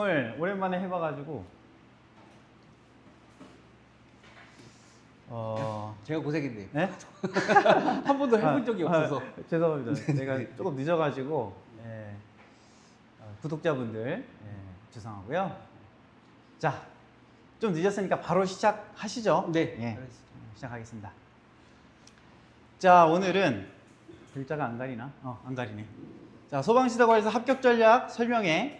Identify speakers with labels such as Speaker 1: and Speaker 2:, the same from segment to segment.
Speaker 1: 오늘 오랜만에 해봐가지고
Speaker 2: 제가 고생했네요.
Speaker 1: 네?
Speaker 2: 한 번도 해본 적이 없어서.
Speaker 1: 죄송합니다. 제가 조금 늦어가지고 구독자분들 죄송하고요. 자, 좀 늦었으니까 바로 시작하시죠.
Speaker 2: 네.
Speaker 1: 예, 시작하겠습니다. 자, 오늘은 글자가 안 가리나? 안 가리네. 자, 소방시설관리사 합격 전략 설명회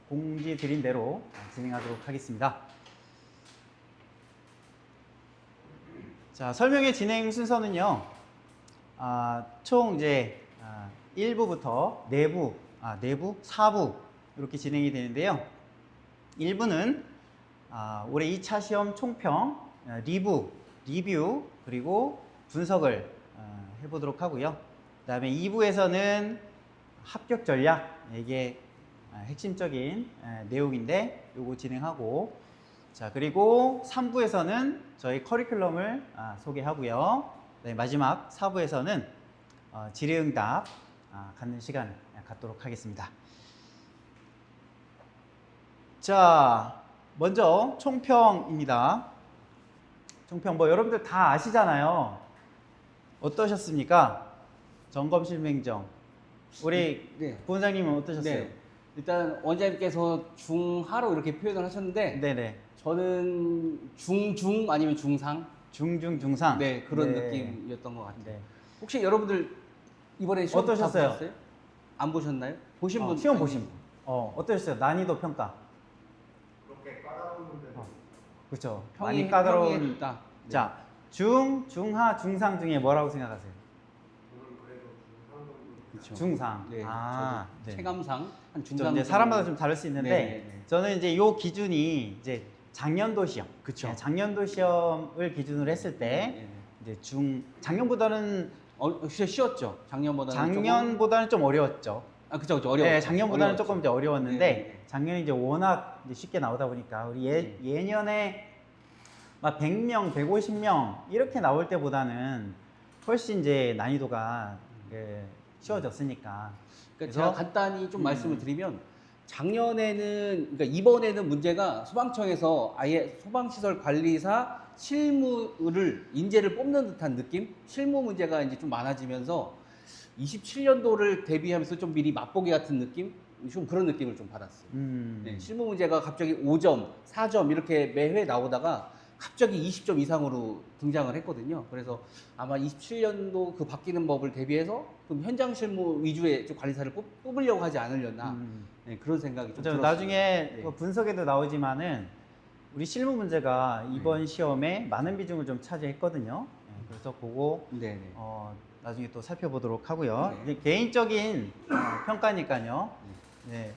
Speaker 1: 공지 드린 대로 진행하도록 하겠습니다. 자, 설명회 진행 순서는요, 총 이제 1부부터 내부, 4부 이렇게 진행이 되는데요. 1부는 올해 2차 시험 총평, 리뷰, 그리고 분석을 해보도록 하고요. 그 다음에 2부에서는 합격 전략, 이게 핵심적인 내용인데 요거 진행하고, 자, 그리고 3부에서는 저희 커리큘럼을 소개하고요. 네, 마지막 4부에서는 질의응답 갖는 시간 갖도록 하겠습니다. 자, 먼저 총평입니다. 총평 뭐 여러분들 다 아시잖아요. 어떠셨습니까? 점검실맹정. 우리
Speaker 2: 네.
Speaker 1: 부원장님은 어떠셨어요?
Speaker 2: 네. 일단 원장님께서 중하로 이렇게 표현을 하셨는데,
Speaker 1: 네네.
Speaker 2: 저는 중중 아니면 중상?
Speaker 1: 중상.
Speaker 2: 네, 그런
Speaker 1: 네.
Speaker 2: 느낌이었던 것 같아요.
Speaker 1: 네.
Speaker 2: 혹시 여러분들 이번에 시험
Speaker 1: 어떠셨어요?
Speaker 2: 다 보셨어요? 안 보셨나요? 보신 분?
Speaker 1: 시험 보신 분. 어떠셨어요? 난이도 평가.
Speaker 3: 그렇게 까다로운 문제는
Speaker 1: 그렇죠.
Speaker 2: 평이
Speaker 1: 많이 까다로운.
Speaker 2: 평이했다. 네.
Speaker 1: 자, 중하, 중상 중에 뭐라고 생각하세요?
Speaker 3: 저는 그래도 중상 정도
Speaker 2: 그렇죠.
Speaker 1: 중상.
Speaker 2: 네,
Speaker 1: 네.
Speaker 2: 저도 체감상 한
Speaker 1: 좀
Speaker 2: 중상.
Speaker 1: 이제 사람마다 좀 다를 수 있는데,
Speaker 2: 네, 네.
Speaker 1: 저는 이제 요 기준이 이제 작년도 시험.
Speaker 2: 그쵸.
Speaker 1: 작년도 시험을 기준으로 했을 때, 이제 작년보다는
Speaker 2: 진짜 쉬웠죠.
Speaker 1: 작년보다는 좀 어려웠죠.
Speaker 2: 그쵸, 어려웠죠.
Speaker 1: 네, 작년보다는
Speaker 2: 어려웠죠.
Speaker 1: 조금 이제 어려웠는데,
Speaker 2: 네.
Speaker 1: 작년에 이제 워낙 이제 쉽게 나오다 보니까 우리 예년에 막 100명, 150명 이렇게 나올 때보다는 훨씬 이제 난이도가 쉬워졌으니까.
Speaker 2: 그러니까 제가 간단히 좀 말씀을 드리면, 작년에는, 그러니까 이번에는 문제가 소방청에서 아예 소방시설 관리사 실무를 인재를 뽑는 듯한 느낌? 실무 문제가 이제 좀 많아지면서 27년도를 대비하면서 좀 미리 맛보기 같은 느낌? 좀 그런 느낌을 좀 받았어요. 네, 실무 문제가 갑자기 5점, 4점 이렇게 매회 나오다가 갑자기 20점 이상으로 등장을 했거든요. 그래서 아마 27년도 그 바뀌는 법을 대비해서 좀 현장 실무 위주의 좀 관리사를 뽑으려고 하지 않으려나. 네, 그런 생각이 좀 들었어요.
Speaker 1: 나중에
Speaker 2: 네.
Speaker 1: 그 분석에도 나오지만은 우리 실무 문제가 이번 시험에 많은 비중을 좀 차지했거든요. 그래서 그거
Speaker 2: 네네.
Speaker 1: 나중에 또 살펴보도록 하고요.
Speaker 2: 네.
Speaker 1: 이제 개인적인 평가니까요. 네.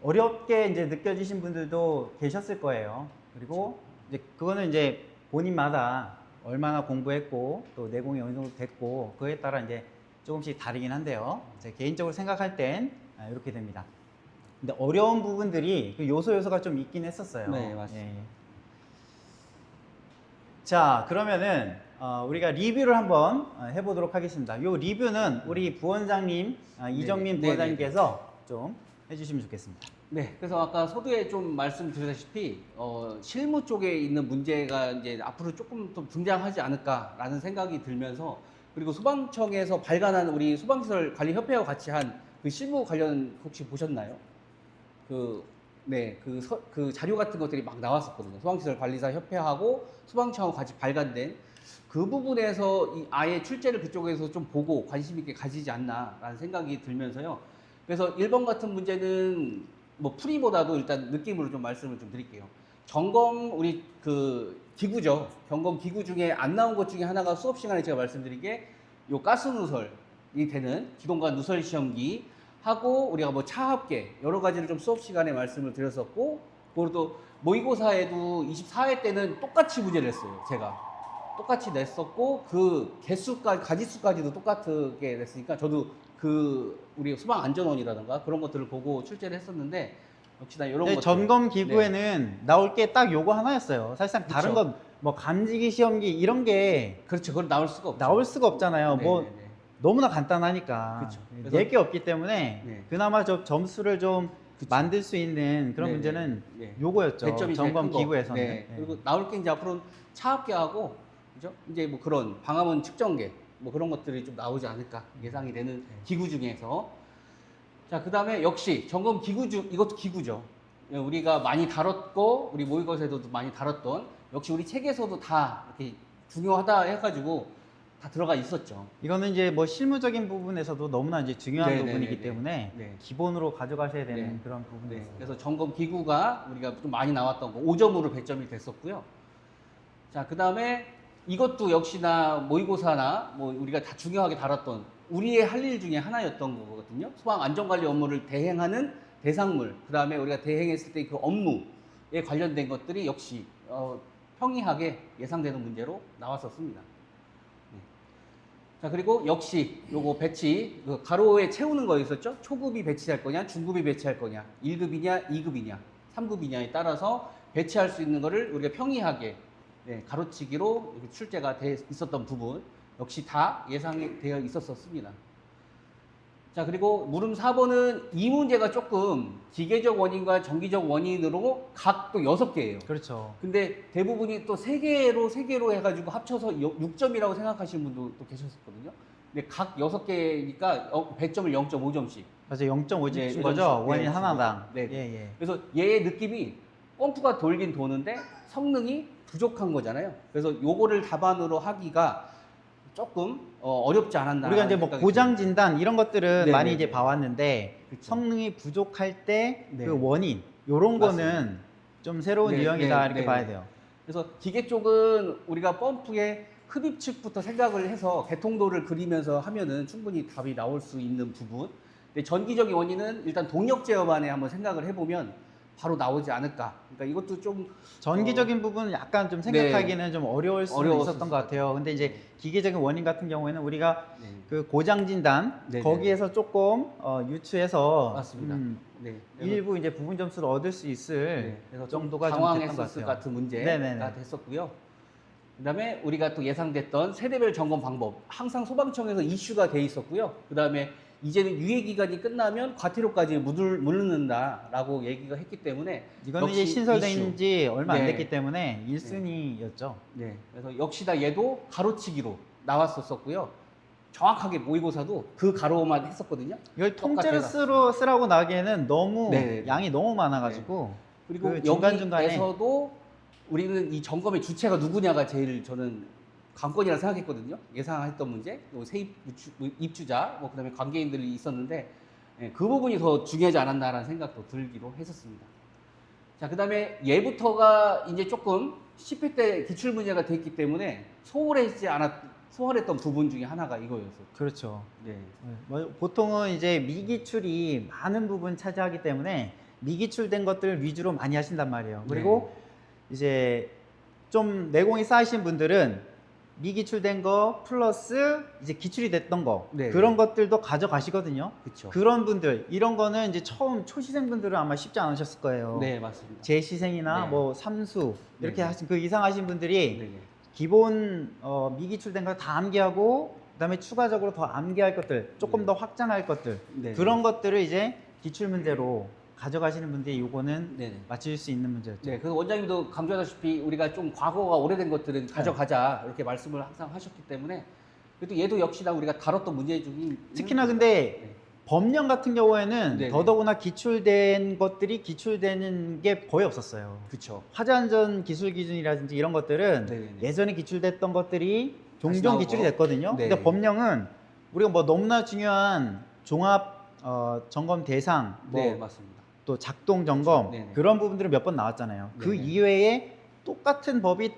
Speaker 1: 어렵게 이제 느껴지신 분들도 계셨을 거예요. 그리고 이제 그거는 이제 본인마다 얼마나 공부했고 또 내공이 어느 정도 됐고 그거에 따라 이제 조금씩 다르긴 한데요. 제 개인적으로 생각할 땐 이렇게 됩니다. 근데 어려운 부분들이 그 요소가 좀 있긴 했었어요.
Speaker 2: 네, 맞습니다.
Speaker 1: 예. 자, 그러면은 우리가 리뷰를 한번 해보도록 하겠습니다. 요 리뷰는 우리 부원장님, 이정민
Speaker 2: 네,
Speaker 1: 부원장님께서 좀 해주시면 좋겠습니다.
Speaker 2: 네, 그래서 아까 서두에 좀 말씀드렸다시피 실무 쪽에 있는 문제가 이제 앞으로 조금 더 등장하지 않을까라는 생각이 들면서, 그리고 소방청에서 발간한 우리 소방시설 관리협회와 같이 한 그 실무 관련 혹시 보셨나요? 그 자료 같은 것들이 막 나왔었거든요. 소방시설 관리사 협회하고 소방청하고 같이 발간된 그 부분에서 아예 출제를 그쪽에서 좀 보고 관심 있게 가지지 않나라는 생각이 들면서요. 그래서 1번 같은 문제는 뭐 풀이보다도 일단 느낌으로 좀 말씀을 좀 드릴게요. 점검 우리 그 기구죠. 점검 기구 중에 안 나온 것 중에 하나가 수업 시간에 제가 말씀드린 게 요 가스 누설이 되는 기동관 누설 시험기 하고, 우리가 뭐 차합계 여러 가지를 좀 수업 시간에 말씀을 드렸었고, 그리고 또 모의고사에도 24회 때는 똑같이 문제를 냈어요. 제가 똑같이 냈었고, 그 개수까지 가지수까지도 똑같게 냈으니까 저도 그 우리 소방 안전원이라든가 그런 것들을 보고 출제를 했었는데, 역시나 이런 것들.
Speaker 1: 점검 기구에는 나올 게 딱 요거 하나였어요. 사실상 다른
Speaker 2: 그쵸.
Speaker 1: 건 뭐 감지기 시험기 이런 게
Speaker 2: 그렇죠. 그건 나올 수가 없죠.
Speaker 1: 나올 수가 없잖아요. 뭐
Speaker 2: 네네네.
Speaker 1: 너무나 간단하니까
Speaker 2: 그쵸.
Speaker 1: 낼 게 없기 때문에
Speaker 2: 네.
Speaker 1: 그나마 좀 점수를 좀
Speaker 2: 그쵸.
Speaker 1: 만들 수 있는 그런
Speaker 2: 네네.
Speaker 1: 문제는
Speaker 2: 네.
Speaker 1: 요거였죠.
Speaker 2: 배점이 제일
Speaker 1: 점검
Speaker 2: 큰 거.
Speaker 1: 기구에서는.
Speaker 2: 네.
Speaker 1: 네.
Speaker 2: 그리고 나올 게 이제 앞으로는 차압계하고 그죠? 이제 뭐 그런 방화문 측정계 뭐 그런 것들이 좀 나오지 않을까 예상이 되는 기구 중에서. 자, 그다음에 역시 점검 기구 중 이것도 기구죠. 예, 우리가 많이 다뤘고 우리 모의고사에서도 많이 다뤘던 역시 우리 책에서도 다 이렇게 중요하다 해가지고 다 들어가 있었죠.
Speaker 1: 이거는 이제 뭐 실무적인 부분에서도 너무나 이제 중요한
Speaker 2: 네네네네.
Speaker 1: 부분이기 때문에
Speaker 2: 네.
Speaker 1: 기본으로 가져가셔야 되는
Speaker 2: 네.
Speaker 1: 그런 부분이
Speaker 2: 네.
Speaker 1: 있어요.
Speaker 2: 그래서 점검 기구가 우리가 좀 많이 나왔던 거 5점으로 배점이 됐었고요. 자, 그다음에 이것도 역시나 모의고사나 뭐 우리가 다 중요하게 다뤘던 우리의 할 일 중에 하나였던 거거든요. 소방 안전관리 업무를 대행하는 대상물, 그다음에 우리가 대행했을 때 그 업무에 관련된 것들이 역시 평이하게 예상되는 문제로 나왔었습니다. 네. 자, 그리고 역시 요거 배치, 그 가로에 채우는 거 있었죠? 초급이 배치할 거냐, 중급이 배치할 거냐, 1급이냐, 2급이냐, 3급이냐에 따라서 배치할 수 있는 거를 우리가 평이하게 네, 가로치기로 이렇게 출제가 돼 있었던 부분 역시 다 예상이 되어 있었습니다. 자, 그리고 물음 4번은 이 문제가 조금 기계적 원인과 정기적 원인으로 각 또 6개예요.
Speaker 1: 그렇죠.
Speaker 2: 근데 대부분이 또 3개로 해가지고 합쳐서 6점이라고 생각하시는 분도 또 계셨었거든요. 근데 각 6개니까 배점을 0.5점씩.
Speaker 1: 맞아요. 0.5집
Speaker 2: 네,
Speaker 1: 준 거죠.
Speaker 2: 0.5.
Speaker 1: 원인
Speaker 2: 네,
Speaker 1: 하나당.
Speaker 2: 네.
Speaker 1: 예, 예.
Speaker 2: 그래서 얘의 느낌이 펌프가 돌긴 도는데 성능이 부족한 거잖아요. 그래서 요거를 답안으로 하기가 조금 어렵지 않았나.
Speaker 1: 우리가 이제 뭐 고장 진단 이런 것들은
Speaker 2: 네,
Speaker 1: 많이
Speaker 2: 네,
Speaker 1: 이제
Speaker 2: 네.
Speaker 1: 봐왔는데
Speaker 2: 그쵸.
Speaker 1: 성능이 부족할 때 그
Speaker 2: 네.
Speaker 1: 원인 요런
Speaker 2: 맞습니다.
Speaker 1: 거는 좀 새로운
Speaker 2: 네,
Speaker 1: 유형이다
Speaker 2: 네,
Speaker 1: 이렇게
Speaker 2: 네,
Speaker 1: 봐야
Speaker 2: 네.
Speaker 1: 돼요.
Speaker 2: 그래서 기계 쪽은 우리가 펌프의 흡입 측부터 생각을 해서 개통도를 그리면서 하면은 충분히 답이 나올 수 있는 부분. 근데 전기적인 원인은 일단 동력 제어만에 한번 생각을 해보면 바로 나오지 않을까. 그러니까 이것도 좀
Speaker 1: 전기적인 부분은 약간 좀 생각하기는 좀 어려울 수
Speaker 2: 어려웠을
Speaker 1: 있었던
Speaker 2: 것
Speaker 1: 것 같아요. 근데 이제 기계적인 원인 같은 경우에는 우리가
Speaker 2: 네.
Speaker 1: 그 고장 진단
Speaker 2: 네네.
Speaker 1: 거기에서 조금 유추해서
Speaker 2: 맞습니다. 네.
Speaker 1: 일부 이제 부분 점수를 얻을 수 있을
Speaker 2: 네, 그래서 좀
Speaker 1: 정도가 좀 됐던 것
Speaker 2: 당황했을
Speaker 1: 같아요.
Speaker 2: 같은 문제가
Speaker 1: 네네네.
Speaker 2: 됐었고요. 그다음에 우리가 또 예상됐던 세대별 점검 방법 항상 소방청에서 이슈가 돼 있었고요. 그다음에 이제는 유예 기간이 끝나면 과태료까지 물는다라고 얘기가 했기 때문에
Speaker 1: 이거는
Speaker 2: 역시
Speaker 1: 이제 신설된 지 얼마 안
Speaker 2: 네.
Speaker 1: 됐기 때문에 1순위였죠.
Speaker 2: 네, 그래서 역시나 얘도 가로치기로 나왔었고요. 정확하게 모의고사도 그 가로만 했었거든요.
Speaker 1: 이걸 통째로
Speaker 2: 똑같아요.
Speaker 1: 쓰라고 나기에는 너무
Speaker 2: 네네네.
Speaker 1: 양이 너무 많아가지고
Speaker 2: 그리고
Speaker 1: 그 중간중간에
Speaker 2: 여기에서도 우리는 이 점검의 주체가 누구냐가 제일 저는 관건이라 생각했거든요. 예상했던 문제, 또 세입 입주자, 뭐 그다음에 관계인들이 있었는데 예, 그 부분이 더 중요하지 않았나라는 생각도 들기로 했었습니다. 자, 그다음에 얘부터가 이제 조금 10회 때 기출 문제가 됐기 때문에 소홀했던 부분 중에 하나가 이거였어요.
Speaker 1: 그렇죠.
Speaker 2: 네.
Speaker 1: 뭐 보통은 이제 미기출이 많은 부분 차지하기 때문에 미기출된 것들 위주로 많이 하신단 말이에요. 그리고 이제 좀 내공이 쌓이신 분들은 미기출된 거 플러스 이제 기출이 됐던 거
Speaker 2: 네.
Speaker 1: 그런 것들도 가져가시거든요.
Speaker 2: 그렇죠.
Speaker 1: 그런 분들 이런 거는 이제 처음 초시생분들은 아마 쉽지 않으셨을 거예요.
Speaker 2: 네, 맞습니다.
Speaker 1: 재시생이나
Speaker 2: 네.
Speaker 1: 뭐 삼수 이렇게
Speaker 2: 네.
Speaker 1: 하신 그 이상 하신 분들이
Speaker 2: 네, 네.
Speaker 1: 기본 미기출된 거 다 암기하고 그다음에 추가적으로 더 암기할 것들 조금
Speaker 2: 네.
Speaker 1: 더 확장할 것들
Speaker 2: 네.
Speaker 1: 그런 것들을 이제 기출 문제로 가져가시는 분들이 요거는
Speaker 2: 네.
Speaker 1: 맞출 수 있는 문제였죠.
Speaker 2: 네, 그 원장님도 강조하다시피 우리가 좀 과거가 오래된 것들은 가져가자 이렇게 말씀을 항상 하셨기 때문에 그래도 얘도 역시나 우리가 다뤘던 문제 중에
Speaker 1: 특히나 근데
Speaker 2: 네.
Speaker 1: 법령 같은 경우에는
Speaker 2: 네네.
Speaker 1: 더더구나 기출된 것들이 기출되는 게 거의 없었어요.
Speaker 2: 그렇죠.
Speaker 1: 화재안전 기술 기준이라든지 이런 것들은
Speaker 2: 네네네.
Speaker 1: 예전에 기출됐던 것들이
Speaker 2: 다시
Speaker 1: 종종
Speaker 2: 나오고.
Speaker 1: 기출이 됐거든요.
Speaker 2: 네.
Speaker 1: 근데 법령은 우리가 뭐 너무나 중요한 종합 점검 대상, 뭐
Speaker 2: 네, 맞습니다.
Speaker 1: 또 작동 점검
Speaker 2: 네네.
Speaker 1: 그런 부분들은 몇 번 나왔잖아요. 그
Speaker 2: 네네.
Speaker 1: 이외에 똑같은 법이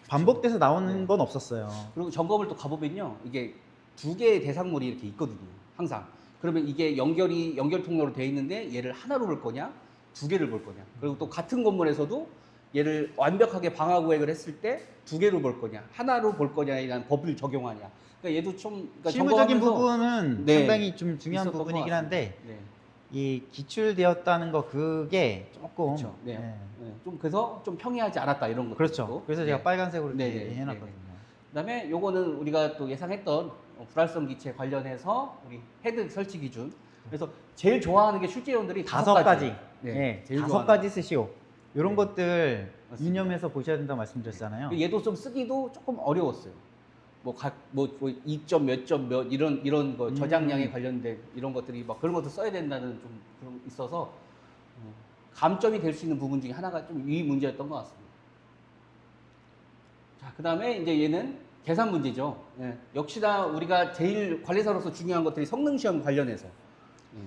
Speaker 1: 반복돼서 나오는
Speaker 2: 네.
Speaker 1: 건 없었어요.
Speaker 2: 그리고 점검을 또 가보면요, 이게 두 개의 대상물이 이렇게 있거든요. 항상. 그러면 이게 연결 통로로 되어 있는데 얘를 하나로 볼 거냐, 두 개를 볼 거냐. 그리고 또 같은 건물에서도 얘를 완벽하게 방화 구획을 했을 때 두 개로 볼 거냐, 하나로 볼 거냐에 대한 법을 적용하냐. 그러니까 얘도 좀 그러니까
Speaker 1: 실무적인
Speaker 2: 점검하면서
Speaker 1: 부분은
Speaker 2: 네,
Speaker 1: 상당히 좀 중요한
Speaker 2: 있었던
Speaker 1: 부분이긴
Speaker 2: 것
Speaker 1: 한데
Speaker 2: 같습니다. 네.
Speaker 1: 이 기출되었다는 거 그게 조금
Speaker 2: 그렇죠. 네.
Speaker 1: 네.
Speaker 2: 네. 좀 그래서 좀 평이하지 않았다 이런 것도
Speaker 1: 그렇죠.
Speaker 2: 있고.
Speaker 1: 그래서
Speaker 2: 네.
Speaker 1: 제가 빨간색으로 이렇게
Speaker 2: 네네.
Speaker 1: 해놨거든요.
Speaker 2: 그다음에 요거는 우리가 또 예상했던 불활성 기체 관련해서 우리 헤드 설치 기준 그래서 제일 좋아하는 게 출제위원들이
Speaker 1: 다섯 가지.
Speaker 2: 네,
Speaker 1: 네,
Speaker 2: 제일
Speaker 1: 다섯
Speaker 2: 좋아하는
Speaker 1: 가지 쓰시오. 이런
Speaker 2: 네.
Speaker 1: 것들
Speaker 2: 맞습니다.
Speaker 1: 유념해서 보셔야 된다고 말씀드렸잖아요.
Speaker 2: 얘도 좀 쓰기도 조금 어려웠어요. 뭐 2점 몇 점 몇 이런 거 저장량에 관련된 이런 것들이 막 그런 것도 써야 된다는 좀 그런 있어서 감점이 될 수 있는 부분 중에 하나가 좀 이 문제였던 것 같습니다. 자, 그다음에 이제 얘는 계산 문제죠. 예, 역시나 우리가 제일 관리사로서 중요한 것들이 성능 시험 관련해서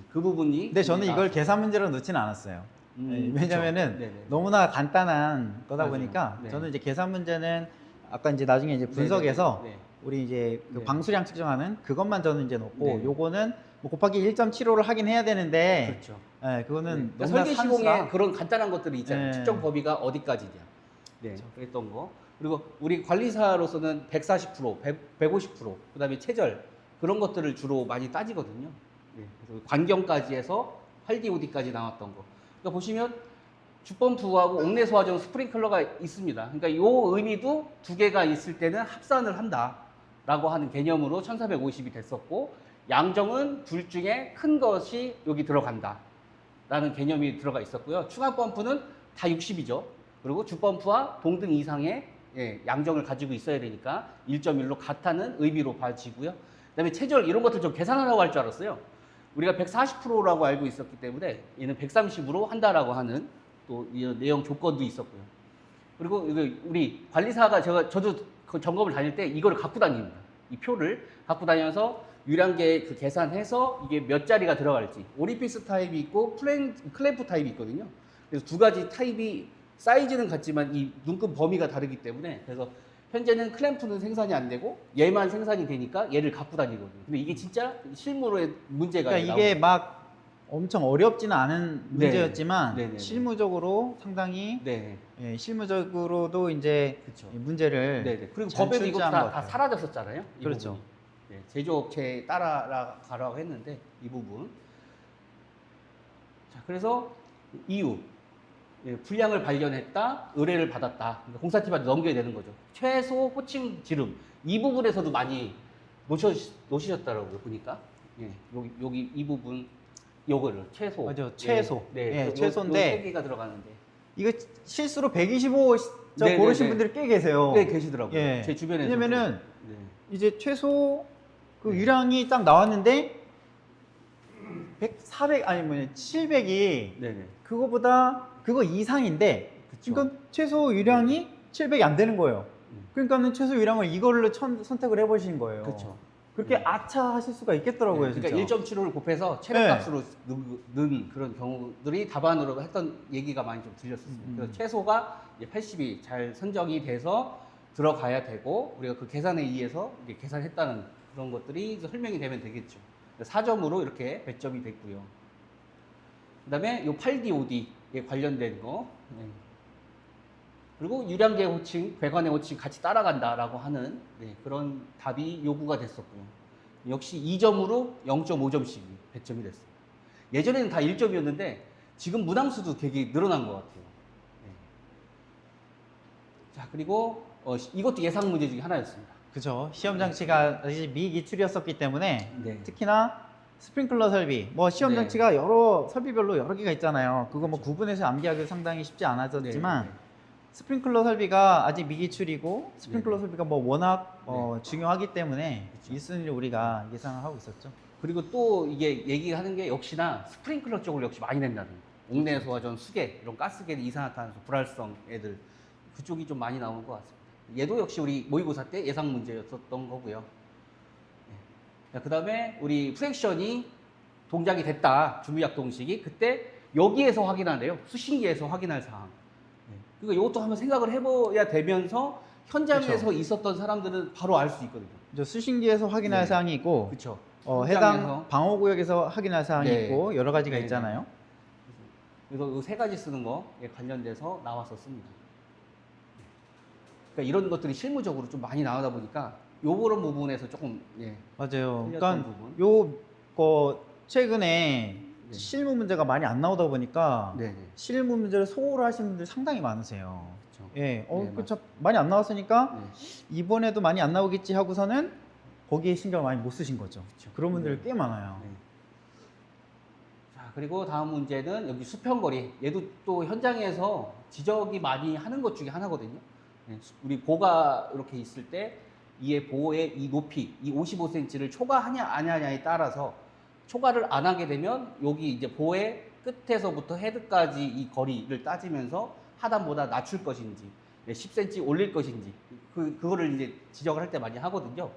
Speaker 2: 그 부분이.
Speaker 1: 근데 저는
Speaker 2: 이제
Speaker 1: 이걸 계산 문제로 넣지는 않았어요. 왜냐면은
Speaker 2: 그쵸. 네네.
Speaker 1: 너무나 간단한 거다
Speaker 2: 맞아요.
Speaker 1: 보니까
Speaker 2: 네.
Speaker 1: 저는 이제 계산 문제는 아까 이제 나중에 이제 분석해서
Speaker 2: 네네네. 네.
Speaker 1: 우리 이제 그
Speaker 2: 네.
Speaker 1: 방수량 측정하는 그것만 저는 이제 넣고
Speaker 2: 네.
Speaker 1: 요거는 뭐 곱하기 1.75를 하긴 해야 되는데
Speaker 2: 그렇죠.
Speaker 1: 예, 그거는
Speaker 2: 그러니까
Speaker 1: 너무나
Speaker 2: 설계
Speaker 1: 산수라.
Speaker 2: 시공에 그런 간단한 것들이 있잖아요.
Speaker 1: 네.
Speaker 2: 측정 범위가 어디까지냐. 네, 그랬던 거. 그리고 우리 관리사로서는 140%, 150%, 그다음에 체절 그런 것들을 주로 많이 따지거든요. 네, 그래서 관경까지 해서 8DOD까지 나왔던 거. 그러니까 보시면 주펌프하고 옥내 소화전 스프링클러가 있습니다. 그러니까 이 의미도 두 개가 있을 때는 합산을 한다라고 하는 개념으로 1450이 됐었고, 양정은 둘 중에 큰 것이 여기 들어간다라는 개념이 들어가 있었고요. 추가 펌프는 다 60이죠. 그리고 주펌프와 동등 이상의 양정을 가지고 있어야 되니까 1.1로 같다는 의미로 봐지고요. 그다음에 체절 이런 것들 좀 계산하라고 할 줄 알았어요. 우리가 140%라고 알고 있었기 때문에 얘는 130으로 한다라고 하는 또 이런 내용 조건도 있었고요. 그리고 이거 우리 관리사가 저도 그 점검을 다닐 때 이걸 갖고 다닙니다. 이 표를 갖고 다녀서 유량계 그 계산해서 이게 몇 자리가 들어갈지. 오리피스 타입이 있고 클램프 타입이 있거든요. 그래서 두 가지 타입이 사이즈는 같지만 이 눈금 범위가 다르기 때문에, 그래서 현재는 클램프는 생산이 안 되고 얘만 생산이 되니까 얘를 갖고 다니거든요. 근데 이게 진짜 실무로의 문제가
Speaker 1: 그러니까 이게 막 엄청 어렵지는 않은
Speaker 2: 네.
Speaker 1: 문제였지만
Speaker 2: 네네네.
Speaker 1: 실무적으로 상당히
Speaker 2: 네,
Speaker 1: 예, 실무적으로도 이제
Speaker 2: 그렇죠.
Speaker 1: 이 문제를
Speaker 2: 네, 네. 그리고
Speaker 1: 잘
Speaker 2: 법에도 이것도
Speaker 1: 출제한 것
Speaker 2: 다
Speaker 1: 같아요.
Speaker 2: 사라졌었잖아요. 이
Speaker 1: 그렇죠.
Speaker 2: 부분이. 네, 제조업체에 따라가라고 했는데 이 부분. 자, 그래서 이유. 불량을 발견했다, 의뢰를 받았다. 그러니까 공사팀한테 넘겨야 되는 거죠. 최소 호칭 지름 이 부분에서도 많이 놓으셨더라고요, 보니까. 예, 여기 이 부분 요거를 최소.
Speaker 1: 맞아, 최소. 예, 최소인데.
Speaker 2: 3개가 들어가는데.
Speaker 1: 이거 실수로 125 저
Speaker 2: 네,
Speaker 1: 고르신
Speaker 2: 네, 네.
Speaker 1: 분들이 꽤 계세요.
Speaker 2: 네, 계시더라고요.
Speaker 1: 예.
Speaker 2: 제 주변에서.
Speaker 1: 왜냐면은
Speaker 2: 네.
Speaker 1: 이제 최소 그
Speaker 2: 네.
Speaker 1: 유량이 딱 나왔는데 400 아니 뭐냐 700이
Speaker 2: 네네.
Speaker 1: 그거 이상인데
Speaker 2: 그쵸.
Speaker 1: 그러니까 최소 유량이 700이 안 되는 거예요. 그러니까는 최소 유량을 이걸로 선택을 해보신 거예요.
Speaker 2: 그렇죠.
Speaker 1: 그렇게 아차 하실 수가 있겠더라고요,
Speaker 2: 그러니까
Speaker 1: 진짜.
Speaker 2: 1.75를 곱해서 체력값으로 넣은 그런 경우들이 답안으로 했던 얘기가 많이 좀 들렸었어요. 그래서 최소가 이제 80이 잘 선정이 돼서 들어가야 되고, 우리가 그 계산에 의해서 이제 계산했다는 그런 것들이 이제 설명이 되면 되겠죠. 4점으로 이렇게 배점이 됐고요. 그 다음에 이 8D, 5D에 관련된 거. 네. 그리고 유량계 호칭, 배관의 호칭 같이 따라간다라고 하는 그런 답이 요구가 됐었고요. 역시 2점으로 0.5점씩 배점이 됐어요. 예전에는 다 1점이었는데 지금 문항수도 되게 늘어난 것 같아요. 네. 자, 그리고 이것도 예상 문제 중에 하나였습니다.
Speaker 1: 그죠. 시험 장치가 아직 미기출이었었기 때문에
Speaker 2: 네.
Speaker 1: 특히나 스프링클러 설비, 뭐 시험
Speaker 2: 네.
Speaker 1: 장치가 여러 설비별로 여러 개가 있잖아요. 그거 뭐 구분해서 암기하기 상당히 쉽지 않았었지만
Speaker 2: 네.
Speaker 1: 스프링클러 설비가 아직 미기출이고 스프링클러 설비가 뭐 워낙 중요하기 때문에
Speaker 2: 그쵸.
Speaker 1: 1순위를 우리가 예상을 하고 있었죠.
Speaker 2: 그리고 또 이게 얘기하는 게 역시나 스프링클러 쪽을 역시 많이 낸다는 거예요. 옥내 소화전, 수계, 이런 가스계, 이산화탄소, 불활성 애들 그쪽이 좀 많이 나오는 것 같습니다. 얘도 역시 우리 모의고사 때 예상 문제였었던 거고요. 그 다음에 우리 프랙션이 동작이 됐다, 주무약동식이 그때 여기에서 확인하래요. 수신기에서 확인할 사항. 그러니까 이것도 한번 생각을 해봐야 되면서 현장에서
Speaker 1: 그쵸.
Speaker 2: 있었던 사람들은 바로 알 수 있거든요.
Speaker 1: 저 수신기에서 확인할
Speaker 2: 네.
Speaker 1: 사항이 있고
Speaker 2: 그렇죠.
Speaker 1: 해당 방호구역에서 확인할 사항이
Speaker 2: 네.
Speaker 1: 있고 여러 가지가
Speaker 2: 네,
Speaker 1: 있잖아요.
Speaker 2: 그래서 이 세 가지 쓰는 거에 관련돼서 나왔었습니다. 그러니까 이런 것들이 실무적으로 좀 많이 나오다 보니까 요런 부분에서 조금
Speaker 1: 맞아요.
Speaker 2: 틀렸던
Speaker 1: 그러니까
Speaker 2: 부분.
Speaker 1: 요거 최근에
Speaker 2: 네.
Speaker 1: 실무 문제가 많이 안 나오다 보니까
Speaker 2: 네네.
Speaker 1: 실무 문제를 소홀히 하시는 분들 상당히 많으세요.
Speaker 2: 그렇죠.
Speaker 1: 예,
Speaker 2: 네,
Speaker 1: 그쵸. 많이 안 나왔으니까
Speaker 2: 네.
Speaker 1: 이번에도 많이 안 나오겠지 하고서는 거기에 신경을 많이 못 쓰신 거죠.
Speaker 2: 그쵸.
Speaker 1: 그런 분들
Speaker 2: 네.
Speaker 1: 꽤 많아요.
Speaker 2: 네. 그리고 다음 문제는 여기 수평거리. 얘도 또 현장에서 지적이 많이 하는 것 중에 하나거든요. 네, 우리 보가 이렇게 있을 때 이의 보의 이 높이, 이 55cm를 초과하냐 안 하냐에 따라서 초과를 안 하게 되면 여기 이제 보의 끝에서부터 헤드까지 이 거리를 따지면서 하단보다 낮출 것인지, 네, 10cm 올릴 것인지 그거를 이제 지적을 할 때 많이 하거든요.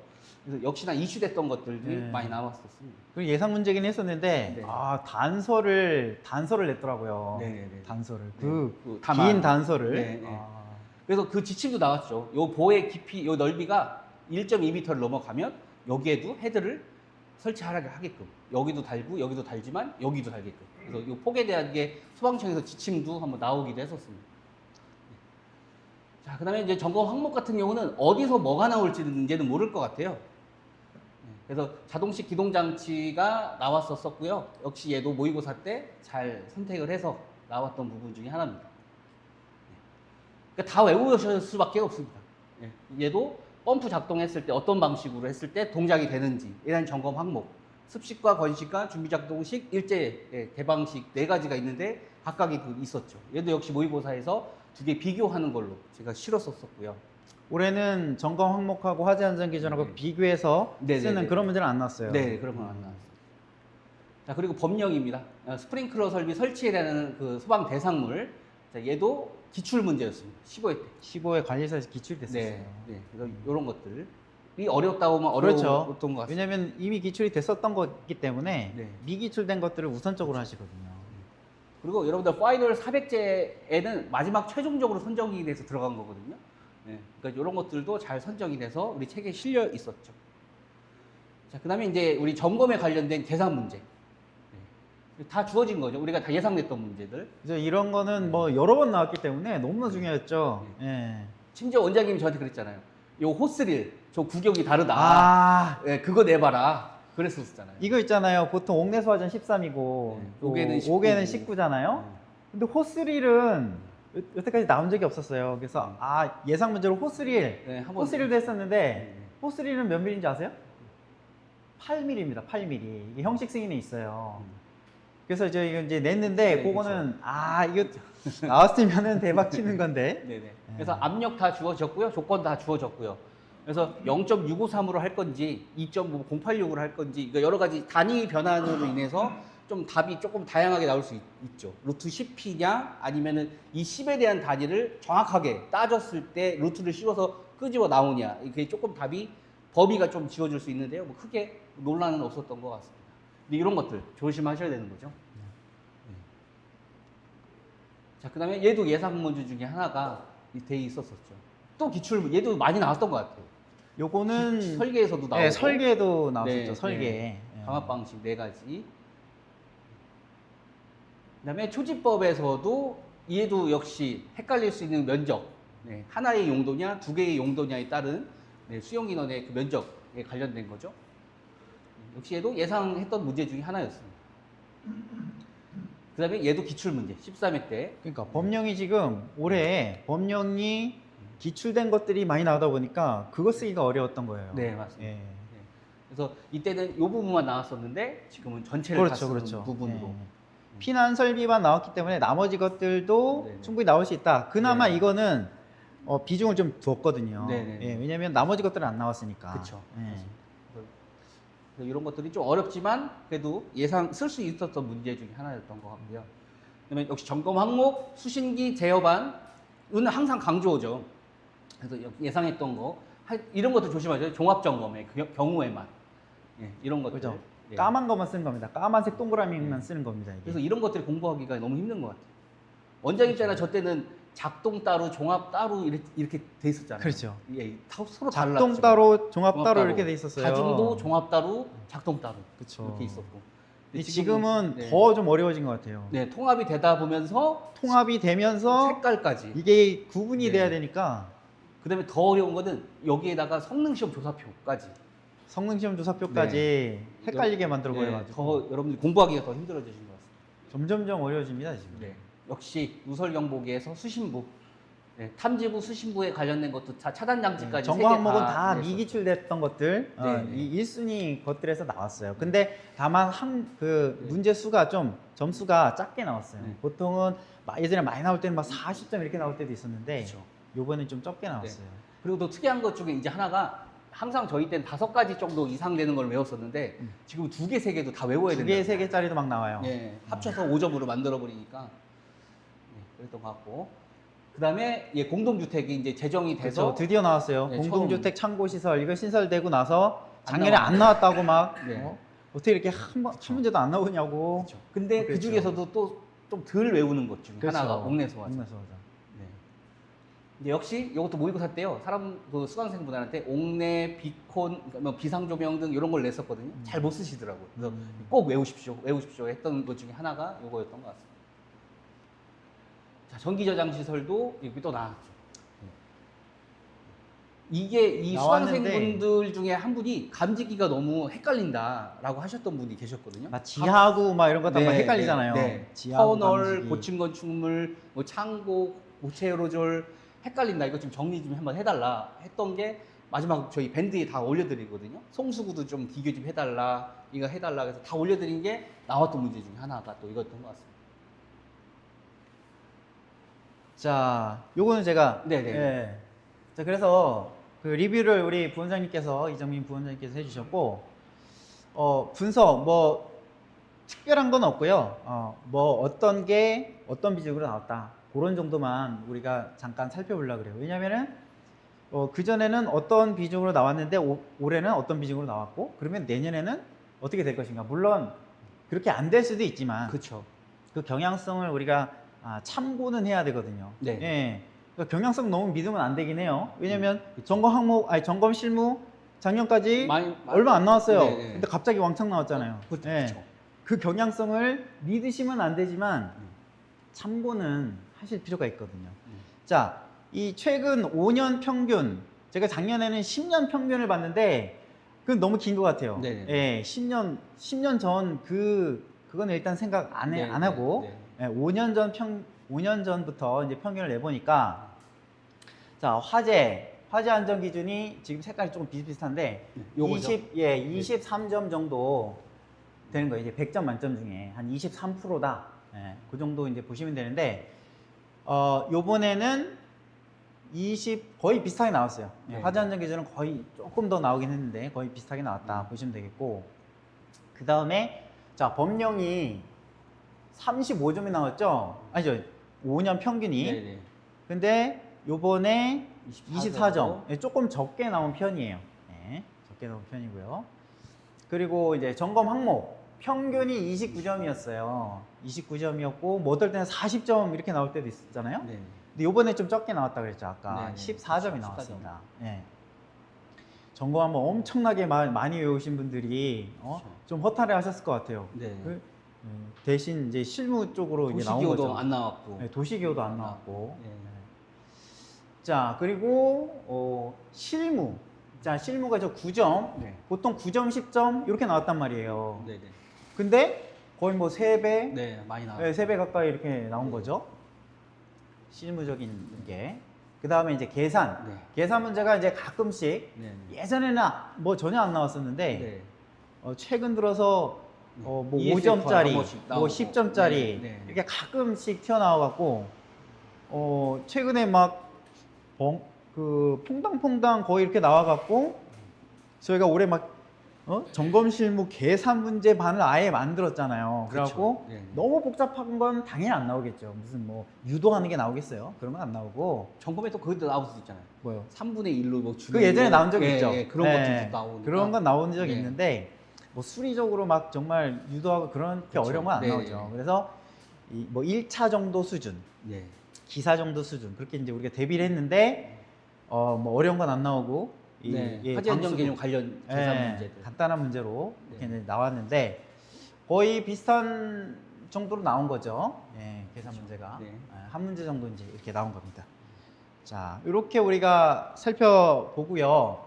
Speaker 2: 그래서 역시나 이슈됐던 것들이
Speaker 1: 네.
Speaker 2: 많이 나왔었습니다.
Speaker 1: 그 예상 문제긴 했었는데
Speaker 2: 네.
Speaker 1: 단서를 냈더라고요.
Speaker 2: 네네네.
Speaker 1: 단서를
Speaker 2: 네.
Speaker 1: 그
Speaker 2: 그
Speaker 1: 긴
Speaker 2: 다만.
Speaker 1: 단서를.
Speaker 2: 네, 네. 그래서 그 지침도 나왔죠. 요 보의 깊이, 요 넓이가 1.2m를 넘어가면 여기에도 헤드를 설치하게끔. 여기도 달고 여기도 달지만 여기도 달게끔. 그래서 요 폭에 대한 게 소방청에서 지침도 한번 나오기도 했었습니다. 자, 그다음에 이제 점검 항목 같은 경우는 어디서 뭐가 나올지는 이제는 모를 것 같아요. 그래서 자동식 기동 장치가 나왔었고요. 역시 얘도 모의고사 때 잘 선택을 해서 나왔던 부분 중에 하나입니다. 그러니까 다 외우실 수밖에 없습니다. 얘도 펌프 작동했을 때 어떤 방식으로 했을 때 동작이 되는지 이런 점검 항목, 습식과 건식과 준비작동식, 일제 개방식 4가지가 있는데 각각이 있었죠. 얘도 역시 모의고사에서 2개 비교하는 걸로 제가 실었었고요.
Speaker 1: 올해는 점검 항목하고 화재 안전 기준하고
Speaker 2: 네.
Speaker 1: 비교해서
Speaker 2: 네, 네,
Speaker 1: 쓰는
Speaker 2: 네.
Speaker 1: 그런 문제는 안 났어요.
Speaker 2: 네, 그런 건 안 나왔어요. 자, 그리고 법령입니다. 스프링클러 설비 설치라는 그 소방 대상물. 자, 얘도 기출 문제였습니다. 15회 때.
Speaker 1: 15회 관리사에서 기출됐었어요.
Speaker 2: 네, 네. 그래서 이런 것들이 어렵다고 하면
Speaker 1: 그렇죠.
Speaker 2: 어려웠던 것 같습니다.
Speaker 1: 왜냐면 이미 기출이 됐었던 거기 때문에
Speaker 2: 네.
Speaker 1: 미기출된 것들을 우선적으로 하시거든요.
Speaker 2: 그리고 여러분들 파이널 400제에는 마지막 최종적으로 선정이 돼서 들어간 거거든요. 네. 그러니까 이런 것들도 잘 선정이 돼서 우리 책에 실려 있었죠. 자, 그다음에 이제 우리 점검에 관련된 계산 문제. 네. 다 주어진 거죠. 우리가 다 예상됐던 문제들.
Speaker 1: 그래서 이런 거는 뭐 여러 번 나왔기 때문에 너무나 중요했죠. 예.
Speaker 2: 심지어 원장님이 저한테 그랬잖아요. 요 호스릴, 저 구격이 다르다.
Speaker 1: 아,
Speaker 2: 네, 그거 내봐라. 그랬었잖아요.
Speaker 1: 이거 있잖아요. 보통 옥내수화전 13이고
Speaker 2: 네, 옥외는 19.
Speaker 1: 5개는 19잖아요. 근데 호스릴은 여태까지 나온 적이 없었어요. 그래서 예상 문제로 호스릴,
Speaker 2: 네, 한번
Speaker 1: 호스릴도 했었는데
Speaker 2: 네.
Speaker 1: 호스릴은 몇 밀인지 아세요? 8mm입니다. 8mm. 이게 형식 승인에 있어요. 그래서 이제 냈는데
Speaker 2: 네,
Speaker 1: 그거는 이거 나왔으면은 대박 치는 건데.
Speaker 2: 네네. 그래서 압력 다 주어졌고요. 조건 다 주어졌고요. 그래서 0.653으로 할 건지 2.086으로 할 건지 그러니까 여러 가지 단위 변환으로 인해서 좀 답이 조금 다양하게 나올 수 있죠. 루트 10P냐 아니면은 이 10에 대한 단위를 정확하게 따졌을 때 루트를 씌워서 끄집어 나오냐 이게 조금 답이 범위가 좀 지워질 수 있는데요. 뭐 크게 논란은 없었던 것 같습니다. 근데 이런 것들 조심하셔야 되는 거죠. 자, 그 다음에 얘도 예상 문제 중에 하나가 돼 있었었죠. 또 기출, 얘도 많이 나왔던 것 같아요.
Speaker 1: 요거는
Speaker 2: 설계에서도 나오고.
Speaker 1: 네, 설계도 나왔었죠.
Speaker 2: 네,
Speaker 1: 설계.
Speaker 2: 네.
Speaker 1: 예.
Speaker 2: 강압 방식 4가지. 그 다음에 초지법에서도 얘도 역시 헷갈릴 수 있는 면적. 네, 하나의 용도냐, 2개의 용도냐에 따른 수용 인원의 그 면적에 관련된 거죠. 역시 얘도 예상했던 문제 중에 하나였습니다. 그 다음에 얘도 기출 문제, 13회 때.
Speaker 1: 그러니까 법령이 지금 올해 법령이 기출된 것들이 많이 나오다 보니까 그거 쓰기가 어려웠던 거예요.
Speaker 2: 네, 맞습니다.
Speaker 1: 예.
Speaker 2: 네. 그래서 이때는 이 부분만 나왔었는데 지금은 전체를 다 쓰는 부분으로.
Speaker 1: 예. 피난 설비만 나왔기 때문에 나머지 것들도
Speaker 2: 네네.
Speaker 1: 충분히 나올 수 있다. 그나마
Speaker 2: 네.
Speaker 1: 이거는 비중을 좀 두었거든요.
Speaker 2: 네네.
Speaker 1: 예, 왜냐면 나머지 것들은 안 나왔으니까.
Speaker 2: 그렇죠.
Speaker 1: 예.
Speaker 2: 그래서 이런 것들이 좀 어렵지만 그래도 예상 쓸 수 있었던 문제 중에 하나였던 것 같고요. 그다음에 역시 점검 항목, 수신기 제어반은 항상 강조죠. 그래서 예상했던 거 이런 것도 조심하죠. 종합 점검의 경우에만 이런 것들.
Speaker 1: 그죠.
Speaker 2: 예.
Speaker 1: 까만 것만 쓰는 겁니다. 까만색 동그라미만 쓰는 겁니다. 이게.
Speaker 2: 그래서 이런 것들을 공부하기가 너무 힘든 것 같아요. 원장 입장에 저 때는 작동 따로, 종합 따로 이렇게 돼 있었잖아요.
Speaker 1: 그렇죠.
Speaker 2: 예, 서로
Speaker 1: 작동
Speaker 2: 달랐죠.
Speaker 1: 따로, 종합
Speaker 2: 종합
Speaker 1: 따로
Speaker 2: 따로.
Speaker 1: 이렇게 돼 있었어요.
Speaker 2: 가중도 종합 따로, 작동 따로
Speaker 1: 그쵸.
Speaker 2: 이렇게 있었고. 근데
Speaker 1: 지금은
Speaker 2: 네.
Speaker 1: 더 좀 어려워진 것 같아요.
Speaker 2: 네, 통합이 되다 보면서
Speaker 1: 통합이 되면서
Speaker 2: 색깔까지.
Speaker 1: 이게 구분이
Speaker 2: 네.
Speaker 1: 돼야 되니까
Speaker 2: 그다음에 더 어려운 거는 여기에다가 성능시험 조사표까지.
Speaker 1: 성능시험 조사표까지 헷갈리게 만들어
Speaker 2: 네,
Speaker 1: 버려가지고
Speaker 2: 더 여러분들이 공부하기가 더 힘들어지신 것 같습니다.
Speaker 1: 점점점 어려워집니다 지금.
Speaker 2: 네. 역시 누설 경보기에서 수신부 네, 탐지부, 수신부에 관련된 것도 다 차단 장치까지
Speaker 1: 점검 항목은
Speaker 2: 다
Speaker 1: 다
Speaker 2: 냈었죠.
Speaker 1: 미기출됐던 것들
Speaker 2: 네.
Speaker 1: 이 1순위 것들에서 나왔어요. 근데 다만 그
Speaker 2: 네.
Speaker 1: 문제 수가 좀 점수가 작게 나왔어요.
Speaker 2: 네.
Speaker 1: 보통은 예전에 많이 나올 때는 막 40점 이렇게 나올 때도 있었는데
Speaker 2: 그렇죠.
Speaker 1: 요번엔 좀 적게 나왔어요.
Speaker 2: 그리고 또 특이한 것 중에 이제 하나가 항상 저희 때는 5가지 정도 이상 되는 걸 외웠었는데 지금 2개, 3개도 다 외워야 된다.
Speaker 1: 2개, 3개짜리도 막 나와요.
Speaker 2: 예, 합쳐서 5점으로 만들어 버리니까 네, 그랬던 것 같고. 그다음에 예, 공동주택이 이제 제정이 돼서
Speaker 1: 그래서 드디어 나왔어요.
Speaker 2: 네,
Speaker 1: 공동주택 창고시설 이거 신설되고 나서
Speaker 2: 안
Speaker 1: 작년에 안 나왔다고 막
Speaker 2: 네.
Speaker 1: 어떻게 이렇게 한 문제도 안 나오냐고.
Speaker 2: 그렇죠. 근데 그
Speaker 1: 그렇죠.
Speaker 2: 중에서도 또 좀 덜 외우는 것 중에
Speaker 1: 그렇죠.
Speaker 2: 하나가 옥내소화죠.
Speaker 1: 옥내소화죠.
Speaker 2: 네. 근데 역시 이것도 모의고사 때요. 사람 그 수강생분들한테 옥내, 비콘, 그러니까 뭐 비상조명 등 이런 걸 냈었거든요. 잘 못 쓰시더라고요. 그래서 꼭 외우십시오 했던 것 중에 하나가 이거였던 것 같습니다. 자, 전기저장 시설도 여기 또 나왔죠. 이게 이
Speaker 1: 나왔는데
Speaker 2: 수강생분들 중에 한 분이 감지기가 너무 헷갈린다라고 하셨던 분이 계셨거든요.
Speaker 1: 막 지하구 막 이런 거 다 막 헷갈리잖아요.
Speaker 2: 네.
Speaker 1: 지하구
Speaker 2: 터널,
Speaker 1: 감지기.
Speaker 2: 고층 건축물, 뭐 창고, 고체 에어로졸 헷갈린다. 이거 좀 정리 좀 한번 해달라 했던 게 마지막 저희 밴드에 다 올려드리거든요. 송수구도 좀 비교 좀 해달라, 이거 해달라 해서 다 올려드린 게 나왔던 문제 중에 하나가 또 이거였던 것 같습니다.
Speaker 1: 자, 요거는 제가
Speaker 2: 네네.
Speaker 1: 예. 자, 그래서 그 리뷰를 우리 부원장님께서 이정민 부원장님께서 해주셨고 분석 뭐 특별한 건 없고요. 뭐 어떤 게 어떤 비중으로 나왔다 그런 정도만 우리가 잠깐 살펴보려고 그래요. 왜냐면은 그 전에는 어떤 비중으로 나왔는데 올해는 어떤 비중으로 나왔고 그러면 내년에는 어떻게 될 것인가. 물론 그렇게 안 될 수도 있지만
Speaker 2: 그렇죠.
Speaker 1: 그 경향성을 우리가 참고는 해야 되거든요.
Speaker 2: 네.
Speaker 1: 예. 그러니까 경향성 너무 믿으면 안 되긴 해요. 왜냐면 점검 항목, 점검 실무 작년까지 얼마 안 나왔어요.
Speaker 2: 네네.
Speaker 1: 근데 갑자기 왕창 나왔잖아요.
Speaker 2: 그렇죠.
Speaker 1: 예. 그 경향성을 믿으시면 안 되지만 참고는 하실 필요가 있거든요. 자, 이 최근 5년 평균, 제가 작년에는 10년 평균을 봤는데 그건 너무 긴 것 같아요.
Speaker 2: 네네.
Speaker 1: 예, 10년 전 그건 일단 생각 안 하고
Speaker 2: 네.
Speaker 1: 5년 전부터 이제 평균을 내보니까 자, 화재 안전 기준이 지금 색깔이 조금 비슷비슷한데
Speaker 2: 요거죠?
Speaker 1: 23점 정도 되는 거예요. 이제 100점 만점 중에 한 23%다. 그 정도 이제 보시면 되는데 요번에는 거의 비슷하게 나왔어요.
Speaker 2: 네.
Speaker 1: 화재 안전 기준은 거의 조금 더 나오긴 했는데 거의 비슷하게 나왔다 보시면 되겠고, 그 다음에 자, 법령이 35점이 나왔죠? 아니죠, 5년 평균이.
Speaker 2: 네네.
Speaker 1: 근데 요번에
Speaker 2: 24점.
Speaker 1: 24점. 조금 적게 나온 편이에요. 적게 나온 편이고요. 그리고 이제 점검 항목 평균이 29점이었어요. 29점이었고 뭐 어떨 때는 40점 이렇게 나올 때도 있었잖아요.
Speaker 2: 네.
Speaker 1: 근데 요번에 좀 적게 나왔다 그랬죠, 아까.
Speaker 2: 네,
Speaker 1: 14점이
Speaker 2: 그렇죠.
Speaker 1: 나왔습니다. 점검 한번 엄청나게 많이 외우신 분들이
Speaker 2: 그렇죠.
Speaker 1: 좀 허탈해 하셨을 것 같아요.
Speaker 2: 네.
Speaker 1: 대신 이제 실무 쪽으로 이제 나온
Speaker 2: 도시기호도
Speaker 1: 거죠.
Speaker 2: 안 나왔고.
Speaker 1: 도시기호도 안 나왔고.
Speaker 2: 네.
Speaker 1: 자, 그리고 실무. 자, 실무가 저 9점.
Speaker 2: 네.
Speaker 1: 보통 9점, 10점 이렇게 나왔단 말이에요.
Speaker 2: 네네.
Speaker 1: 근데 거의 뭐 3배,
Speaker 2: 네, 많이 나왔어요.
Speaker 1: 3배 가까이 이렇게 나온 거죠. 실무적인 게. 그 다음에 이제 계산.
Speaker 2: 네.
Speaker 1: 계산 문제가 이제 가끔씩
Speaker 2: 네.
Speaker 1: 예전에는 뭐 전혀 안 나왔었는데
Speaker 2: 네.
Speaker 1: 최근 들어서
Speaker 2: 네.
Speaker 1: 뭐
Speaker 2: ESFR
Speaker 1: 5점짜리,
Speaker 2: 한 번씩
Speaker 1: 뭐
Speaker 2: 나오고.
Speaker 1: 10점짜리
Speaker 2: 네, 네.
Speaker 1: 이렇게 가끔씩 튀어나와갖고 최근에 막 퐁당퐁당 거의 이렇게 나와갖고 저희가 올해 막 점검 실무 계산 문제 반을 아예 만들었잖아요. 그래갖고
Speaker 2: 그렇죠. 네, 네.
Speaker 1: 너무 복잡한 건 당연히 안 나오겠죠. 무슨 뭐 유도하는 게 나오겠어요? 그런 건 안 나오고.
Speaker 2: 점검에 또 그것도 나올 수 있잖아요.
Speaker 1: 뭐요?
Speaker 2: 3분의 1로 뭐 주는
Speaker 1: 그 예전에
Speaker 2: 거.
Speaker 1: 나온 적 있죠.
Speaker 2: 그런 것도 나오니까.
Speaker 1: 그런 건 나온 적
Speaker 2: 네.
Speaker 1: 있는데 뭐 수리적으로 막 정말 유도하고 그렇게
Speaker 2: 그렇죠.
Speaker 1: 어려운 건 안
Speaker 2: 네.
Speaker 1: 나오죠. 그래서 뭐 1차 정도 수준,
Speaker 2: 네.
Speaker 1: 기사 정도 수준 그렇게 이제 우리가 대비를 했는데 뭐 어려운 건 안 나오고
Speaker 2: 네.
Speaker 1: 예,
Speaker 2: 화재 안전
Speaker 1: 방수도-
Speaker 2: 개념 관련 계산
Speaker 1: 예,
Speaker 2: 문제들.
Speaker 1: 간단한 문제로 이렇게
Speaker 2: 네.
Speaker 1: 이제 나왔는데 거의 비슷한 정도로 나온 거죠. 계산
Speaker 2: 그렇죠.
Speaker 1: 문제가
Speaker 2: 네.
Speaker 1: 한 문제 정도 이제 이렇게 나온 겁니다. 자, 이렇게 우리가 살펴보고요.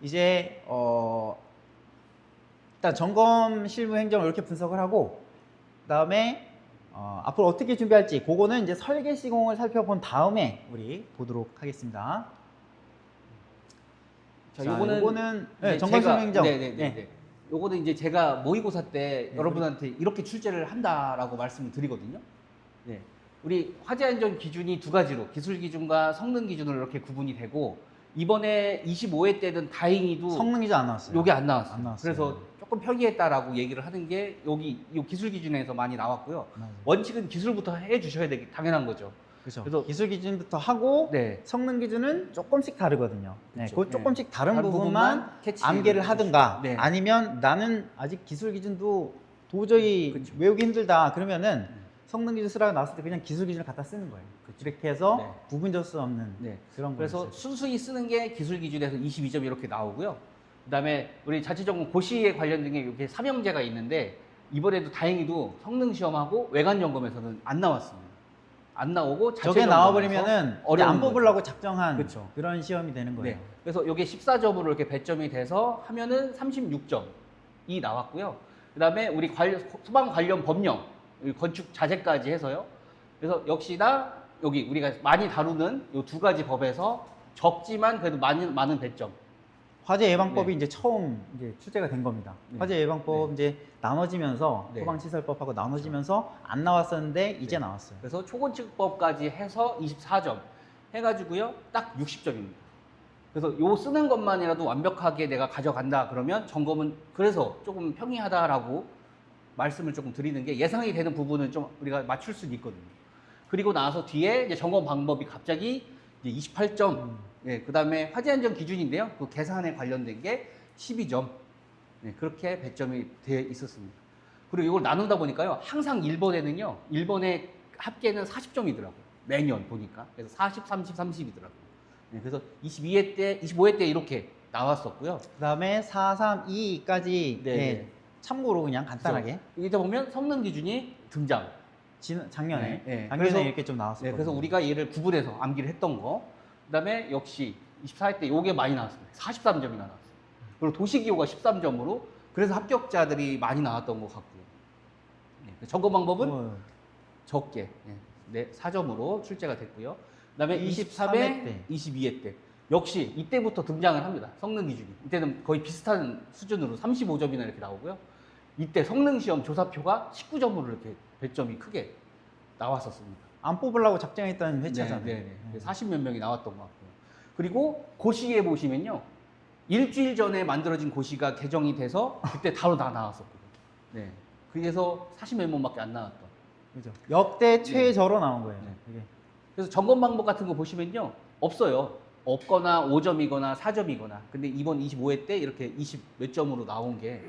Speaker 1: 이제 일단 점검 실무 행정을 이렇게 분석을 하고, 그다음에 앞으로 어떻게 준비할지 그거는 이제 설계 시공을 살펴본 다음에 우리 보도록 하겠습니다.
Speaker 2: 자,
Speaker 1: 자,
Speaker 2: 요거는
Speaker 1: 요거는
Speaker 2: 이제
Speaker 1: 네, 점검 설명정.
Speaker 2: 네네네.
Speaker 1: 네.
Speaker 2: 요거는 이제 제가 모의고사 때
Speaker 1: 네,
Speaker 2: 여러분한테 이렇게 출제를 한다라고 말씀을 드리거든요. 네. 우리 화재 안전 기준이 두 가지로 기술 기준과 성능 기준으로 이렇게 구분이 되고 이번에 25회 때는 다행히도
Speaker 1: 성능 기준 안 나왔어요.
Speaker 2: 요게 안 나왔어요.
Speaker 1: 안 나왔어요.
Speaker 2: 그래서 조금 편리했다라고 얘기를 하는 게 여기 이 기술 기준에서 많이 나왔고요.
Speaker 1: 맞아요.
Speaker 2: 원칙은 기술부터 해 주셔야 되기 당연한 거죠.
Speaker 1: 그렇죠.
Speaker 2: 그래서-
Speaker 1: 기술 기준부터 하고
Speaker 2: 네.
Speaker 1: 성능 기준은 조금씩 다르거든요. 네,
Speaker 2: 그렇죠.
Speaker 1: 그 조금씩 다른
Speaker 2: 다른
Speaker 1: 부분만
Speaker 2: 캐치를
Speaker 1: 암기를 하든가
Speaker 2: 네.
Speaker 1: 아니면 나는 아직 기술 기준도 도저히
Speaker 2: 그렇죠.
Speaker 1: 외우기 힘들다 그러면은 성능 기준 쓰라고 나왔을 때 그냥 기술 기준을 갖다 쓰는 거예요. 이렇게 해서
Speaker 2: 네.
Speaker 1: 구분될 수 없는
Speaker 2: 네.
Speaker 1: 그런
Speaker 2: 그래서
Speaker 1: 거였어요.
Speaker 2: 순수히 쓰는 게 기술 기준에서 22점 이렇게 나오고요. 그다음에 우리 자체적으로 고시에 관련된 게 이렇게 삼형제가 있는데 이번에도 다행히도 성능 시험하고 외관 점검에서는 안 나왔습니다. 안 나오고 자체
Speaker 1: 저게
Speaker 2: 점검에서
Speaker 1: 나와버리면은 이제
Speaker 2: 어려운
Speaker 1: 안
Speaker 2: 거죠.
Speaker 1: 뽑으려고 작정한
Speaker 2: 그렇죠.
Speaker 1: 그런 시험이 되는 거예요.
Speaker 2: 네. 그래서 이게 14점으로 이렇게 배점이 돼서 하면은 36점이 나왔고요. 그다음에 우리 소방 관련 법령, 건축 자재까지 해서요. 그래서 역시나 여기 우리가 많이 다루는 이 두 가지 법에서 적지만 그래도 많은 배점.
Speaker 1: 화재 예방법이
Speaker 2: 네.
Speaker 1: 이제 처음 이제 출제가 된 겁니다.
Speaker 2: 네.
Speaker 1: 화재 예방법 이제 나눠지면서
Speaker 2: 네.
Speaker 1: 소방시설법하고 나눠지면서 안 나왔었는데 이제
Speaker 2: 네.
Speaker 1: 나왔어요.
Speaker 2: 그래서 초건축법까지 해서 24점 해가지고요. 딱 60점입니다. 그래서 요 쓰는 것만이라도 완벽하게 내가 가져간다 그러면 점검은 그래서 조금 평이하다라고 말씀을 조금 드리는 게 예상이 되는 부분은 좀 우리가 맞출 수는 있거든요. 그리고 나서 뒤에 이제 점검 방법이 갑자기 이제 28점. 네, 그 다음에 화재 안전 기준인데요. 그 계산에 관련된 게 12점. 네, 그렇게 배점이 되어 있었습니다. 그리고 이걸 나누다 보니까요. 항상 1번에는요. 1번의 합계는 40점이더라고요. 매년 보니까. 그래서 40, 30, 30이더라고요. 네, 그래서 22회 때, 25회 때 이렇게 나왔었고요.
Speaker 1: 그 다음에 4, 3, 2까지
Speaker 2: 네, 네.
Speaker 1: 참고로 그냥 간단하게
Speaker 2: 여기다 보면 성능 기준이 등장.
Speaker 1: 작년에
Speaker 2: 네, 네.
Speaker 1: 작년에
Speaker 2: 그래서-
Speaker 1: 이렇게 좀 나왔었거든요.
Speaker 2: 네, 그래서 우리가 얘를 구분해서 암기를 했던 거. 그다음에 역시 24회 때 요게 많이 나왔습니다. 43점이나 나왔어요. 그리고 도시기호가 13점으로 그래서 합격자들이 많이 나왔던 것 같고요. 네, 점검 방법은 적게 4점으로 출제가 됐고요. 그다음에
Speaker 1: 23회
Speaker 2: 23회,
Speaker 1: 때.
Speaker 2: 22회 때 역시 이때부터 등장을 합니다. 성능 기준이. 이때는 거의 비슷한 수준으로 35점이나 이렇게 나오고요. 이때 성능 시험 조사표가 19점으로 이렇게 배점이 크게 나왔었습니다.
Speaker 1: 안 뽑으려고 작정했던 회차잖아요.
Speaker 2: 네. 40몇 명이 나왔던 것 같고요. 그리고 고시에 보시면요. 일주일 전에 만들어진 고시가 개정이 돼서 그때 바로 다 나왔었거든요. 네. 그래서 40몇 명밖에 안 나왔던.
Speaker 1: 그죠. 역대 최저로 나온 거예요.
Speaker 2: 네.
Speaker 1: 이게.
Speaker 2: 그래서 점검 방법 같은 거 보시면요. 없어요. 없거나 5점이거나 4점이거나. 근데 이번 25회 때 이렇게 20 몇 점으로 나온 게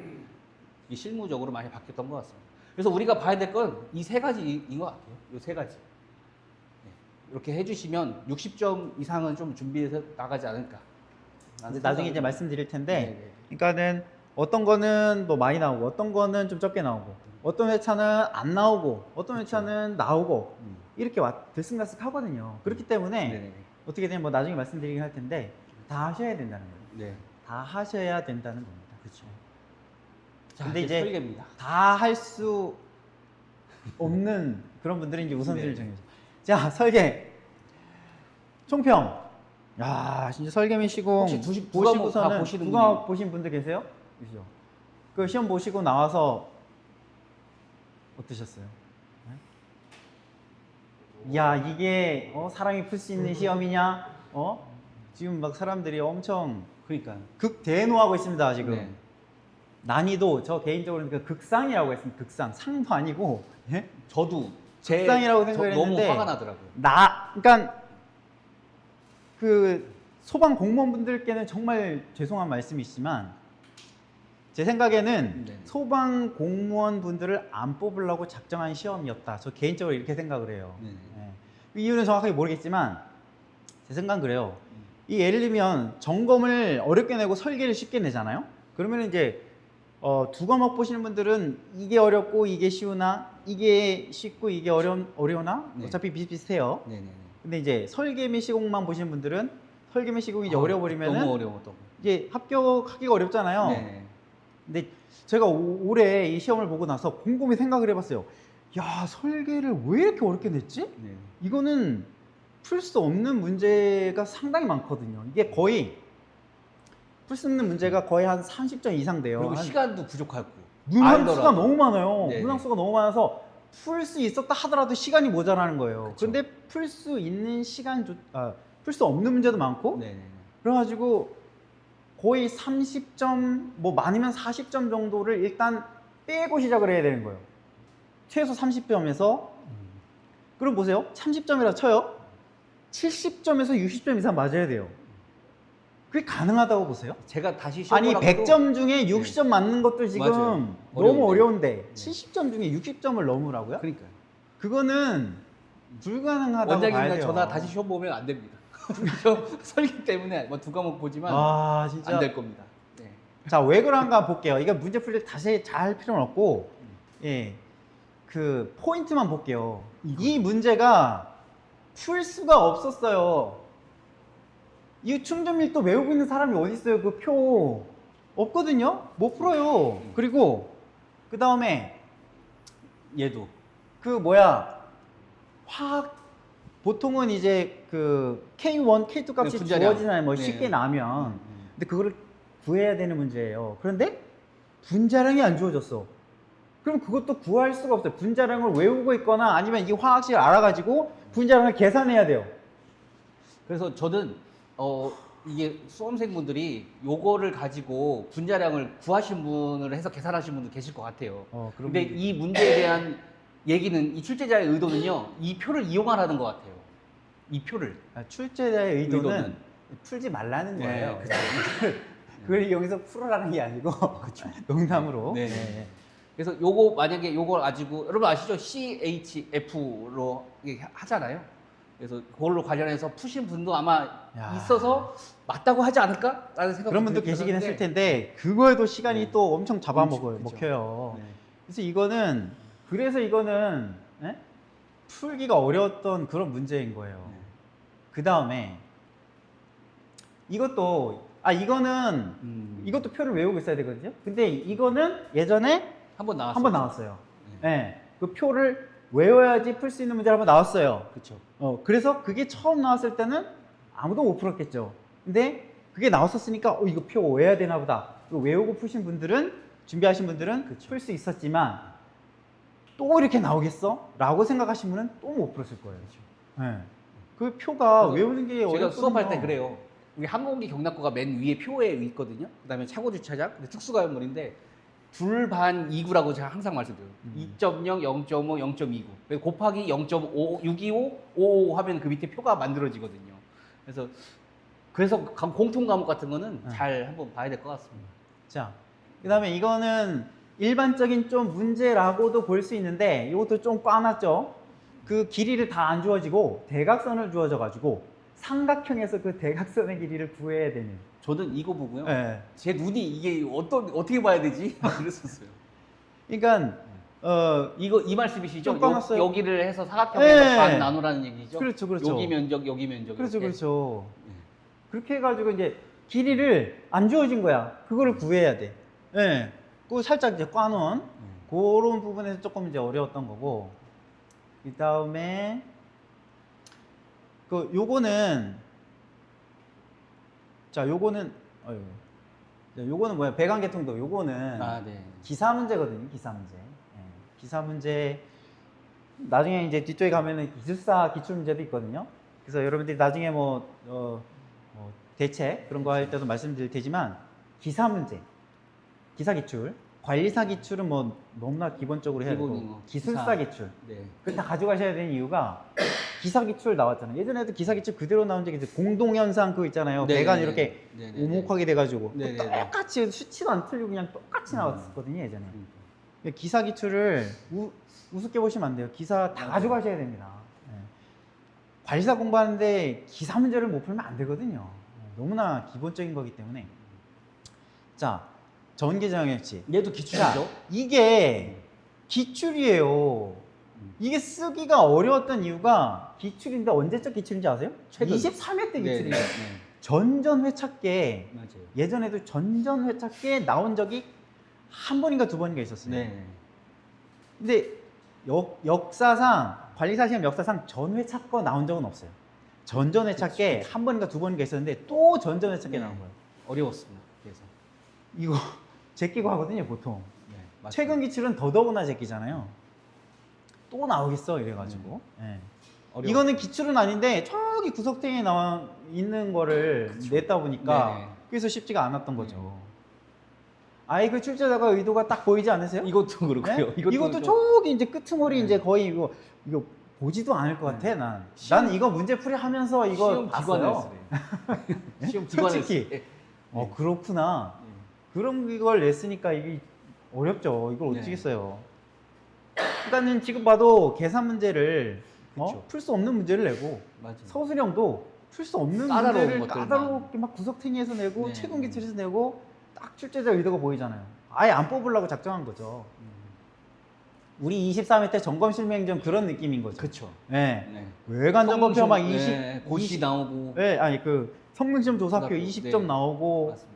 Speaker 2: 이게 실무적으로 많이 바뀌었던 것 같습니다. 그래서 우리가 봐야 될 건 이 세 가지인 것 같아요. 이 세 가지. 네. 이렇게 해주시면 60점 이상은 좀 준비해서 나가지 않을까.
Speaker 1: 이제 나중에 이제 말씀드릴 텐데,
Speaker 2: 네.
Speaker 1: 그러니까는 어떤 거는 뭐 많이 나오고, 어떤 거는 좀 적게 나오고, 어떤 회차는 안 나오고, 어떤 회차는 나오고 이렇게 들쑥날쑥 하거든요. 그렇기 때문에
Speaker 2: 네.
Speaker 1: 어떻게 되면 뭐 나중에 말씀드리긴 할 텐데 다 하셔야 된다는 거예요.
Speaker 2: 네.
Speaker 1: 다 하셔야 된다는 겁니다.
Speaker 2: 그렇죠.
Speaker 1: 근데 이제
Speaker 2: 설계입니다.
Speaker 1: 다 할 수 없는 그런 분들은 이제 우선순위를
Speaker 2: 네.
Speaker 1: 정해줘. 자, 설계. 총평. 야, 진짜 설계 및 시공
Speaker 2: 혹시 두 과목 다
Speaker 1: 보시고서는
Speaker 2: 보시는
Speaker 1: 두 과목 보신 분들 계세요? 그죠? 그 시험 보시고 나와서 어떠셨어요? 네? 야, 이게 사람이 풀 수 있는 시험이냐? 지금 막 사람들이 엄청
Speaker 2: 그러니까.
Speaker 1: 극대노하고 있습니다, 지금.
Speaker 2: 네.
Speaker 1: 난이도 저 개인적으로는 그 극상이라고 했습니다. 극상. 상도 아니고 예?
Speaker 2: 저도
Speaker 1: 극상이라고 생각했는데
Speaker 2: 너무 화가 나더라고요.
Speaker 1: 그러니까 그 소방 공무원분들께는 정말 죄송한 말씀이지만 제 생각에는
Speaker 2: 네.
Speaker 1: 소방 공무원분들을 안 뽑으려고 작정한 시험이었다. 저 개인적으로 이렇게 생각을 해요.
Speaker 2: 네.
Speaker 1: 예. 이유는 정확하게 모르겠지만 제 생각은 그래요. 이 예를 들면 점검을 어렵게 내고 설계를 쉽게 내잖아요. 그러면 이제 두 과목 보시는 분들은 이게 어렵고 이게 쉬우나 이게 쉽고 이게 어려우나
Speaker 2: 네.
Speaker 1: 어차피 비슷비슷해요.
Speaker 2: 네네.
Speaker 1: 근데 이제 설계 및 시공만 보시는 분들은 설계 및 시공이 이제 어려워버리면은
Speaker 2: 너무 어려웠던 거.
Speaker 1: 이제 합격하기가 어렵잖아요.
Speaker 2: 네.
Speaker 1: 근데 제가 올해 이 시험을 보고 나서 곰곰이 생각을 해봤어요. 야, 설계를 왜 이렇게 어렵게 냈지?
Speaker 2: 네.
Speaker 1: 이거는 풀 수 없는 문제가 상당히 많거든요. 이게 거의 풀 수 없는 문제가 거의 한 30점 이상 돼요.
Speaker 2: 그리고
Speaker 1: 한
Speaker 2: 시간도 부족하고.
Speaker 1: 문항수가
Speaker 2: 알더라도.
Speaker 1: 너무 많아요.
Speaker 2: 네네.
Speaker 1: 문항수가 너무 많아서 풀 수 있었다 하더라도 시간이 모자라는 거예요.
Speaker 2: 그쵸.
Speaker 1: 근데 풀 수 있는 풀 수 없는 문제도 많고,
Speaker 2: 네네.
Speaker 1: 그래가지고 거의 30점, 뭐 많으면 40점 정도를 일단 빼고 시작을 해야 되는 거예요. 최소 30점에서. 그럼 보세요. 30점이라 쳐요. 70점에서 60점 이상 맞아야 돼요. 그게 가능하다고 보세요?
Speaker 2: 제가 다시
Speaker 1: 아니
Speaker 2: 시험을
Speaker 1: 100점 중에 60점 맞는 것도 지금
Speaker 2: 맞아요.
Speaker 1: 너무
Speaker 2: 어려운데.
Speaker 1: 어려운데 70점 중에 60점을 넘으라고요?
Speaker 2: 그러니까요.
Speaker 1: 그거는 불가능하다고 봐야
Speaker 2: 원장님이랑
Speaker 1: 돼요.
Speaker 2: 전화 다시 시험 보면 안 됩니다. 저 설계 때문에 뭐 두 과목 보지만
Speaker 1: 아 진짜.
Speaker 2: 안 될 겁니다. 네.
Speaker 1: 자, 왜 그런가 볼게요. 이거 문제 풀 때 다시 잘 할 필요는 없고, 예, 그 포인트만 볼게요. 이 문제가 풀 수가 없었어요. 이 충전밀도 외우고 있는 사람이 어디 있어요? 그 표 없거든요. 못 풀어요. 그리고 그 다음에
Speaker 2: 얘도.
Speaker 1: 그 뭐야, 화학 보통은 이제 그 K1, K2 값이
Speaker 2: 네, 분자량.
Speaker 1: 주어지나요? 뭐
Speaker 2: 네.
Speaker 1: 쉽게 나면. 근데 그거를 구해야 되는 문제예요. 그런데 분자량이 안 주어졌어. 그럼 그것도 구할 수가 없어요. 분자량을 외우고 있거나 아니면 이 화학식을 알아가지고 분자량을 계산해야 돼요.
Speaker 2: 그래서 저는 이게 수험생분들이 요거를 가지고 분자량을 구하신 분을 해서 계산하신 분도 계실 것 같아요. 근데 이 문제에 대한 얘기는 이 출제자의 의도는요, 이 표를 이용하라는 것 같아요. 이 표를.
Speaker 1: 출제자의 의도는
Speaker 2: 의도는
Speaker 1: 풀지 말라는 거예요.
Speaker 2: 네,
Speaker 1: 그걸 이용해서 풀어라는 게 아니고 농담으로.
Speaker 2: 네.
Speaker 1: 네.
Speaker 2: 그래서 요거 만약에 요걸 가지고 여러분 아시죠? CHF로 하잖아요. 그래서 그걸로 관련해서 푸신 분도 아마
Speaker 1: 야.
Speaker 2: 있어서 맞다고 하지 않을까라는 생각이
Speaker 1: 그런 분도 계시긴 했을 텐데 그거에도 시간이
Speaker 2: 네.
Speaker 1: 또 엄청 잡아먹어요.
Speaker 2: 그쵸.
Speaker 1: 먹혀요.
Speaker 2: 네.
Speaker 1: 그래서 이거는 예? 풀기가 어려웠던 그런 문제인 거예요.
Speaker 2: 네.
Speaker 1: 그 다음에 이것도 이것도 표를 외우고 있어야 되거든요. 근데 이거는 예전에
Speaker 2: 한번 나왔어요.
Speaker 1: 한번 나왔어요.
Speaker 2: 네.
Speaker 1: 예. 그 표를 외워야지 풀 수 있는 문제가 한번 나왔어요.
Speaker 2: 그렇죠.
Speaker 1: 그래서 그게 처음 나왔을 때는 아무도 못 풀었겠죠. 근데 그게 나왔었으니까 이거 표 외워야 되나 보다. 이거 외우고 푸신 분들은, 준비하신 분들은 풀 수 있었지만 또 이렇게 나오겠어? 라고 생각하신 분은 또 못 풀었을 거예요. 예. 그 표가 외우는 게
Speaker 2: 제가
Speaker 1: 어렵거든요.
Speaker 2: 수업할 때 그래요. 우리 항공기 경락고가 맨 위에 표에 있거든요. 그다음에 차고 주차장, 근데 특수가연물인데 불반 2구라고 제가 항상 말씀드려요. 2.0, 0.5, 0.29. 그래서 곱하기 0.5, 625, 55 하면 그 밑에 표가 만들어지거든요. 그래서 공통 과목 같은 거는 잘 한번 봐야 될 것 같습니다.
Speaker 1: 자, 그 다음에 이거는 일반적인 좀 문제라고도 볼 수 있는데 이것도 좀 꽈놨죠. 그 길이를 다 안 주어지고 대각선을 주어져 가지고 삼각형에서 그 대각선의 길이를 구해야 되는.
Speaker 2: 저는 이거 보고요.
Speaker 1: 예.
Speaker 2: 제 눈이 이게 어떻게 봐야 되지? 그랬었어요.
Speaker 1: 그러니까
Speaker 2: 이거 이 말씀이시죠?
Speaker 1: 좀 까놨어요.
Speaker 2: 여기를 해서 사각형에서
Speaker 1: 네.
Speaker 2: 반 나누라는 얘기죠?
Speaker 1: 그렇죠, 그렇죠.
Speaker 2: 여기 면적, 여기 면적.
Speaker 1: 그렇죠,
Speaker 2: 이렇게.
Speaker 1: 그렇죠.
Speaker 2: 네.
Speaker 1: 그렇게 해가지고 이제 길이를 안 주어진 거야. 그거를 구해야 돼. 예. 그 살짝 이제 꽈놓은 그런 부분에서 조금 이제 어려웠던 거고. 그 다음에 요거는 요거는 뭐야? 배관계통도 요거는
Speaker 2: 아, 네.
Speaker 1: 기사 문제거든요. 기사 문제. 예. 기사 문제. 나중에 이제 뒤쪽에 가면은 기술사 기출 문제도 있거든요. 그래서 여러분들이 나중에 대책 그런 거 할 때도 말씀드릴 테지만 기사 문제, 기사 기출, 관리사 기출은 뭐 너무나 기본적으로 해야 되고
Speaker 2: 기본인 거.
Speaker 1: 기술사
Speaker 2: 기사.
Speaker 1: 기출.
Speaker 2: 네.
Speaker 1: 그걸 다 가져가셔야 되는 이유가 기사 기출 나왔잖아요. 예전에도 기사 기출 그대로 나온 적이 있어요. 공동현상 그거 있잖아요.
Speaker 2: 네,
Speaker 1: 배관
Speaker 2: 네,
Speaker 1: 이렇게
Speaker 2: 네, 네,
Speaker 1: 오목하게 돼가지고
Speaker 2: 네, 네, 네.
Speaker 1: 똑같이 수치도 안 틀리고 그냥 똑같이 나왔었거든요. 예전에.
Speaker 2: 그러니까.
Speaker 1: 기사 기출을 우습게 보시면 안 돼요. 기사 다
Speaker 2: 맞아요.
Speaker 1: 가져가셔야 됩니다. 예. 관리사 공부하는데 기사 문제를 못 풀면 안 되거든요. 너무나 기본적인 거기 때문에. 자, 전기장애치.
Speaker 2: 얘도 기출이죠?
Speaker 1: 이게 기출이에요. 이게 쓰기가 어려웠던 이유가 기출인데 언제적 기출인지 아세요?
Speaker 2: 최근.
Speaker 1: 23회 때
Speaker 2: 네,
Speaker 1: 기출이에요.
Speaker 2: 네,
Speaker 1: 전전회차계.
Speaker 2: 맞아요.
Speaker 1: 예전에도 전전회차계 나온 적이 한 번인가 두 번인가 있었어요.
Speaker 2: 네.
Speaker 1: 근데 역사상 관리사 시험 역사상 전회차 거 나온 적은 없어요. 전전회차 게 한 번인가 두 번인가 있었는데 또 전전회차 게
Speaker 2: 네.
Speaker 1: 나온 거예요.
Speaker 2: 어려웠습니다. 그래서
Speaker 1: 이거 제끼고 하거든요, 보통.
Speaker 2: 네, 맞습니다.
Speaker 1: 최근 기출은 더더구나 제끼잖아요. 또 나오겠어 이래가지고. 예.
Speaker 2: 어려워.
Speaker 1: 이거는 기출은 아닌데 저기 구석탱이에 나와 있는 거를
Speaker 2: 그쵸.
Speaker 1: 냈다 보니까
Speaker 2: 네네.
Speaker 1: 그래서 쉽지가 않았던 거죠. 아이 그 출제자가 의도가 딱 보이지 않으세요?
Speaker 2: 이것도 그렇고요.
Speaker 1: 네? 이것도 저기 이제 끄트머리 이제 거의 이거 보지도 않을 것 같아. 난 이거 문제풀이 하면서 이거
Speaker 2: 시험
Speaker 1: 봤어요.
Speaker 2: 기관을 시험 기관을
Speaker 1: 솔직히.
Speaker 2: 네.
Speaker 1: 그렇구나. 그런 이걸 냈으니까 이게 어렵죠. 이걸
Speaker 2: 네.
Speaker 1: 어떻게 써요? 그러니까는 지금 봐도 계산 문제를
Speaker 2: 그쵸.
Speaker 1: 풀 수 없는 문제를 내고
Speaker 2: 맞아요.
Speaker 1: 서술형도 풀 수 없는
Speaker 2: 까다로운
Speaker 1: 문제를
Speaker 2: 것들만.
Speaker 1: 까다롭게 막 구석탱이에서 내고
Speaker 2: 네.
Speaker 1: 최근 기출에서 내고 딱 출제자 의도가 보이잖아요. 아예 안 뽑으려고 작정한 거죠. 우리 23회 때 점검실명점 그런 느낌인 거죠.
Speaker 2: 그렇죠.
Speaker 1: 네.
Speaker 2: 네.
Speaker 1: 외관 점검표 막 20,
Speaker 2: 네, 고시
Speaker 1: 20
Speaker 2: 나오고.
Speaker 1: 네, 아니 그 성능시험 조사표
Speaker 2: 조사표,
Speaker 1: 20점
Speaker 2: 네.
Speaker 1: 나오고.
Speaker 2: 맞습니다.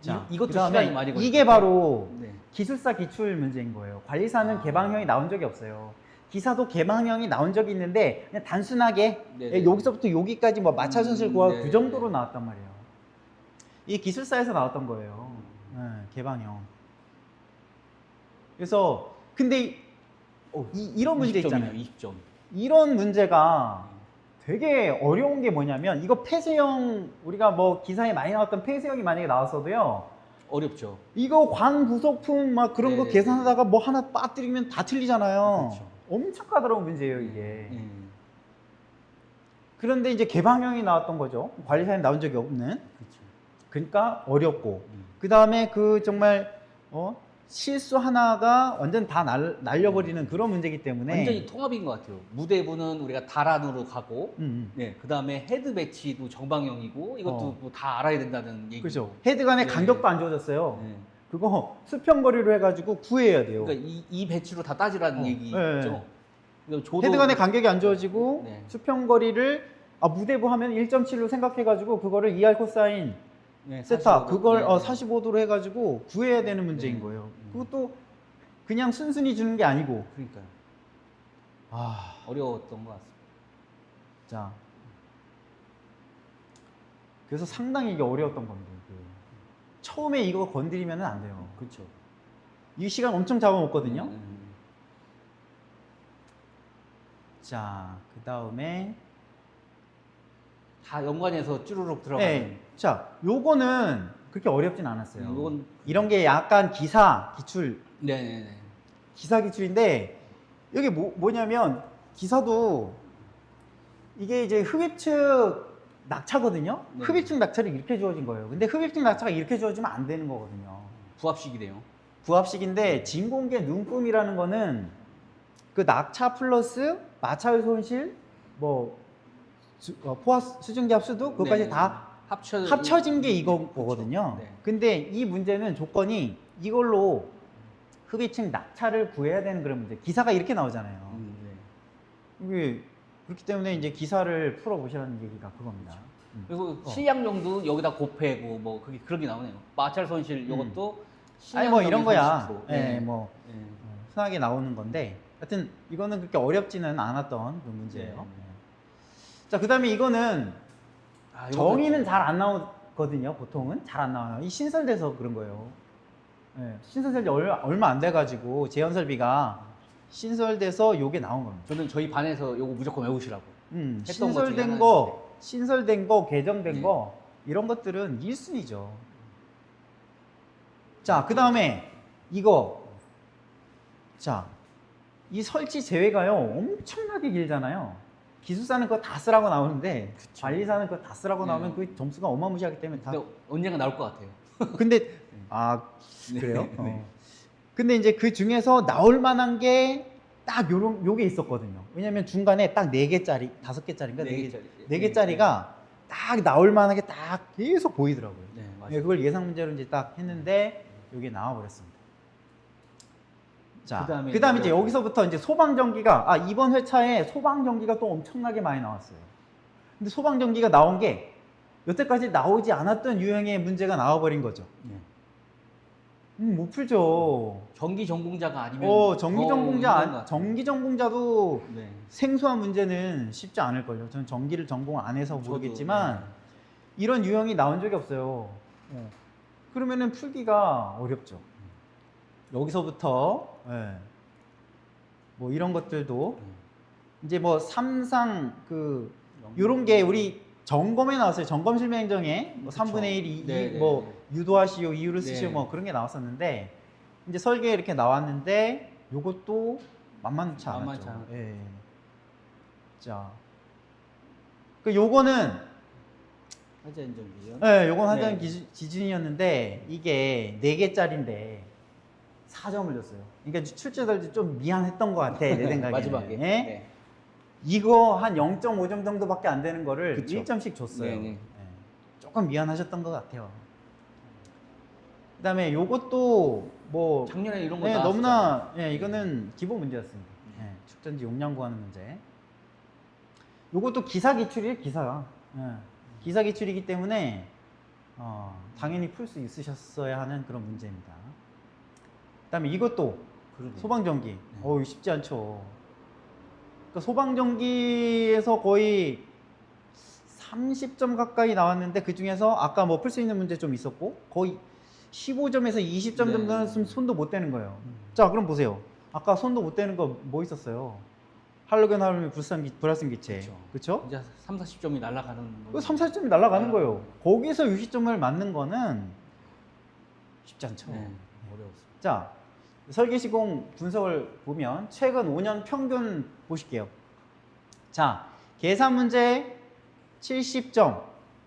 Speaker 1: 자,
Speaker 2: 이것도
Speaker 1: 그다음에
Speaker 2: 시간이 많이 걸리죠.
Speaker 1: 이게 바로
Speaker 2: 네.
Speaker 1: 기술사 기출 문제인 거예요. 관리사는 개방형이 나온 적이 없어요. 기사도 개방형이 나온 적이 있는데 그냥 단순하게
Speaker 2: 네네.
Speaker 1: 여기서부터 여기까지 뭐 마차순실 구하고
Speaker 2: 네네.
Speaker 1: 그 정도로 나왔단 말이에요. 이 기술사에서 나왔던 거예요. 개방형. 그래서 근데 이런 문제
Speaker 2: 20점이네요,
Speaker 1: 있잖아요.
Speaker 2: 20점.
Speaker 1: 이런 문제가 되게 어려운 게 뭐냐면 이거 폐쇄형 우리가 뭐 기사에 많이 나왔던 폐쇄형이 만약에 나왔어도요.
Speaker 2: 어렵죠.
Speaker 1: 이거 관 부속품 막 그런 거
Speaker 2: 네.
Speaker 1: 계산하다가 뭐 하나 빠뜨리면 다 틀리잖아요.
Speaker 2: 그렇죠.
Speaker 1: 엄청 까다로운 문제예요 이게.
Speaker 2: 네.
Speaker 1: 그런데 이제 개방형이 나왔던 거죠. 관리사에 나온 적이 없는.
Speaker 2: 그렇죠.
Speaker 1: 그러니까 어렵고. 그 다음에 그 정말 실수 하나가 완전 다 날려버리는 그런 문제이기 때문에.
Speaker 2: 완전히 통합인 것 같아요. 무대부는 우리가 다란으로 가고, 네, 그 다음에 헤드 배치도 정방형이고, 이것도 뭐 다 알아야 된다는 얘기.
Speaker 1: 그렇죠. 헤드 간에
Speaker 2: 네.
Speaker 1: 간격도 안 주어졌어요.
Speaker 2: 네.
Speaker 1: 그거 수평거리로 해가지고 구해야 돼요.
Speaker 2: 그러니까 이 배치로 다 따지라는 얘기죠.
Speaker 1: 네.
Speaker 2: 그러니까 저도
Speaker 1: 헤드 간에 간격이 안 주어지고
Speaker 2: 네.
Speaker 1: 수평거리를 무대부 하면 1.7로 생각해가지고 그거를 2R 코사인
Speaker 2: 네,
Speaker 1: 세타
Speaker 2: 45도.
Speaker 1: 그걸
Speaker 2: 네, 네.
Speaker 1: 45도로 해가지고 구해야 되는 문제인
Speaker 2: 네.
Speaker 1: 거예요. 그것도 그냥 순순히 주는 게 아니고.
Speaker 2: 그러니까요.
Speaker 1: 아,
Speaker 2: 어려웠던 것 같습니다.
Speaker 1: 자. 그래서 상당히 이게 어려웠던 겁니다. 처음에 이거 건드리면 안 돼요.
Speaker 2: 그렇죠.
Speaker 1: 이 시간 엄청 잡아먹거든요.
Speaker 2: 네.
Speaker 1: 자, 그 다음에
Speaker 2: 다 연관해서 쭈루룩 들어가는.
Speaker 1: 네. 자, 요거는 그렇게 어렵진 않았어요.
Speaker 2: 요건
Speaker 1: 이런 게 약간 기사 기출,
Speaker 2: 네네네.
Speaker 1: 기사 기출인데 여기 뭐냐면 기사도 이게 이제 흡입측 낙차거든요.
Speaker 2: 네.
Speaker 1: 흡입측 낙차를 이렇게 주어진 거예요. 근데 흡입측 낙차가 이렇게 주어지면 안 되는 거거든요.
Speaker 2: 부합식이네요.
Speaker 1: 부합식인데 진공계 눈금이라는 거는 그 낙차 플러스 마찰 손실 뭐 포화 수증기 합수도 그것까지
Speaker 2: 네.
Speaker 1: 다 합쳐진 게 이거거든요.
Speaker 2: 네.
Speaker 1: 근데 이 문제는 조건이 이걸로 흡입층 낙차를 구해야 되는 그런 문제. 기사가 이렇게 나오잖아요.
Speaker 2: 네.
Speaker 1: 이게 그렇기 때문에 이제 기사를 풀어보시라는 얘기가 그겁니다.
Speaker 2: 그리고 실량용도 여기다 곱해고 뭐 그게 그런 게 나오네요. 마찰 손실 이것도
Speaker 1: 아니 뭐 이런 거야.
Speaker 2: 30%.
Speaker 1: 예, 뭐
Speaker 2: 네.
Speaker 1: 흔하게 나오는 건데, 하여튼 이거는 그렇게 어렵지는 않았던 그 문제예요.
Speaker 2: 네.
Speaker 1: 자, 그다음에 이거는
Speaker 2: 아,
Speaker 1: 정의는 잘 안 나오거든요. 보통은 잘 안 나와요. 이 신설돼서 그런 거예요. 예, 신설된 지 얼마 안 돼가지고 재연설비가 신설돼서 요게 나온 겁니다.
Speaker 2: 저는 저희 반에서 요거 무조건 외우시라고. 했던 것 중에
Speaker 1: 신설된 거, 개정된
Speaker 2: 네.
Speaker 1: 거 이런 것들은 1순위죠. 자, 그 다음에 이거. 자, 이 설치 제외가요 엄청나게 길잖아요. 기술사는 그거 다 쓰라고 나오는데
Speaker 2: 그쵸.
Speaker 1: 관리사는 그거 다 쓰라고
Speaker 2: 네.
Speaker 1: 나오면 그 점수가 어마무시하기 때문에 다.
Speaker 2: 근데 언젠가 나올 것 같아요.
Speaker 1: 근데
Speaker 2: 네.
Speaker 1: 그래요?
Speaker 2: 네.
Speaker 1: 근데 이제 그 중에서 나올 만한 게 딱 요게 있었거든요. 왜냐면 중간에 딱 4개짜리, 5개짜리인가?
Speaker 2: 네
Speaker 1: 4개짜리가 딱 나올 만한 게 딱 계속 보이더라고요.
Speaker 2: 네,
Speaker 1: 네,
Speaker 2: 맞아요.
Speaker 1: 그걸 예상 문제로 이제 딱 했는데 요게 나와 버렸습니다. 자,
Speaker 2: 그다음에
Speaker 1: 그다음에 이제
Speaker 2: 이제
Speaker 1: 여기서부터 이제 소방전기가 이번 회차에 소방전기가 또 엄청나게 많이 나왔어요. 근데 소방전기가 나온 게 여태까지 나오지 않았던 유형의 문제가 나와 버린 거죠.
Speaker 2: 네.
Speaker 1: 못 풀죠.
Speaker 2: 전기 전공자가 아니면
Speaker 1: 전기
Speaker 2: 더
Speaker 1: 전공자,
Speaker 2: 힘든 것 같아요.
Speaker 1: 전기 전공자도
Speaker 2: 네.
Speaker 1: 생소한 문제는 쉽지 않을걸요. 저는 전기를 전공 안 해서
Speaker 2: 저도,
Speaker 1: 모르겠지만
Speaker 2: 네.
Speaker 1: 이런 유형이 나온 적이 없어요. 그러면은 풀기가 어렵죠. 여기서부터 뭐 이런 것들도 이제 뭐 삼상 요런 게 우리 점검에 나왔어요. 점검 실무 행정에 뭐
Speaker 2: 그쵸.
Speaker 1: 3분의 1,
Speaker 2: 네, 네,
Speaker 1: 뭐
Speaker 2: 네.
Speaker 1: 유도하시오, 이유를 쓰시오
Speaker 2: 네.
Speaker 1: 뭐 그런 게 나왔었는데 이제 설계에 이렇게 나왔는데 요것도 만만치 않았죠.
Speaker 2: 만만치 않았죠.
Speaker 1: 예. 자, 요거는
Speaker 2: 화재 안전 기준.
Speaker 1: 요건 하자는
Speaker 2: 네.
Speaker 1: 기준이었는데 이게 4개짜리인데 4점을 줬어요. 그러니까 출제자들도 좀 미안했던 것 같아 내 생각에.
Speaker 2: 마지막에. 네.
Speaker 1: 이거 한 0.5점 정도밖에 안 되는 거를
Speaker 2: 그쵸.
Speaker 1: 1점씩 줬어요.
Speaker 2: 네네.
Speaker 1: 예. 조금 미안하셨던 것 같아요. 그다음에 요것도 뭐
Speaker 2: 작년에 이런 거
Speaker 1: 너무나
Speaker 2: 나왔었잖아요.
Speaker 1: 이거는 기본 문제였습니다. 축전지 용량 구하는 문제. 요것도 기사 기출이에요, 기사. 기사 기출이기 때문에 당연히 풀 수 있으셨어야 하는 그런 문제입니다. 그다음에 이것도
Speaker 2: 그러네요.
Speaker 1: 소방전기. 이거 쉽지 않죠. 그러니까 소방전기에서 거의 30점 가까이 나왔는데 그 중에서 아까 뭐 풀 수 있는 문제 좀 있었고 거의 15점에서 20점
Speaker 2: 네.
Speaker 1: 정도는 손도 못 대는 거예요. 자, 그럼 보세요. 아까 손도 못 대는 거 뭐 있었어요? 할로겐 할로겐 불활성 기체. 그렇죠?
Speaker 2: 이제 3, 40점이 날아가는
Speaker 1: 그 3, 40점이 날아가는
Speaker 2: 아.
Speaker 1: 거예요. 거기서 60점을 맞는 거는 쉽지 않죠.
Speaker 2: 네. 어려웠어요.
Speaker 1: 자, 설계 시공 분석을 보면 최근 5년 평균 보실게요. 자, 계산 문제 70점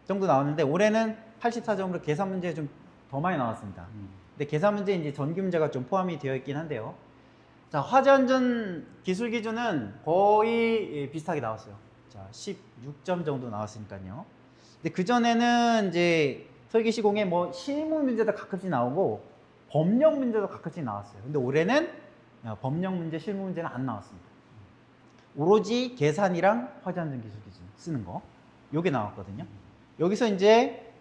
Speaker 1: 정도 나왔는데 올해는 84점으로 계산 문제 좀 더 많이 나왔습니다. 근데 계산 문제 이제 전기 문제가 좀 포함이 되어 있긴 한데요. 자, 화재 안전 기술 기준은 거의 비슷하게 나왔어요. 자, 16점 정도 나왔으니까요. 근데 그 전에는 이제 설계 시공에 뭐 실무 문제도 가끔씩 나오고 법령 문제도 가끔씩 나왔어요. 근데 올해는 법령 문제, 실무 문제는 안 나왔습니다. 오로지 계산이랑 화재 안전 기술 기준 쓰는 거, 요게 나왔거든요. 여기서 이제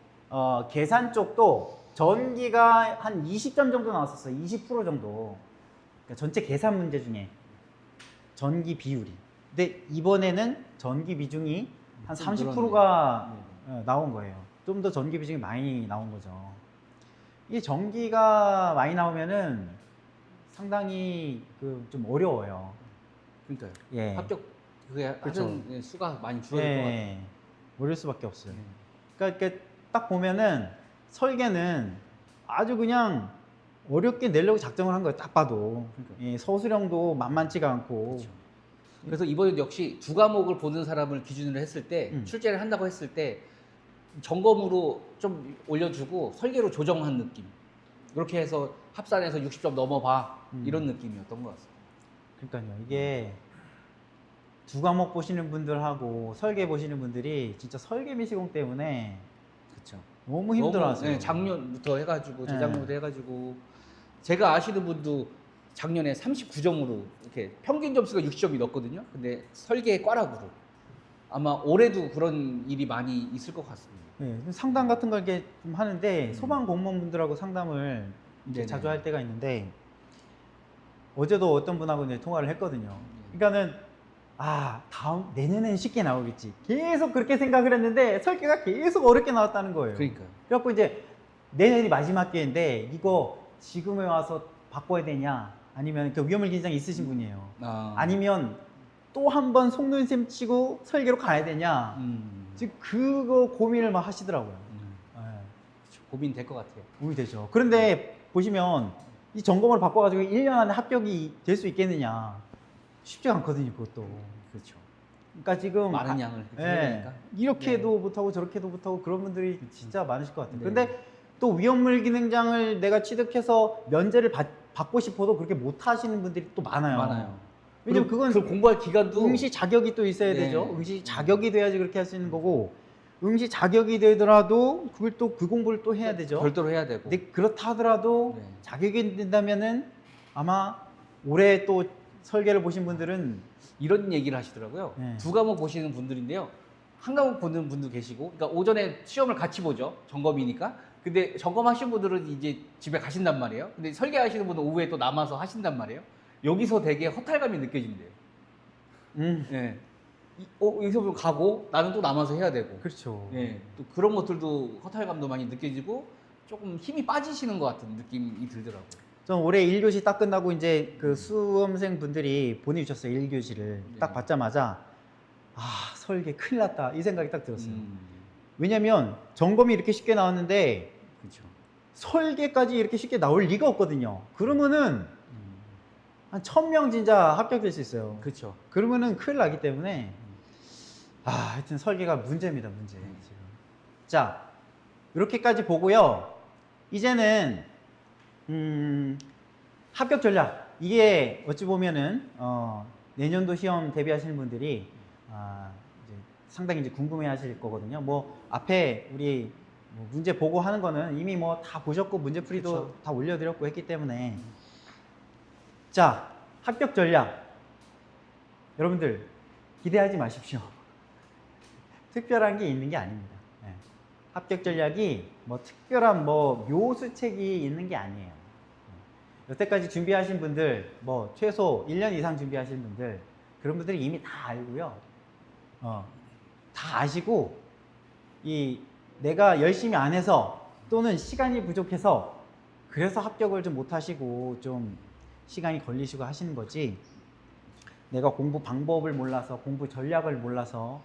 Speaker 1: 계산 쪽도 전기가 한 20점 정도 나왔었어요. 20% 정도. 그러니까 전체 계산 문제 중에 전기 비율이. 근데 이번에는 전기 비중이 한
Speaker 2: 좀
Speaker 1: 30%가
Speaker 2: 늘었네요.
Speaker 1: 나온 거예요. 좀 더 전기 비중이 많이 나온 거죠. 이게 전기가 많이 나오면은 상당히 좀 어려워요.
Speaker 2: 그러니까요.
Speaker 1: 예.
Speaker 2: 합격 그게
Speaker 1: 그쵸.
Speaker 2: 하는 수가 많이 줄어들 것 같아요.
Speaker 1: 예. 어려울 수밖에 없어요.
Speaker 2: 네.
Speaker 1: 그러니까 이렇게 딱 보면은 설계는 아주 그냥 어렵게 내려고 작정을 한 거예요. 딱 봐도. 예, 서술형도 만만치가 않고.
Speaker 2: 그렇죠. 그래서 이번에도 역시 두 과목을 보는 사람을 기준으로 했을 때
Speaker 1: 음.
Speaker 2: 출제를 한다고 했을 때 점검으로 좀 올려주고 설계로 조정한 느낌. 이렇게 해서 합산해서 60점 넘어봐 이런 느낌이었던 것 같습니다.
Speaker 1: 그러니까요. 이게 두 과목 보시는 분들하고 설계 보시는 분들이 진짜 설계 미시공 때문에
Speaker 2: 그렇죠.
Speaker 1: 너무 힘들어하세요.
Speaker 2: 네, 작년부터 해가지고
Speaker 1: 네.
Speaker 2: 재작년부터 해가지고 제가 아시는 분도 작년에 39점으로 이렇게 평균 점수가 60점이 넘거든요. 근데 설계 꽈락으로 아마 올해도 그런 일이 많이 있을 것 같습니다.
Speaker 1: 네, 상담 같은 걸 이렇게 좀 하는데 소방 공무원분들하고 상담을 이제
Speaker 2: 네네.
Speaker 1: 자주 할 때가 있는데 어제도 어떤 분하고 이제 통화를 했거든요. 그러니까는 내년에는 쉽게 나오겠지. 계속 그렇게 생각을 했는데 설계가 계속 어렵게 나왔다는 거예요.
Speaker 2: 그러니까요.
Speaker 1: 그래갖고 이제 내년이 마지막 기회인데 이거 지금에 와서 바꿔야 되냐 아니면 그 위험물 긴장이 있으신 분이에요. 아니면 또 한 번 속눈썹 치고 설계로 가야 되냐. 지금 그거 고민을 막 하시더라고요.
Speaker 2: 고민될 것 같아요.
Speaker 1: 고민이 되죠. 그런데 보시면 이 점검을 바꿔가지고 1년 안에 합격이 될 수 있겠느냐. 쉽지가 않거든요, 그것도.
Speaker 2: 그렇죠.
Speaker 1: 그러니까 지금
Speaker 2: 많은 양을 해야 되니까.
Speaker 1: 이렇게도 못하고 저렇게도 못하고 그런 분들이 진짜 많으실 것 같아요.
Speaker 2: 네.
Speaker 1: 근데 또 위험물 기능장을 내가 취득해서 면제를 받고 싶어도 그렇게 못 하시는 분들이 또 많아요. 왜냐면 그건
Speaker 2: 그 공부할 기간도
Speaker 1: 응시 자격이 또 있어야
Speaker 2: 네.
Speaker 1: 되죠. 응시 자격이 돼야지 그렇게 할 수 있는 거고 응시 자격이 되더라도 그걸 또 그 공부를 또 해야 되죠.
Speaker 2: 별도로 해야 되고.
Speaker 1: 근데 그렇다 하더라도
Speaker 2: 네.
Speaker 1: 자격이 된다면은 아마 올해 또 설계를 보신 분들은
Speaker 2: 이런 얘기를 하시더라고요.
Speaker 1: 네.
Speaker 2: 두 과목 보시는 분들인데요. 한 과목 보는 분도 계시고, 그러니까 오전에 시험을 같이 보죠. 점검이니까. 근데 점검하신 분들은 이제 집에 가신단 말이에요. 근데 설계하시는 분은 오후에 또 남아서 하신단 말이에요. 여기서 되게 허탈감이 느껴진대요. 예. 여기서 보면 가고 나는 또 남아서 해야 되고.
Speaker 1: 그렇죠.
Speaker 2: 예. 또 그런 것들도 허탈감도 많이 느껴지고 조금 힘이 빠지시는 것 같은 느낌이 들더라고요.
Speaker 1: 전 올해 1교시 딱 끝나고 이제 그 수험생 분들이 보내주셨어요. 1교시를.
Speaker 2: 네.
Speaker 1: 딱 받자마자 아, 설계 큰일 났다. 이 생각이 딱 들었어요.
Speaker 2: 음.
Speaker 1: 왜냐면 점검이 이렇게 쉽게 나왔는데
Speaker 2: 그렇죠.
Speaker 1: 설계까지 이렇게 쉽게 나올 리가 없거든요. 그러면은 한 1000명 진짜 합격될 수 있어요.
Speaker 2: 그렇죠.
Speaker 1: 그러면은 큰일 나기 때문에 하여튼 설계가 문제입니다. 문제. 지금. 자, 이렇게까지 보고요. 이제는 합격 전략. 이게 어찌 보면은 내년도 시험 대비하시는 분들이 이제 상당히 이제 궁금해하실 거거든요. 뭐 앞에 우리 뭐 문제 보고 하는 거는 이미 뭐 다 보셨고 문제풀이도
Speaker 2: 그쵸.
Speaker 1: 다 올려드렸고 했기 때문에 자, 합격 전략. 여러분들 기대하지 마십시오. 특별한 게 있는 게 아닙니다. 네. 합격 전략이 뭐 특별한 뭐 묘수책이 있는 게 아니에요. 여태까지 준비하신 분들, 뭐 최소 1년 이상 준비하신 분들, 그런 분들이 이미 다 알고요. 다 아시고, 내가 열심히 안 해서 또는 시간이 부족해서 그래서 합격을 좀 못 하시고 좀 시간이 걸리시고 하시는 거지. 내가 공부 방법을 몰라서, 공부 전략을 몰라서,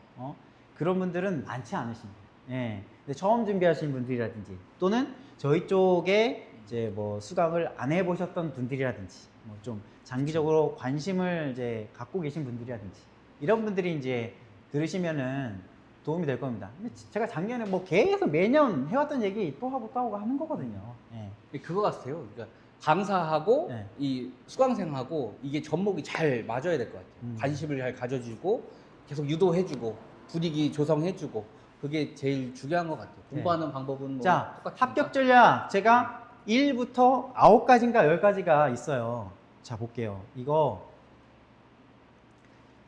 Speaker 1: 그런 분들은 많지 않으십니다. 예. 근데 처음 준비하시는 분들이라든지 또는 저희 쪽에 이제 뭐 수강을 안 해보셨던 분들이라든지 뭐 좀 장기적으로 관심을 이제 갖고 계신 분들이라든지 이런 분들이 이제 들으시면은 도움이 될 겁니다. 근데 제가 작년에 뭐 계속 매년 해왔던 얘기 또 하고 또 하고 하는 거거든요. 예.
Speaker 2: 그거 같아요. 그러니까 강사하고
Speaker 1: 네.
Speaker 2: 이 수강생하고 이게 접목이 잘 맞아야 될 것 같아요. 관심을 잘 가져주고 계속 유도해주고 분위기 조성해주고 그게 제일 중요한 것 같아요. 공부하는 방법은 뭐
Speaker 1: 자,
Speaker 2: 똑같으니까.
Speaker 1: 합격 전략 제가 1부터 9가지인가 10가지가 있어요. 자, 볼게요. 이거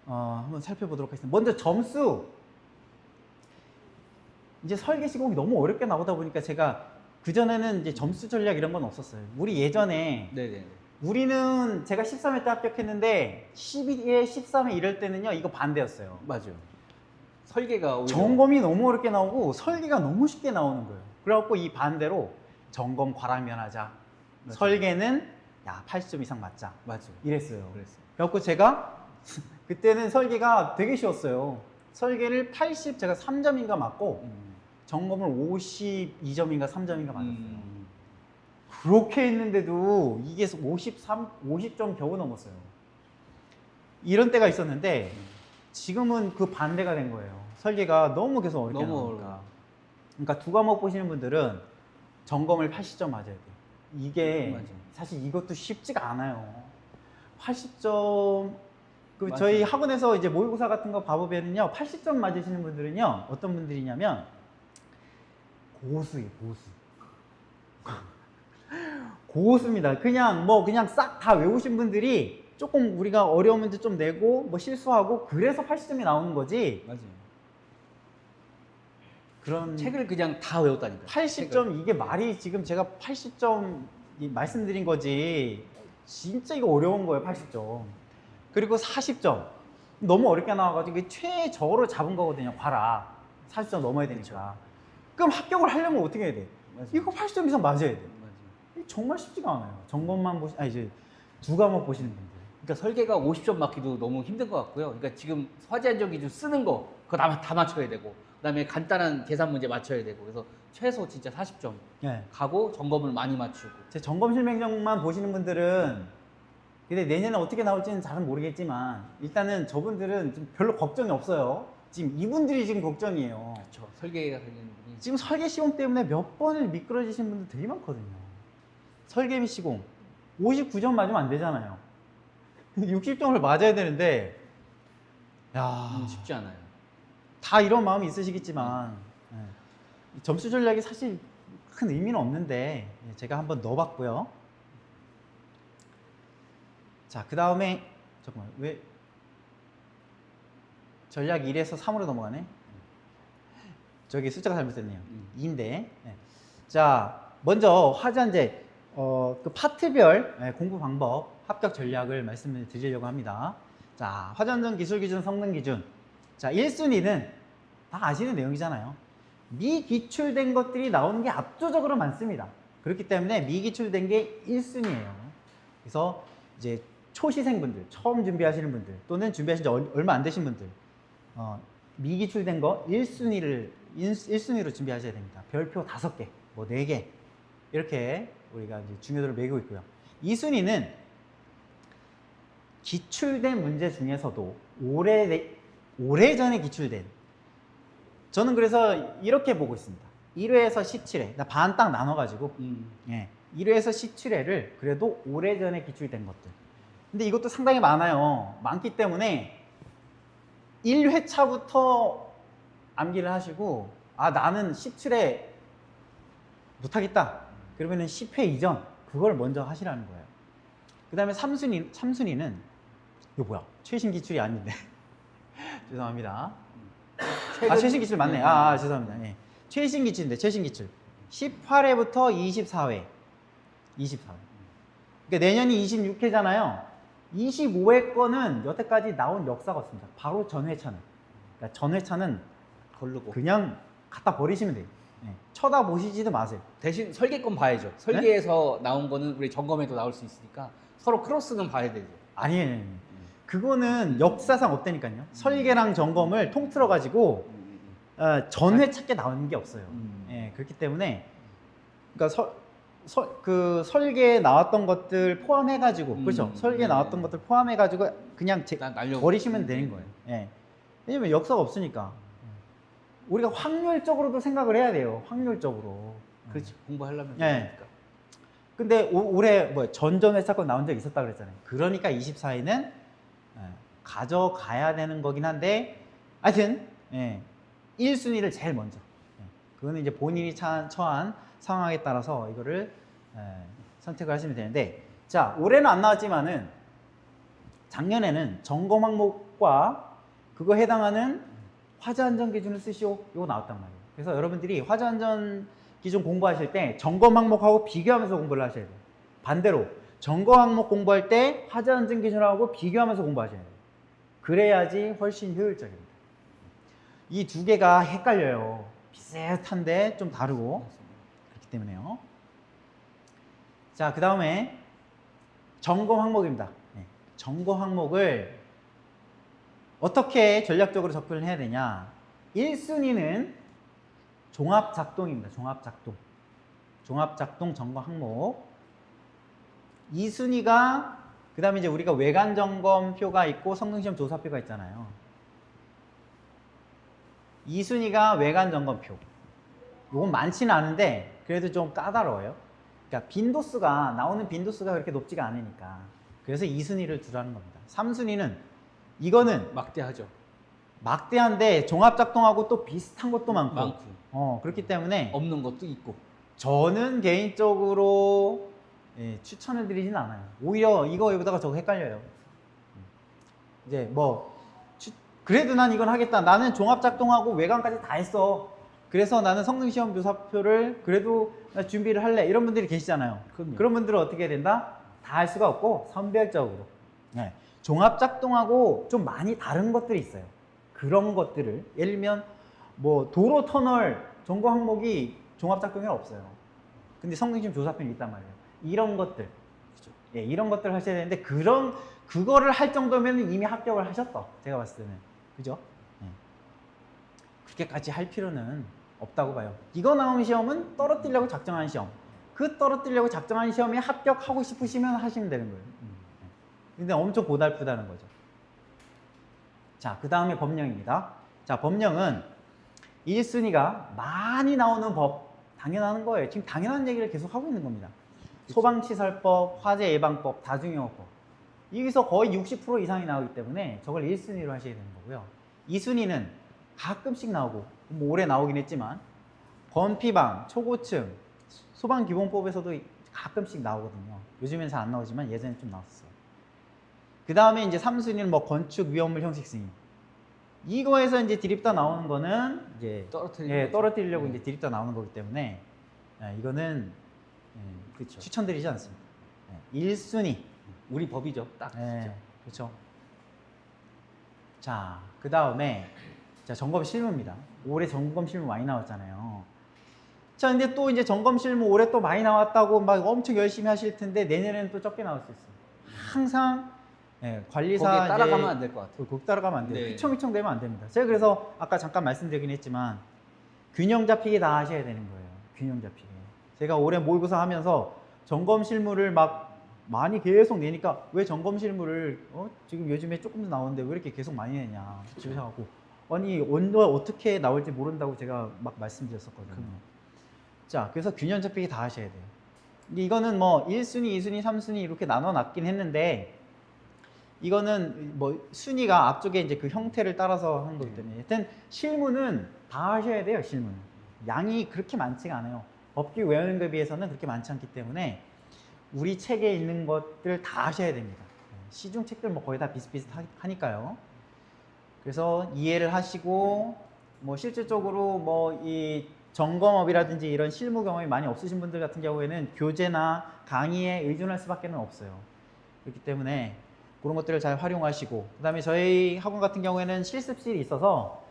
Speaker 1: 한번 살펴보도록 하겠습니다. 먼저 점수. 이제 설계 시공이 너무 어렵게 나오다 보니까 제가 그전에는 이제 점수 전략 이런 건 없었어요. 우리 예전에
Speaker 2: 네네.
Speaker 1: 우리는 제가 13회 때 합격했는데 12회, 13회 이럴 때는요. 이거 반대였어요.
Speaker 2: 맞아요. 설계가 오히려
Speaker 1: 점검이 너무 어렵게 나오고 설계가 너무 쉽게 나오는 거예요. 그래갖고 이 반대로 점검 과락면하자.
Speaker 2: 맞아요.
Speaker 1: 설계는 야 80점 이상 맞자.
Speaker 2: 맞아요.
Speaker 1: 이랬어요.
Speaker 2: 그랬어요.
Speaker 1: 그래갖고 제가 그때는 설계가 되게 쉬웠어요. 설계를 80 제가 3점인가 맞고 점검을 52점인가 3점인가 맞았어요. 그렇게 했는데도 이게 50점 겨우 넘었어요. 이런 때가 있었는데 지금은 그 반대가 된 거예요. 설계가 너무 계속 어렵게
Speaker 2: 너무
Speaker 1: 나오니까.
Speaker 2: 어려워.
Speaker 1: 그러니까 두 과목 보시는 분들은 점검을 80점 맞아야 돼요. 이게
Speaker 2: 맞아요.
Speaker 1: 사실 이것도 쉽지가 않아요. 80점 그
Speaker 2: 맞아요.
Speaker 1: 저희 학원에서 이제 모의고사 같은 거 봐보면요 80점 맞으시는 분들은요 어떤 분들이냐면 고수예요. 고수. 고수입니다. 그냥 싹 다 외우신 분들이 조금 우리가 어려운 문제 좀 내고 뭐 실수하고 그래서 80점이 나오는 거지.
Speaker 2: 맞아요.
Speaker 1: 그런
Speaker 2: 책을 그냥 다 외웠다니까요.
Speaker 1: 80점 이게 말이 지금 제가 80점 말씀드린 거지. 진짜 이거 어려운 거예요. 80점. 그리고 40점. 너무 어렵게 나와가지고 이게 최저로 잡은 거거든요. 과락. 40점 넘어야 되니까. 그럼 합격을 하려면 어떻게 해야 돼?
Speaker 2: 맞아요.
Speaker 1: 이거 80점 이상 맞아야 돼.
Speaker 2: 맞아요.
Speaker 1: 이게 정말 쉽지가 않아요. 점검만 이제 두 과목 보시는 분들.
Speaker 2: 그러니까 설계가 50점 맞기도 너무 힘든 것 같고요. 그러니까 지금 화재 안전 기준 쓰는 거 그거 다 맞춰야 되고 그다음에 간단한 계산 문제 맞춰야 되고 그래서 최소 진짜 40점
Speaker 1: 네.
Speaker 2: 가고 점검을 많이 맞추고
Speaker 1: 제 점검 실명정만 보시는 분들은 근데 내년에 어떻게 나올지는 잘은 모르겠지만 일단은 저분들은 좀 별로 걱정이 없어요. 지금 이분들이 지금 걱정이에요.
Speaker 2: 그렇죠. 설계가 되는 분이
Speaker 1: 지금 설계 시공 때문에 몇 번을 미끄러지신 분들 되게 많거든요. 설계 및 시공 59점 맞으면 안 되잖아요. 60점을 맞아야 되는데 야
Speaker 2: 쉽지 않아요.
Speaker 1: 다 이런 마음이 있으시겠지만 이 점수 전략이 사실 큰 의미는 없는데 제가 한번 넣어봤고요. 자, 그 다음에 잠깐만 왜 전략 1에서 3으로 넘어가네? 저기 숫자가 잘못됐네요. 2인데 자, 먼저 화전제 그 파트별 공부 방법, 합격 전략을 말씀을 드리려고 합니다. 자, 화전전 기술 기준, 성능 기준. 자, 1순위는 다 아시는 내용이잖아요. 미기출된 것들이 나오는 게 압도적으로 많습니다. 그렇기 때문에 미기출된 게 1순위예요. 그래서 이제 초시생분들, 처음 준비하시는 분들, 또는 준비하신 지 얼마 안 되신 분들, 미기출된 거 1순위로 준비하셔야 됩니다. 별표 5개, 뭐 4개, 이렇게 우리가 이제 중요도를 매기고 있고요. 2순위는 기출된 문제 중에서도 오래전에 기출된, 저는 그래서 이렇게 보고 있습니다. 1회에서 17회, 반 딱 나눠가지고, 예, 1회에서 17회를 그래도 오래전에 기출된 것들. 근데 이것도 상당히 많아요. 많기 때문에 1회차부터 암기를 하시고, 아, 나는 17회 못하겠다. 그러면은 10회 이전, 그걸 먼저 하시라는 거예요. 그 다음에 3순위는, 이거 뭐야? 최신 기출이 아닌데. 죄송합니다. 최신 기출 맞네. 죄송합니다. 예. 최신 기출인데, 최신 기출. 18회부터 24회. 24회. 그러니까 내년이 26회잖아요. 25회 거는 여태까지 나온 역사가 없습니다. 바로 전회차는. 그러니까 전회차는
Speaker 2: 걸르고.
Speaker 1: 그냥 갖다 버리시면 돼요. 예. 쳐다보시지도 마세요.
Speaker 2: 대신 설계권 봐야죠. 설계에서 나온 거는 우리 점검에도 나올 수 있으니까 서로 크로스는 봐야 되죠.
Speaker 1: 아니에요. 그거는 역사상 없다니까요. 설계랑 점검을 통틀어 가지고 전회 찾게 나오는 게 없어요. 예, 그렇기 때문에 그러니까 그 설계에 나왔던 것들 포함해 가지고 그렇죠. 설계에 나왔던 것들 포함해 가지고 그냥 버리시면 되는 거예요. 예. 왜냐면 역사가 없으니까. 우리가 확률적으로도 생각을 해야 돼요. 확률적으로.
Speaker 2: 그렇지. 공부하려면
Speaker 1: 예.
Speaker 2: 되니까.
Speaker 1: 근데 올해 뭐 전전회차권 나온 적 있었다 그랬잖아요. 그러니까 24회는 가져가야 되는 거긴 한데, 하여튼 1순위를 제일 먼저. 그거는 이제 본인이 처한 상황에 따라서 이거를 선택을 하시면 되는데, 자, 올해는 안 나왔지만은 작년에는 점검 항목과 그거 해당하는 화재안전 기준을 쓰시오, 이거 나왔단 말이에요. 그래서 여러분들이 화재안전 기준 공부하실 때 점검 항목하고 비교하면서 공부를 하셔야 돼요. 반대로 점검 항목 공부할 때 화재안전 기준하고 비교하면서 공부하셔야 돼요. 그래야지 훨씬 효율적입니다. 이 두 개가 헷갈려요. 비슷한데 좀 다르고. 그렇기 때문에요. 자, 그 다음에 점검 항목입니다. 점검 항목을 어떻게 전략적으로 접근을 해야 되냐. 1순위는 종합작동입니다. 종합작동. 종합작동 점검 항목. 2순위가 그 다음에 이제 우리가 외관점검표가 있고 성능시험 조사표가 있잖아요. 2순위가 외관점검표. 이건 많지는 않은데 그래도 좀 까다로워요. 그러니까 빈도수가 나오는 빈도수가 그렇게 높지가 않으니까. 그래서 2순위를 두라는 겁니다. 3순위는 이거는
Speaker 2: 막대하죠.
Speaker 1: 막대한데 종합작동하고 또 비슷한 것도 많고. 그렇기 때문에
Speaker 2: 없는 것도 있고.
Speaker 1: 저는 개인적으로 추천을 드리진 않아요. 오히려 이거 여기다가 저거 헷갈려요. 이제 뭐 그래도 난 이건 하겠다. 나는 종합작동하고 외관까지 다 했어. 그래서 나는 성능시험 조사표를 그래도 준비를 할래. 이런 분들이 계시잖아요.
Speaker 2: 그럼요.
Speaker 1: 그런 분들은 어떻게 해야 된다? 다 할 수가 없고 선별적으로. 종합작동하고 좀 많이 다른 것들이 있어요. 그런 것들을 예를 들면 뭐 도로 터널 점검 항목이 종합작동이 없어요. 근데 성능시험 조사표는 있단 말이에요. 이런 것들, 그렇죠? 이런 것들 을 하셔야 되는데 그거를 할 정도면 이미 합격을 하셨다. 제가 봤을 때는, 그죠? 그렇게까지 할 필요는 없다고 봐요. 이거 나온 시험은 떨어뜨리려고 작정한 시험. 그 떨어뜨리려고 작정한 시험에 합격하고 싶으시면 하시면 되는 거예요. 근데 엄청 고달프다는 거죠. 자, 그 다음에 법령입니다. 자, 법령은 1순위가 많이 나오는 법, 당연한 거예요. 지금 당연한 얘기를 계속 하고 있는 겁니다. 소방시설법, 화재예방법, 다중이용법. 여기서 거의 60% 이상이 나오기 때문에 저걸 1순위로 하셔야 되는 거고요. 2순위는 가끔씩 나오고, 뭐 올해 나오긴 했지만, 건피방, 초고층, 소방기본법에서도 가끔씩 나오거든요. 요즘엔 잘 안 나오지만 예전에 좀 나왔어요. 그 다음에 이제 3순위는 뭐 건축 위험물 형식 승인. 이거에서 이제 드립다 나오는 거는 이제 떨어뜨리려고 이제 드립다 나오는 거기 때문에 이거는
Speaker 2: 그렇죠.
Speaker 1: 추천드리지 않습니다. 1순위.
Speaker 2: 우리 법이죠. 딱.
Speaker 1: 네, 그렇죠. 자, 그 다음에 자, 점검 실무입니다. 올해 점검 실무 많이 나왔잖아요. 자, 근데 또 이제 점검 실무 올해 또 많이 나왔다고 막 엄청 열심히 하실 텐데 내년에는 또 적게 나올 수 있어요. 항상 관리사
Speaker 2: 거기에 따라가면 안 될 것 같아요.
Speaker 1: 곡 따라가면 안 돼요.
Speaker 2: 네.
Speaker 1: 휘청휘청 되면 안 됩니다. 제가 그래서 아까 잠깐 말씀드리긴 했지만 균형 잡히게 다 하셔야 되는 거예요. 균형 잡히게. 제가 올해 모의고사 하면서 점검 실무를 막 많이 계속 내니까 왜 점검 실무를 지금 요즘에 조금 더 나오는데 왜 이렇게 계속 많이 내냐 집에서 하고 아니 언제 어떻게 나올지 모른다고 제가 막 말씀드렸었거든요. 자, 그래서 균형 잡히게 다 하셔야 돼요. 근데 이거는 뭐 1순위, 2순위, 3순위 이렇게 나눠 놨긴 했는데 이거는 뭐 순위가 앞쪽에 이제 그 형태를 따라서 하는 거기 때문에 하여튼 실무는 다 하셔야 돼요. 실무는 양이 그렇게 많지가 않아요. 법규 외우는 것에 비해서는 그렇게 많지 않기 때문에 우리 책에 있는 것들 다 하셔야 됩니다. 시중 책들 뭐 거의 다 비슷비슷하니까요. 그래서 이해를 하시고 뭐 실질적으로 뭐 이 점검업이라든지 이런 실무 경험이 많이 없으신 분들 같은 경우에는 교재나 강의에 의존할 수밖에 없어요. 그렇기 때문에 그런 것들을 잘 활용하시고 그다음에 저희 학원 같은 경우에는 실습실이 있어서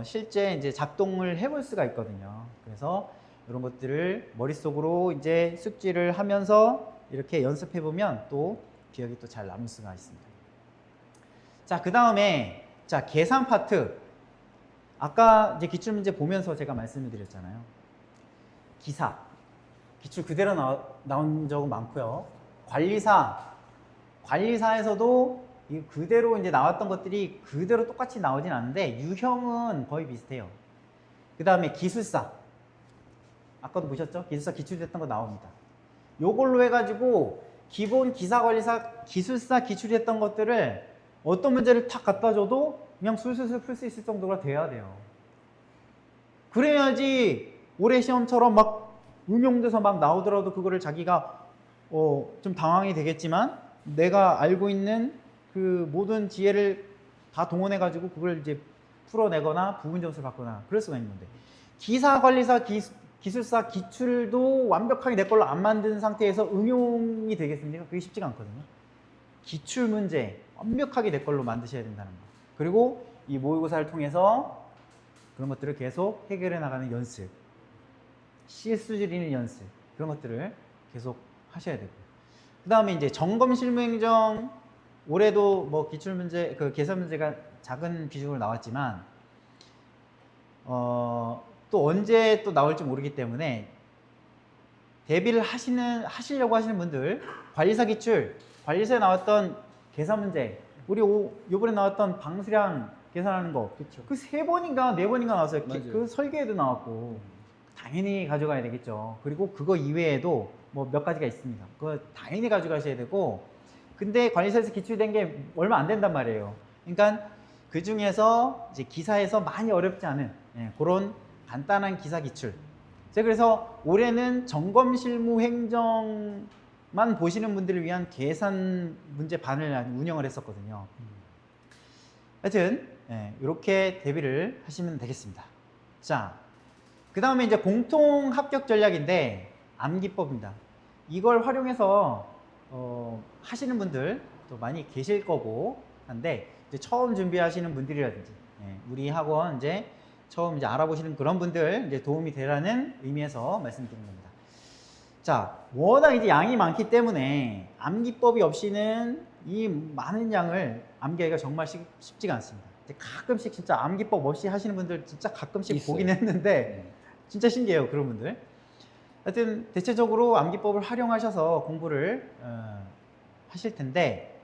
Speaker 1: 실제 이제 작동을 해볼 수가 있거든요. 그래서 이런 것들을 머릿속으로 이제 숙지를 하면서 이렇게 연습해 보면 또 기억이 또 잘 남을 수가 있습니다. 자, 그 다음에 자, 계산 파트. 아까 이제 기출문제 보면서 제가 말씀을 드렸잖아요. 기사. 기출 그대로 나온 적은 많고요. 관리사에서도 이 그대로 이제 나왔던 것들이 그대로 똑같이 나오진 않는데 유형은 거의 비슷해요. 그 다음에 기술사. 아까도 보셨죠? 기술사 기출됐던 거 나옵니다. 요걸로 해가지고 기본 기사관리사 기술사 기출했던 것들을 어떤 문제를 탁 갖다 줘도 그냥 술술술 풀 수 있을 정도가 돼야 돼요. 그래야지 올해 시험처럼 막 응용돼서 막 나오더라도 그거를 자기가 좀 당황이 되겠지만 내가 알고 있는 그 모든 지혜를 다 동원해가지고 그걸 이제 풀어내거나 부분 점수를 받거나 그럴 수가 있는 건데 기사관리사 기술사 기출도 완벽하게 내 걸로 안 만든 상태에서 응용이 되겠습니까? 그게 쉽지가 않거든요. 기출 문제 완벽하게 내 걸로 만드셔야 된다는 거. 그리고 이 모의고사를 통해서 그런 것들을 계속 해결해 나가는 연습, 실수 줄이는 연습 그런 것들을 계속 하셔야 되고. 그 다음에 이제 점검 실무 행정 올해도 뭐 기출 문제 그 계산 문제가 작은 비중으로 나왔지만 또 언제 또 나올지 모르기 때문에 대비를 하시려고 하시는 분들 관리사 기출, 관리사에 나왔던 계산 문제, 우리 요번에 나왔던 방수량 계산하는 거, 그 3번인가 4번인가 나왔어요. 그 설계에도 나왔고 당연히 가져가야 되겠죠. 그리고 그거 이외에도 뭐 몇 가지가 있습니다. 그거 당연히 가져가셔야 되고, 근데 관리사에서 기출된 게 얼마 안 된단 말이에요. 그러니까 그 중에서 이제 기사에서 많이 어렵지 않은 그런 간단한 기사 기출. 제가 그래서 올해는 점검 실무 행정만 보시는 분들을 위한 계산 문제 반을 운영을 했었거든요. 하여튼 이렇게 대비를 하시면 되겠습니다. 자, 그 다음에 이제 공통 합격 전략인데 암기법입니다. 이걸 활용해서 하시는 분들 또 많이 계실 거고 한데 이제 처음 준비하시는 분들이라든지 우리 학원 이제 처음 이제 알아보시는 그런 분들 이제 도움이 되라는 의미에서 말씀드리는 겁니다. 자, 워낙 이제 양이 많기 때문에 암기법이 없이는 이 많은 양을 암기하기가 정말 쉽지가 않습니다. 가끔씩 진짜 암기법 없이 하시는 분들 진짜 가끔씩
Speaker 2: 있어요.
Speaker 1: 보긴 했는데 진짜 신기해요, 그런 분들. 하여튼 대체적으로 암기법을 활용하셔서 공부를 하실 텐데,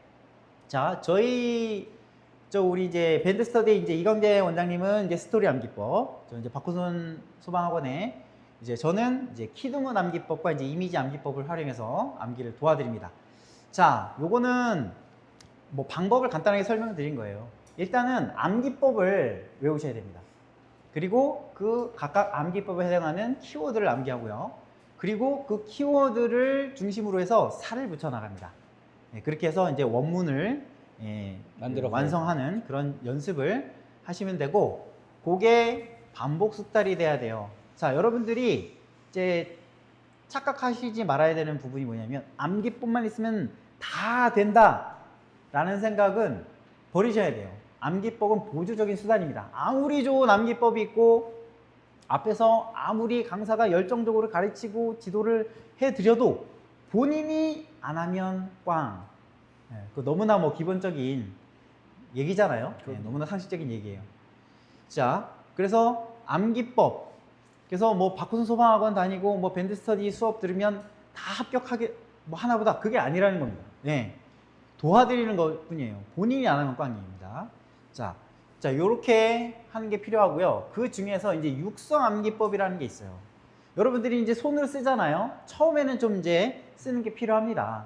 Speaker 1: 자, 우리 이제 밴드 스터디 이제 이광재 원장님은 이제 스토리 암기법, 저 이제 박호선 소방학원에 이제 저는 이제 키드문 암기법과 이제 이미지 암기법을 활용해서 암기를 도와드립니다. 자, 요거는 뭐 방법을 간단하게 설명드린 거예요. 일단은 암기법을 외우셔야 됩니다. 그리고 그 각각 암기법에 해당하는 키워드를 암기하고요. 그리고 그 키워드를 중심으로 해서 살을 붙여 나갑니다. 그렇게 해서 이제 원문을 완성하는 그런 연습을 하시면 되고, 그게 반복 숙달이 돼야 돼요. 자, 여러분들이 이제 착각하시지 말아야 되는 부분이 뭐냐면 암기법만 있으면 다 된다라는 생각은 버리셔야 돼요. 암기법은 보조적인 수단입니다. 아무리 좋은 암기법이 있고 앞에서 아무리 강사가 열정적으로 가르치고 지도를 해드려도 본인이 안 하면 꽝. 그 너무나 뭐 기본적인 얘기잖아요. 너무나 상식적인 얘기예요. 자, 그래서 암기법. 그래서 뭐 박호순 소방학원 다니고 뭐 밴드 스터디 수업 들으면 다 합격하게 뭐 하나보다 그게 아니라는 겁니다. 네. 도와드리는 것 뿐이에요. 본인이 안 하면 꽝입니다. 자, 요렇게 하는 게 필요하고요. 그 중에서 이제 육성 암기법이라는 게 있어요. 여러분들이 이제 손으로 쓰잖아요. 처음에는 좀 이제 쓰는 게 필요합니다.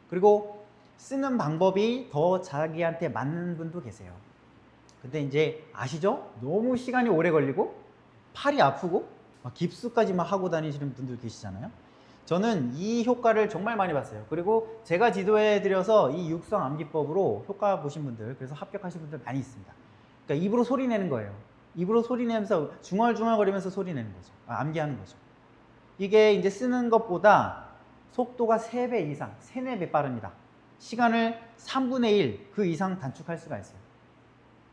Speaker 1: 그리고 쓰는 방법이 더 자기한테 맞는 분도 계세요. 근데 이제 아시죠? 너무 시간이 오래 걸리고 팔이 아프고 막 깁스까지 막 하고 다니시는 분들 계시잖아요. 저는 이 효과를 정말 많이 봤어요. 그리고 제가 지도해 드려서 이 육성 암기법으로 효과 보신 분들, 그래서 합격하신 분들 많이 있습니다. 그러니까 입으로 소리 내는 거예요. 입으로 소리 내면서 중얼중얼거리면서 소리 내는 거죠. 암기하는 거죠. 이게 이제 쓰는 것보다 속도가 3배 이상, 3, 4배 빠릅니다. 시간을 3분의 1 그 이상 단축할 수가 있어요.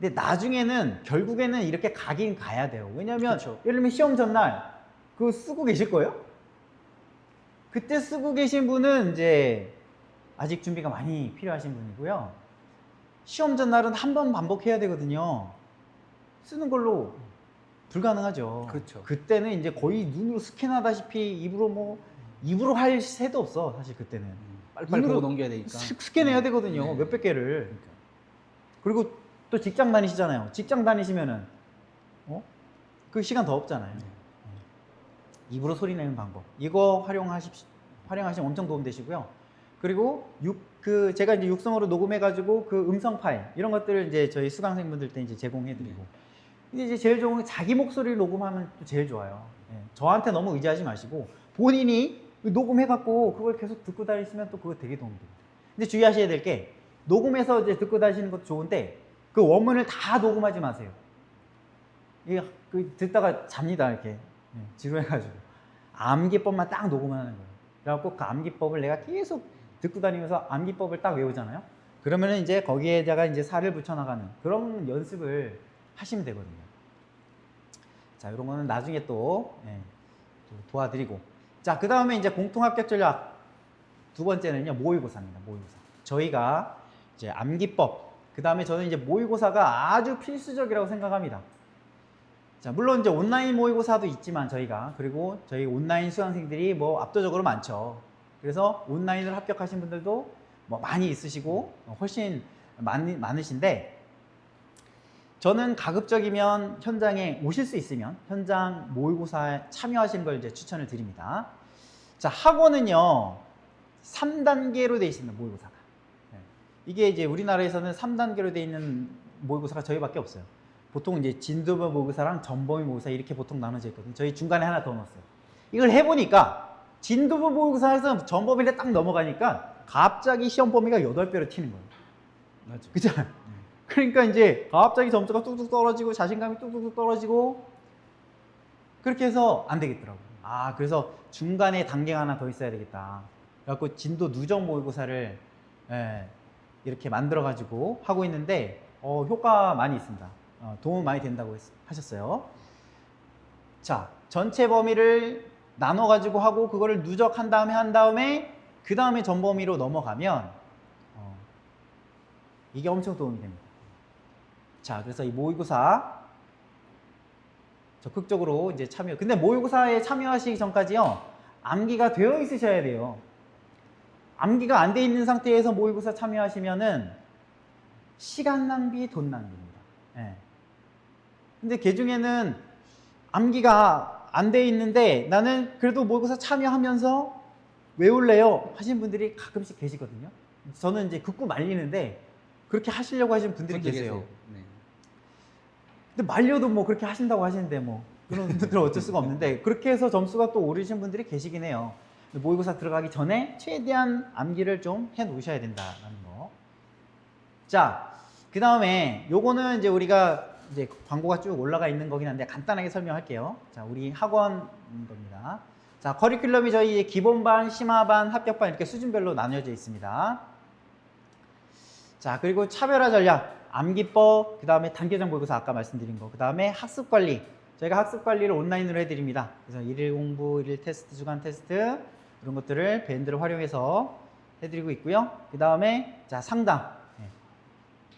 Speaker 1: 근데 나중에는 결국에는 이렇게 가긴 가야 돼요. 왜냐면
Speaker 2: 그렇죠.
Speaker 1: 예를 들면 시험 전날 그거 쓰고 계실 거예요? 그때 쓰고 계신 분은 이제 아직 준비가 많이 필요하신 분이고요. 시험 전날은 한 번 반복해야 되거든요. 쓰는 걸로 불가능하죠.
Speaker 2: 그렇죠.
Speaker 1: 그때는 이제 거의 눈으로 스캔하다시피 입으로 할 새도 없어. 사실 그때는
Speaker 2: 빨리빨리
Speaker 1: 눈으로
Speaker 2: 보고 넘겨야 되니까.
Speaker 1: 스캔해야 되거든요.
Speaker 2: 네.
Speaker 1: 몇백 개를.
Speaker 2: 그러니까.
Speaker 1: 그리고 또 직장 다니시잖아요. 직장 다니시면은 그 시간 더 없잖아요. 입으로 소리 내는 방법. 이거 활용하시면 엄청 도움 되시고요. 그리고 제가 이제 육성으로 녹음해 가지고 그 음성 파일 이런 것들을 이제 저희 수강생분들 때 이제 제공해 드리고. 근데 이제 제일 좋은 건 자기 목소리를 녹음하면 또 제일 좋아요. 저한테 너무 의지하지 마시고 본인이 녹음해 갖고 그걸 계속 듣고 다니시면 또 그거 되게 도움이 됩니다. 근데 주의하셔야 될 게 녹음해서 이제 듣고 다니시는 것도 좋은데 그 원문을 다 녹음하지 마세요. 이게 듣다가 잡니다. 이렇게 지루해가지고 암기법만 딱 녹음하는 거예요. 그래갖고 그 암기법을 내가 계속 듣고 다니면서 암기법을 딱 외우잖아요. 그러면은 이제 거기에다가 이제 살을 붙여나가는 그런 연습을 하시면 되거든요. 자, 이런 거는 나중에 또 도와드리고. 자, 그 다음에 이제 공통합격 전략 두 번째는요, 모의고사입니다. 모의고사. 저희가 이제 암기법, 그 다음에 저는 이제 모의고사가 아주 필수적이라고 생각합니다. 자, 물론 이제 온라인 모의고사도 있지만 그리고 저희 온라인 수강생들이 뭐 압도적으로 많죠. 그래서 온라인을 합격하신 분들도 뭐 많이 있으시고 훨씬 많으신데 저는 가급적이면 현장에 오실 수 있으면 현장 모의고사에 참여하시는 걸 이제 추천을 드립니다. 자, 학원은요 3단계로 되어 있습니다. 모의고사가. 이게 이제 우리나라에서는 3단계로 되어 있는 모의고사가 저희밖에 없어요. 보통 이제 진도부 모의고사랑 전범위 모의고사 이렇게 보통 나눠져 있거든요. 저희 중간에 하나 더 넣었어요. 이걸 해보니까 진도부 모의고사에서 전범위를 딱 넘어가니까 갑자기 시험 범위가 8배로 튀는 거예요.
Speaker 2: 맞죠.
Speaker 1: 그죠? 그러니까 이제 갑자기 점수가 뚝뚝 떨어지고 자신감이 뚝뚝 떨어지고 그렇게 해서 안 되겠더라고요. 그래서 중간에 단계가 하나 더 있어야 되겠다. 그래갖고 진도 누적 모의고사를 이렇게 만들어가지고 하고 있는데 효과 많이 있습니다. 도움 많이 된다고 하셨어요. 자, 전체 범위를 나눠가지고 하고 그거를 누적한 다음에 그 다음에 전범위로 넘어가면 이게 엄청 도움이 됩니다. 자, 그래서 이 모의고사 적극적으로 이제 참여. 근데 모의고사에 참여하시기 전까지요, 암기가 되어 있으셔야 돼요. 암기가 안 돼 있는 상태에서 모의고사 참여하시면은 시간 낭비, 돈 낭비입니다. 근데 그 중에는 암기가 안 돼 있는데 나는 그래도 모의고사 참여하면서 외울래요 하신 분들이 가끔씩 계시거든요. 저는 이제 극구 말리는데 그렇게 하시려고 하시는 분들이 계세요.
Speaker 2: 네.
Speaker 1: 근데 말려도 뭐 그렇게 하신다고 하시는데 뭐 그런 분들은 어쩔 수가 없는데 그렇게 해서 점수가 또 오르신 분들이 계시긴 해요. 모의고사 들어가기 전에 최대한 암기를 좀 해 놓으셔야 된다는 거. 자, 그 다음에 요거는 이제 우리가 광고가 쭉 올라가 있는 거긴 한데 간단하게 설명할게요. 자, 우리 학원 겁니다. 자, 커리큘럼이 저희 이제 기본반, 심화반, 합격반 이렇게 수준별로 나뉘어져 있습니다. 자, 그리고 차별화 전략, 암기법, 그 다음에 단계적 모의고사 아까 말씀드린 거, 그 다음에 학습관리. 저희가 학습관리를 온라인으로 해드립니다. 그래서 일일 공부, 일일 테스트, 주간 테스트 이런 것들을 밴드를 활용해서 해드리고 있고요. 그 다음에 자, 상담.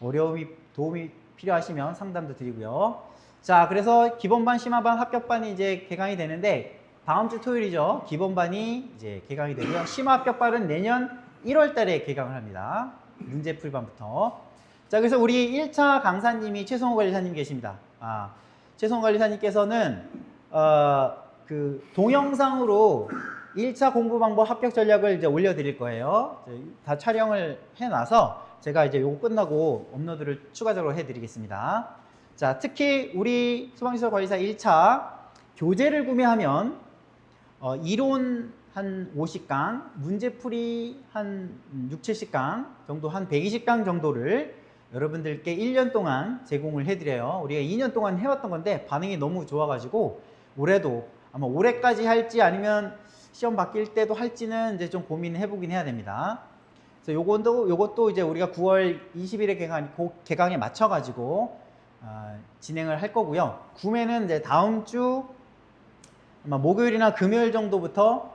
Speaker 1: 어려움이, 도움이 필요하시면 상담도 드리고요. 자, 그래서 기본반, 심화반, 합격반이 이제 개강이 되는데 다음 주 토요일이죠. 기본반이 이제 개강이 되고요. 심화 합격반은 내년 1월 달에 개강을 합니다. 문제풀이반부터. 자, 그래서 우리 1차 강사님이 최성호 관리사님 계십니다. 최성호 관리사님께서는 그 동영상으로 1차 공부 방법 합격 전략을 이제 올려드릴 거예요. 다 촬영을 해놔서 제가 이제 요거 끝나고 업로드를 추가적으로 해드리겠습니다. 자, 특히 우리 소방시설 관리사 1차 교재를 구매하면 이론 한 50강, 문제풀이 한 6, 70강 정도, 한 120강 정도를 여러분들께 1년 동안 제공을 해드려요. 우리가 2년 동안 해왔던 건데 반응이 너무 좋아가지고 올해도 아마 올해까지 할지 아니면 시험 바뀔 때도 할지는 이제 좀 고민해보긴 해야 됩니다. 그래서 요것도 이제 우리가 9월 20일에 개강에 맞춰가지고 진행을 할 거고요. 구매는 이제 다음 주 아마 목요일이나 금요일 정도부터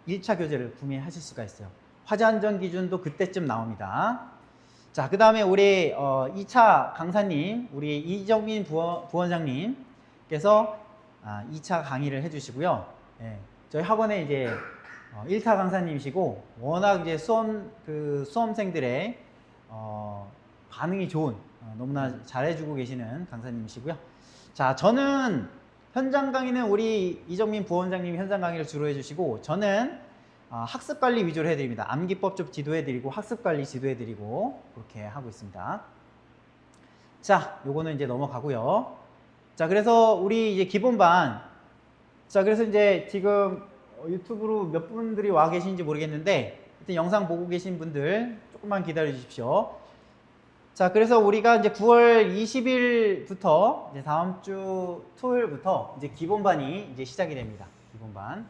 Speaker 1: 1차 교재를 구매하실 수가 있어요. 화재 안전 기준도 그때쯤 나옵니다. 자, 그 다음에 우리 2차 강사님, 우리 이정민 부원장님께서 2차 강의를 해주시고요. 예, 저희 학원에 이제 1타 강사님이시고 워낙 이제 수험생들의 반응이 좋은 너무나 잘해주고 계시는 강사님이시고요. 자, 저는 현장 강의는 우리 이정민 부원장님이 현장 강의를 주로 해주시고 저는 학습관리 위주로 해드립니다. 암기법 좀 지도해드리고 학습관리 지도해드리고 그렇게 하고 있습니다. 자, 요거는 이제 넘어가고요. 자, 그래서 우리 이제 기본반. 자, 그래서 이제 지금 유튜브로 몇 분들이 와 계신지 모르겠는데 하여튼 영상 보고 계신 분들 조금만 기다려 주십시오. 자, 그래서 우리가 이제 9월 20일부터 이제 다음 주 토요일부터 이제 기본반이 이제 시작이 됩니다. 기본반.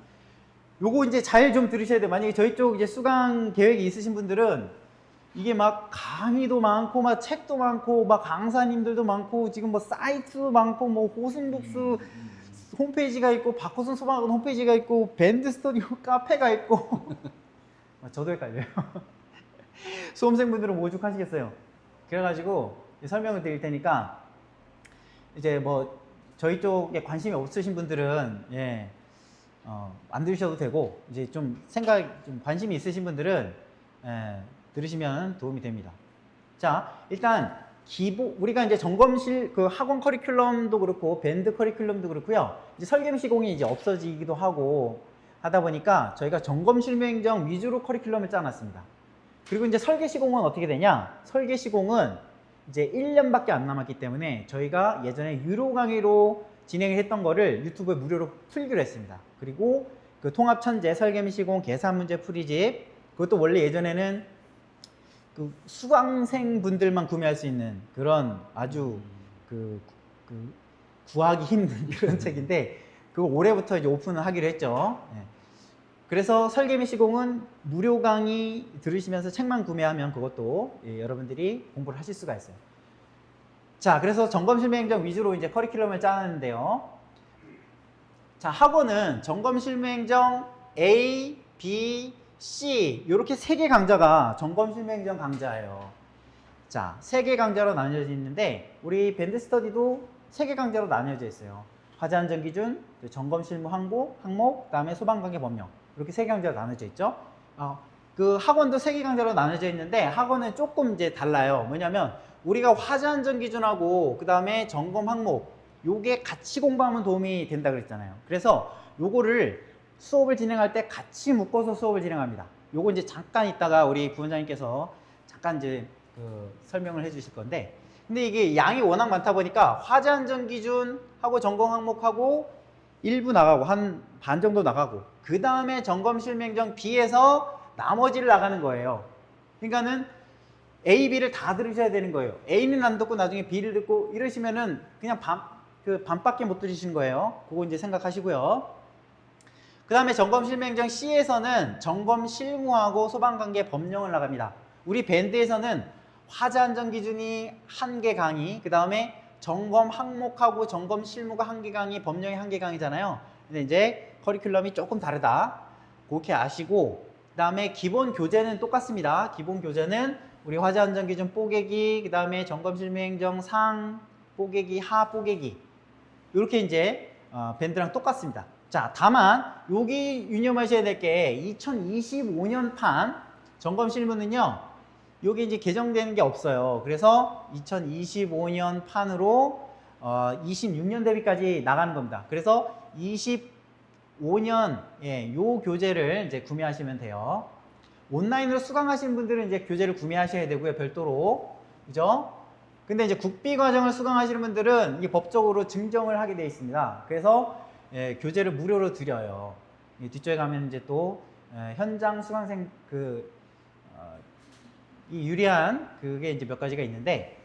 Speaker 1: 요거 이제 잘 좀 들으셔야 돼요. 만약에 저희 쪽 이제 수강 계획이 있으신 분들은 이게 막 강의도 많고 막 책도 많고 막 강사님들도 많고 지금 뭐 사이트도 많고 뭐 호승북스 홈페이지가 있고 박호순 소방학원 홈페이지가 있고 밴드 스터디오 카페가 있고 저도 헷갈려요. 수험생분들은 오죽하시겠어요. 그래가지고 설명을 드릴 테니까 이제 뭐 저희 쪽에 관심이 없으신 분들은 안 들으셔도 되고 이제 좀 관심이 있으신 분들은 들으시면 도움이 됩니다. 자, 일단 우리가 이제 점검실 그 학원 커리큘럼도 그렇고 밴드 커리큘럼도 그렇고요. 이제 설계 시공이 이제 없어지기도 하고 하다 보니까 저희가 점검 실무행정 위주로 커리큘럼을 짜놨습니다. 그리고 이제 설계 시공은 어떻게 되냐? 설계 시공은 이제 1년밖에 안 남았기 때문에 저희가 예전에 유료 강의로 진행을 했던 거를 유튜브에 무료로 풀기로 했습니다. 그리고 그 통합 천재, 설계 및 시공, 계산 문제 풀이집 그것도 원래 예전에는 그 수강생 분들만 구매할 수 있는 그런 아주 구하기 힘든 그런 책인데 그거 올해부터 이제 오픈을 하기로 했죠. 그래서 설계 및 시공은 무료 강의 들으시면서 책만 구매하면 그것도 여러분들이 공부를 하실 수가 있어요. 자, 그래서 점검 실무 행정 위주로 이제 커리큘럼을 짜는데요. 자, 학원은 점검 실무 행정 A, B, C 이렇게 3개 강좌가 점검 실무 행정 강좌예요. 자, 3개 강좌로 나뉘어져 있는데 우리 밴드 스터디도 3개 강좌로 나뉘어져 있어요. 화재 안전 기준, 점검 실무 항목, 그다음에 소방 관계 법령 이렇게 3개 강좌로 나눠져 있죠. 그 학원도 3개 강좌로 나눠져 있는데 학원은 조금 이제 달라요. 뭐냐면 우리가 화재 안전 기준하고 그 다음에 점검 항목 요게 같이 공부하면 도움이 된다 그랬잖아요. 그래서 요거를 수업을 진행할 때 같이 묶어서 수업을 진행합니다. 요거 이제 잠깐 있다가 우리 부원장님께서 잠깐 이제 설명을 해 주실 건데 근데 이게 양이 워낙 많다 보니까 화재 안전 기준하고 점검 항목하고 일부 나가고 한 반 정도 나가고 그 다음에 점검 실무 행정 B에서 나머지를 나가는 거예요. 그러니까는 A, B를 다 들으셔야 되는 거예요. A는 안 듣고 나중에 B를 듣고 이러시면은 그냥 반밖에 못 들으시는 거예요. 그거 이제 생각하시고요. 그 다음에 점검 실무행정 C에서는 점검 실무하고 소방관계 법령을 나갑니다. 우리 밴드에서는 화재 안전 기준이 1개 강의, 그 다음에 점검 항목하고 점검 실무가 1개 강의, 법령이 1개 강의잖아요. 근데 이제 커리큘럼이 조금 다르다. 그렇게 아시고, 그 다음에 기본 교재는 똑같습니다. 기본 교재는 우리 화재 안전 기준 뽀개기, 그 다음에 점검 실무행정 상 뽀개기, 하 뽀개기, 이렇게 이제 밴드랑 똑같습니다. 자, 다만 여기 유념하셔야 될 게 2025년판 점검 실무는요, 여기 이제 개정되는 게 없어요. 그래서 2025년 판으로 26년 대비까지 나가는 겁니다. 그래서 25년 요 교재를 이제 구매하시면 돼요. 온라인으로 수강하시는 분들은 이제 교재를 구매하셔야 되고요, 별도로. 그죠? 근데 이제 국비 과정을 수강하시는 분들은 이게 법적으로 증정을 하게 되어 있습니다. 그래서 교재를 무료로 드려요. 뒤쪽에 가면 이제 또 현장 수강생 이 유리한 그게 이제 몇 가지가 있는데,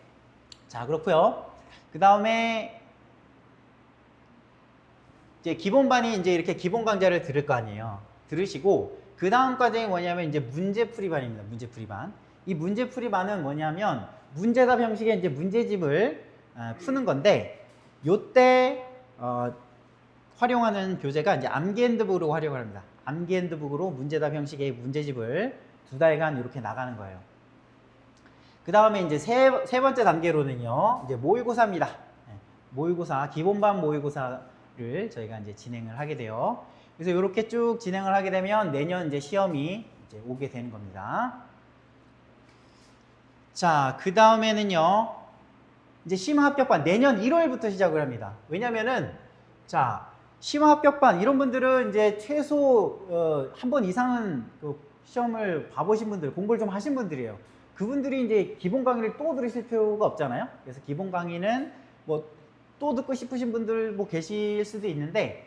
Speaker 1: 자, 그렇고요. 그 다음에 이제 기본반이 이제 이렇게 기본 강좌를 들을 거 아니에요. 들으시고 그 다음 과정이 뭐냐면 이제 문제풀이반입니다. 문제풀이반. 이 문제풀이반은 뭐냐면 문제답 형식의 이제 문제집을 푸는 건데, 요때 활용하는 교재가 이제 암기핸드북으로 활용을 합니다. 암기핸드북으로 문제답 형식의 문제집을 2달간 이렇게 나가는 거예요. 그 다음에 이제 세 번째 단계로는요, 이제 모의고사입니다. 모의고사, 기본반 모의고사를 저희가 이제 진행을 하게 돼요. 그래서 이렇게 쭉 진행을 하게 되면 내년 이제 시험이 이제 오게 되는 겁니다. 자, 그 다음에는요, 이제 심화합격반 내년 1월부터 시작을 합니다. 왜냐면은, 자, 심화합격반 이런 분들은 이제 최소 한 번 이상은 시험을 봐보신 분들, 공부를 좀 하신 분들이에요. 그분들이 이제 기본 강의를 또 들으실 필요가 없잖아요. 그래서 기본 강의는 뭐 또 듣고 싶으신 분들 뭐 계실 수도 있는데,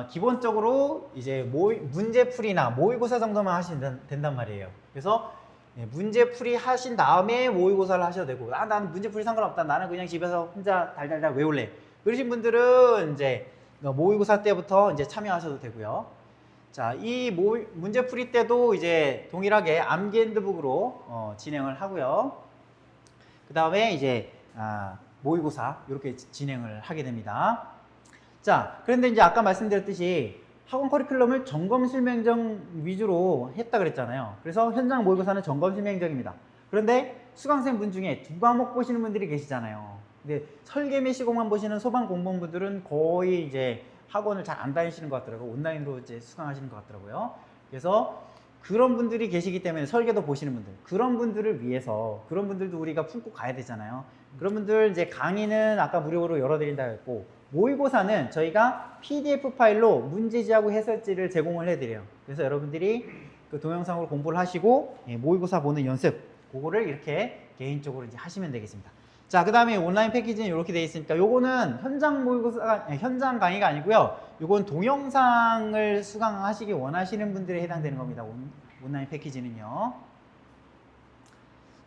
Speaker 1: 기본적으로 이제 문제풀이나 모의고사 정도만 하시면 된단 말이에요. 그래서 문제풀이 하신 다음에 모의고사를 하셔도 되고, 나는 문제풀이 상관없다, 나는 그냥 집에서 혼자 달달달 외울래, 그러신 분들은 이제 모의고사 때부터 이제 참여하셔도 되고요. 자, 이 문제풀이 때도 이제 동일하게 암기핸드북으로 진행을 하고요. 그 다음에 이제 모의고사 이렇게 진행을 하게 됩니다. 자, 그런데 이제 아까 말씀드렸듯이 학원 커리큘럼을 점검 실무행정 위주로 했다 그랬잖아요. 그래서 현장 모의고사는 점검 실무행정입니다. 그런데 수강생 분 중에 2과목 보시는 분들이 계시잖아요. 근데 설계매 시공만 보시는 소방 공무원분들은 거의 이제 학원을 잘 안 다니시는 것 같더라고요. 온라인으로 이제 수강하시는 것 같더라고요. 그래서 그런 분들이 계시기 때문에, 설계도 보시는 분들, 그런 분들을 위해서, 그런 분들도 우리가 품고 가야 되잖아요. 그런 분들 이제 강의는 아까 무료로 열어드린다고 했고, 모의고사는 저희가 PDF 파일로 문제지하고 해설지를 제공을 해드려요. 그래서 여러분들이 그 동영상으로 공부를 하시고 모의고사 보는 연습, 그거를 이렇게 개인적으로 이제 하시면 되겠습니다. 자, 그 다음에 온라인 패키지는 이렇게 되어 있으니까, 요거는 현장 모의고사가, 현장 강의가 아니고요. 요건 동영상을 수강하시기 원하시는 분들에 해당되는 겁니다. 온라인 패키지는요.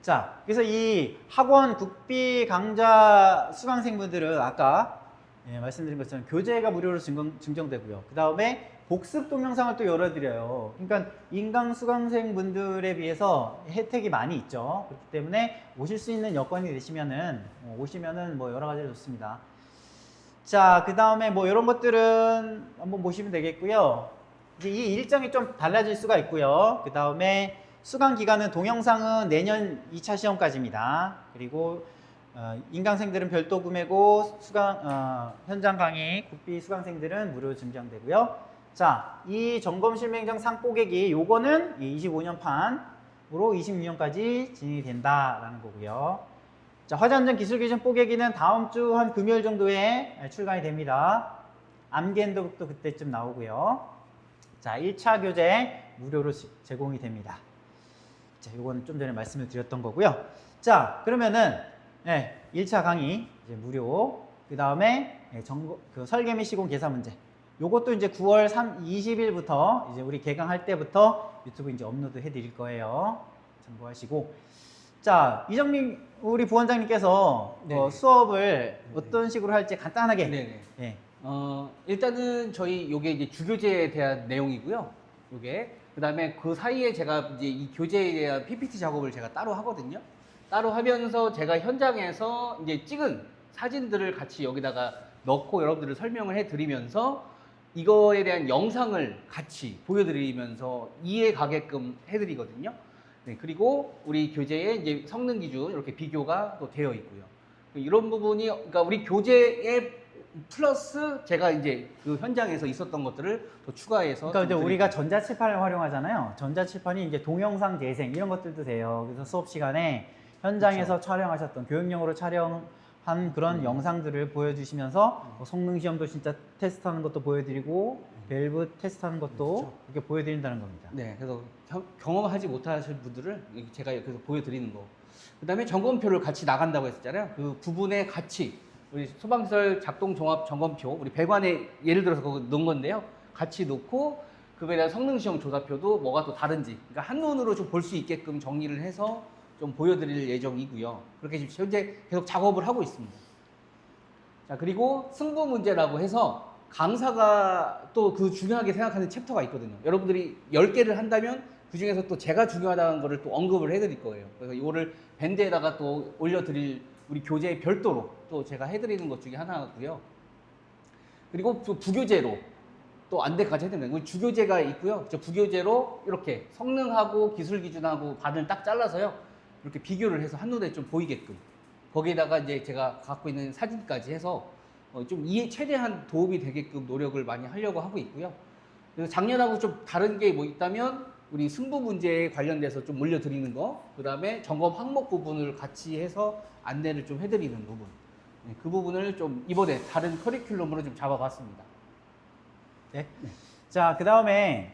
Speaker 1: 자, 그래서 이 학원 국비 강좌 수강생분들은 아까 말씀드린 것처럼 교재가 무료로 증정되고요. 그 다음에 복습 동영상을 또 열어드려요. 그러니까 인강 수강생분들에 비해서 혜택이 많이 있죠. 그렇기 때문에 오실 수 있는 여건이 되시면은 오시면은 뭐 여러 가지 좋습니다. 자, 그 다음에 뭐 이런 것들은 한번 보시면 되겠고요. 이제 이 일정이 좀 달라질 수가 있고요. 그 다음에 수강 기간은 동영상은 내년 2차 시험까지입니다. 그리고 인강생들은 별도 구매고 현장 강의 국비 수강생들은 무료 증정되고요. 자, 이 점검 실무행정 상 뽀개기, 요거는 25년 판으로 26년까지 진행이 된다라는 거고요. 자, 화재안전 기술기준 뽀개기는 다음 주 한 금요일 정도에 출간이 됩니다. 암기핸드북도 그때쯤 나오고요. 자, 1차 교재 무료로 제공이 됩니다. 자, 요거는 좀 전에 말씀을 드렸던 거고요. 자, 그러면은 1차 강의 이제 무료, 그 다음에 설계 및 시공 계산 문제, 요것도 이제 9월 20일부터 이제 우리 개강할 때부터 유튜브 이제 업로드 해드릴 거예요. 참고하시고. 자, 이정민 우리 부원장님께서 수업을 어떤 식으로 할지 간단하게
Speaker 2: 일단은 저희 요게 이제 주교재에 대한 내용이고요. 요게. 그 다음에 그 사이에 제가 이제 이 교재에 대한 PPT 작업을 제가 따로 하거든요. 따로 하면서 제가 현장에서 이제 찍은 사진들을 같이 여기다가 넣고 여러분들을 설명을 해 드리면서 이거에 대한 영상을 같이 보여드리면서 이해 가게끔 해드리거든요. 네, 그리고 우리 교재에 이제 성능 기준 이렇게 비교가 또 되어 있고요. 이런 부분이, 그러니까 우리 교재에 플러스 제가 이제 그 현장에서 있었던 것들을 또 추가해서.
Speaker 1: 그러니까 이제
Speaker 2: 좀
Speaker 1: 우리가 전자칠판을 활용하잖아요. 전자칠판이 이제 동영상 재생 이런 것들도 돼요. 그래서 수업 시간에 현장에서 촬영하셨던 교육용으로 촬영한 그런 영상들을 보여주시면서 뭐 성능 시험도 진짜 테스트하는 것도 보여드리고 밸브 테스트하는 것도 이렇게 보여드린다는 겁니다.
Speaker 2: 네, 그래서 경험하지 못하실 분들을 제가 여기서 보여드리는 거. 그 다음에 점검표를 같이 나간다고 했었잖아요. 그 부분에 같이 우리 소방시설 작동 종합 점검표, 우리 배관에 예를 들어서 그거 넣은 건데요. 같이 놓고 그거에 대한 성능시험 조사표도 뭐가 또 다른지, 그러니까 한눈으로 좀 볼 수 있게끔 정리를 해서 좀 보여드릴 예정이고요. 그렇게 지금 현재 계속 작업을 하고 있습니다. 자, 그리고 승부 문제라고 해서 강사가 또 그 중요하게 생각하는 챕터가 있거든요. 여러분들이 10개를 한다면 그 중에서 또 제가 중요하다는 거를 또 언급을 해드릴 거예요. 그래서 이거를 밴드에다가 또 올려드릴 우리 교재에 별도로 또 제가 해드리는 것 중에 하나고요. 그리고 또 부교재로 또 안대까지 해드립니다. 주교재가 있고요. 저 부교재로 이렇게 성능하고 기술 기준하고 반을 딱 잘라서요. 이렇게 비교를 해서 한눈에 좀 보이게끔. 거기에다가 이제 제가 갖고 있는 사진까지 해서 좀 최대한 도움이 되게끔 노력을 많이 하려고 하고 있고요. 그래서 작년하고 좀 다른 게 뭐 있다면 우리 승부 문제에 관련돼서 좀 올려드리는 거, 그 다음에 점검 항목 부분을 같이 해서 안내를 좀 해드리는 부분, 네, 그 부분을 좀 이번에 다른 커리큘럼으로 좀 잡아봤습니다.
Speaker 1: 네. 자, 그 다음에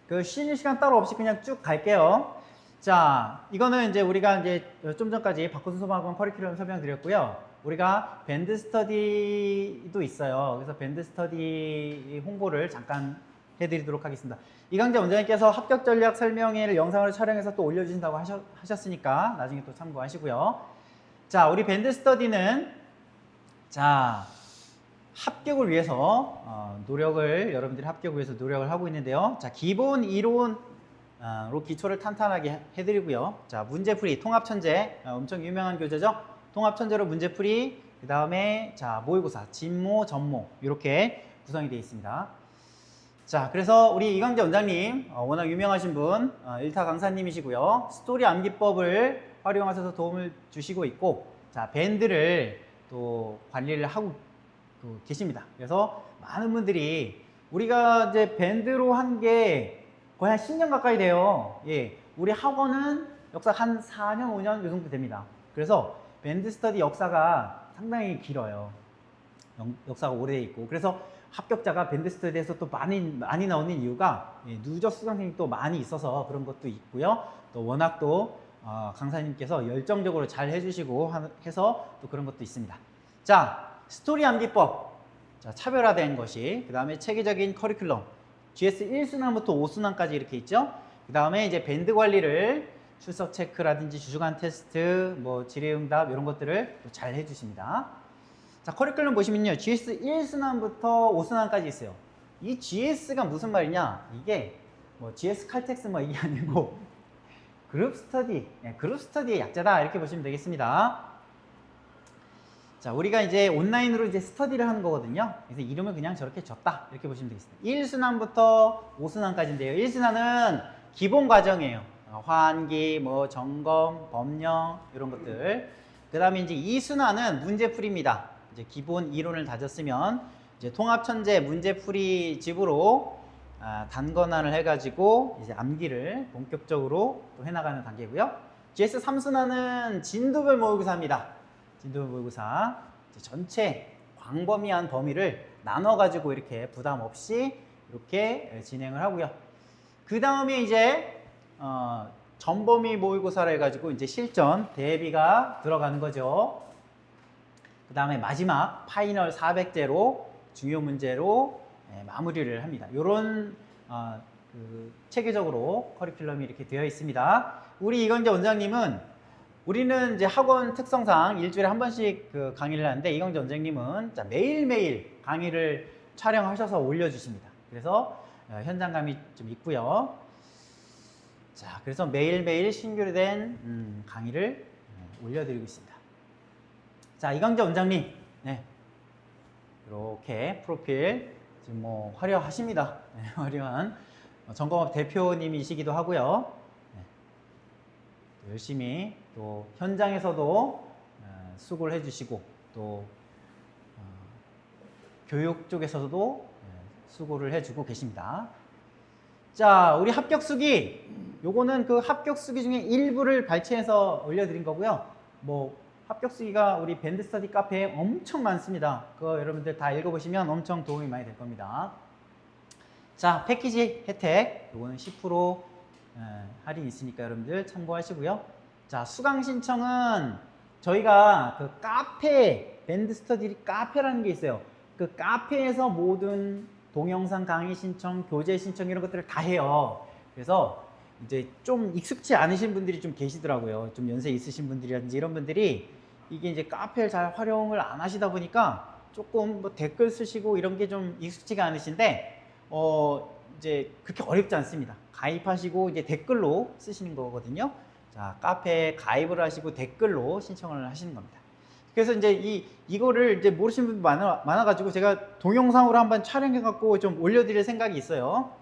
Speaker 1: 그 쉬는 시간 따로 없이 그냥 쭉 갈게요. 자, 이거는 이제 우리가 이제 좀 전까지 박호순 소방학원 커리큘럼 설명드렸고요. 우리가 밴드 스터디도 있어요. 그래서 밴드 스터디 홍보를 잠깐 해드리도록 하겠습니다. 이강재 원장님께서 합격 전략 설명회를 영상으로 촬영해서 또 올려주신다고 하셨으니까 나중에 또 참고하시고요. 자, 우리 밴드 스터디는 자, 합격을 위해서 여러분들이 합격을 위해서 노력을 하고 있는데요. 자, 기본 이론으로 기초를 탄탄하게 해드리고요. 자, 문제풀이, 통합천재, 엄청 유명한 교재죠. 통합천재로 문제풀이, 그 다음에 자, 모의고사, 진모, 전모 이렇게 구성이 되어 있습니다. 자, 그래서 우리 이강재 원장님 워낙 유명하신 분, 일타 강사님이시고요. 스토리 암기법을 활용하셔서 도움을 주시고 있고, 자, 밴드를 또 관리를 하고 계십니다. 그래서 많은 분들이 우리가 이제 밴드로 한 게 거의 한 10년 가까이 돼요. 예, 우리 학원은 역사 한 4년, 5년 이 정도 됩니다. 그래서 밴드 스터디 역사가 상당히 길어요. 역사가 오래 있고. 그래서 합격자가 밴드 스터디에서 또 많이 나오는 이유가 누적 수강생이 또 많이 있어서 그런 것도 있고요. 또 워낙 또 강사님께서 열정적으로 잘 해주시고 해서 또 그런 것도 있습니다. 자, 스토리 암기법. 자, 차별화된 것이. 그 다음에 체계적인 커리큘럼. GS 1순환부터 5순환까지 이렇게 있죠. 그 다음에 이제 밴드 관리를 출석 체크라든지 주주간 테스트, 뭐 질의응답 이런 것들을 잘 해주십니다. 자, 커리큘럼 보시면요. GS 1순환부터 5순환까지 있어요. 이 GS가 무슨 말이냐? 이게 뭐 GS 칼텍스 뭐 이게 아니고 그룹 스터디, 그룹 스터디의 약자다 이렇게 보시면 되겠습니다. 자, 우리가 이제 온라인으로 이제 스터디를 하는 거거든요. 그래서 이름을 그냥 저렇게 줬다 이렇게 보시면 되겠습니다. 1순환부터 5순환까지인데요. 1순환은 기본 과정이에요. 환기, 뭐 점검, 법령 이런 것들. 그 다음에 이제 2순환은 문제풀이입니다. 이제 기본 이론을 다졌으면 이제 통합천재 문제풀이 집으로 단권화를 해가지고 이제 암기를 본격적으로 또 해나가는 단계고요. GS 3순환은 진도별 모의고사입니다. 진도별 모의고사 전체 광범위한 범위를 나눠가지고 이렇게 부담 없이 이렇게 진행을 하고요. 그 다음에 이제 전범위 모의고사를 해가지고 이제 실전 대비가 들어가는 거죠. 그 다음에 마지막 파이널 400제로 중요 문제로 마무리를 합니다. 이런 체계적으로 커리큘럼이 이렇게 되어 있습니다. 우리 이강재 원장님은 우리는 이제 학원 특성상 일주일에 한 번씩 그 강의를 하는데 이광재 원장님은 자, 매일매일 강의를 촬영하셔서 올려주십니다. 그래서 현장감이 좀 있고요. 자, 그래서 매일매일 신규된 강의를 올려드리고 있습니다. 자, 이광재 원장님, 네, 이렇게 프로필 지금 뭐 화려하십니다. 네, 화려한 전공업 대표님이시기도 하고요. 네, 열심히 또 현장에서도 수고를 해주시고 또 교육 쪽에서도 수고를 해주고 계십니다. 자, 우리 합격수기, 요거는 그 합격수기 중에 일부를 발췌해서 올려드린 거고요. 뭐 합격수기가 우리 밴드스터디 카페에 엄청 많습니다. 그거 여러분들 다 읽어보시면 엄청 도움이 많이 될 겁니다. 자, 패키지 혜택, 요거는 10% 할인 있으니까 여러분들 참고하시고요. 자, 수강 신청은 저희가 그 카페, 밴드스터디 카페라는 게 있어요. 그 카페에서 모든 동영상 강의 신청, 교재 신청 이런 것들을 다 해요. 그래서 이제 좀 익숙치 않으신 분들이 좀 계시더라고요. 좀 연세 있으신 분들이라든지 이런 분들이 이게 이제 카페를 잘 활용을 안 하시다 보니까 조금 뭐 댓글 쓰시고 이런 게 좀 익숙지가 않으신데 이제 그렇게 어렵지 않습니다. 가입하시고 이제 댓글로 쓰시는 거거든요. 자, 카페에 가입을 하시고 댓글로 신청을 하시는 겁니다. 그래서 이제 이거를 이제 모르시는 분들 많아가지고 제가 동영상으로 한번 촬영해갖고 좀 올려드릴 생각이 있어요.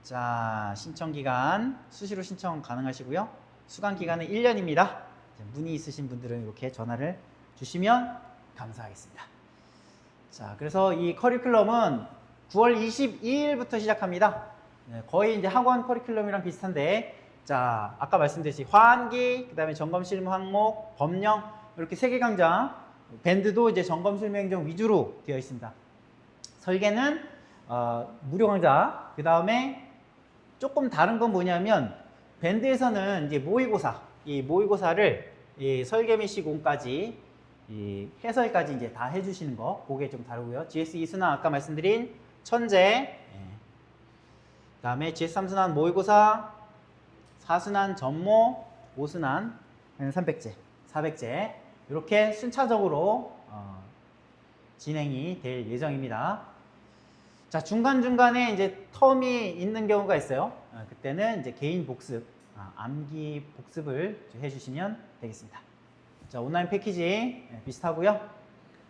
Speaker 1: 자, 신청 기간 수시로 신청 가능하시고요. 수강 기간은 1년입니다. 문의 있으신 분들은 이렇게 전화를 주시면 감사하겠습니다. 자, 그래서 이 커리큘럼은 9월 22일부터 시작합니다. 네, 거의 이제 학원 커리큘럼이랑 비슷한데, 자, 아까 말씀드렸듯이 화환기, 그 다음에 점검 실무 항목, 법령, 이렇게 3개 강좌, 밴드도 이제 점검 실무 행정 위주로 되어 있습니다. 설계는 무료 강좌, 그 다음에 조금 다른 건 뭐냐면 밴드에서는 이제 모의고사, 이 모의고사를 이 설계 및 시공까지 이 해설까지 이제 다 해주시는 거, 그게 좀 다르고요. GS 2순환 아까 말씀드린 천재, 그 다음에 GS 3순환 모의고사, 4순환 전모, 5순환 300제, 400제 이렇게 순차적으로 진행이 될 예정입니다. 자, 중간중간에 이제 텀이 있는 경우가 있어요. 그때는 이제 개인 복습, 암기 복습을 해주시면 되겠습니다. 자, 온라인 패키지 비슷하고요.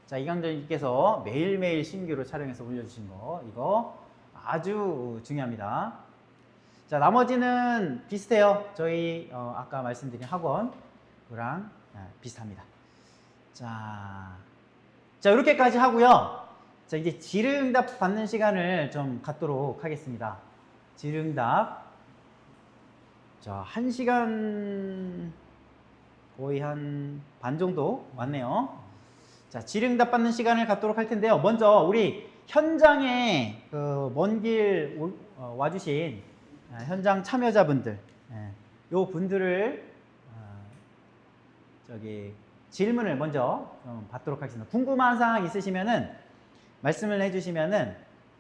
Speaker 1: 자, 이강전님께서 매일매일 신규로 촬영해서 올려주신 거, 이거 아주 중요합니다. 자, 나머지는 비슷해요. 저희 아까 말씀드린 학원랑 비슷합니다. 자, 이렇게까지 하고요. 자, 이제 질의응답 받는 시간을 좀 갖도록 하겠습니다. 질의응답. 자, 1시간 거의 한 반 정도 왔네요. 자, 질의응답 받는 시간을 갖도록 할 텐데요. 먼저 우리 현장에 그 먼 길 와주신 현장 참여자분들, 요 분들을 질문을 먼저 좀 받도록 하겠습니다. 궁금한 사항 있으시면은 말씀을 해주시면은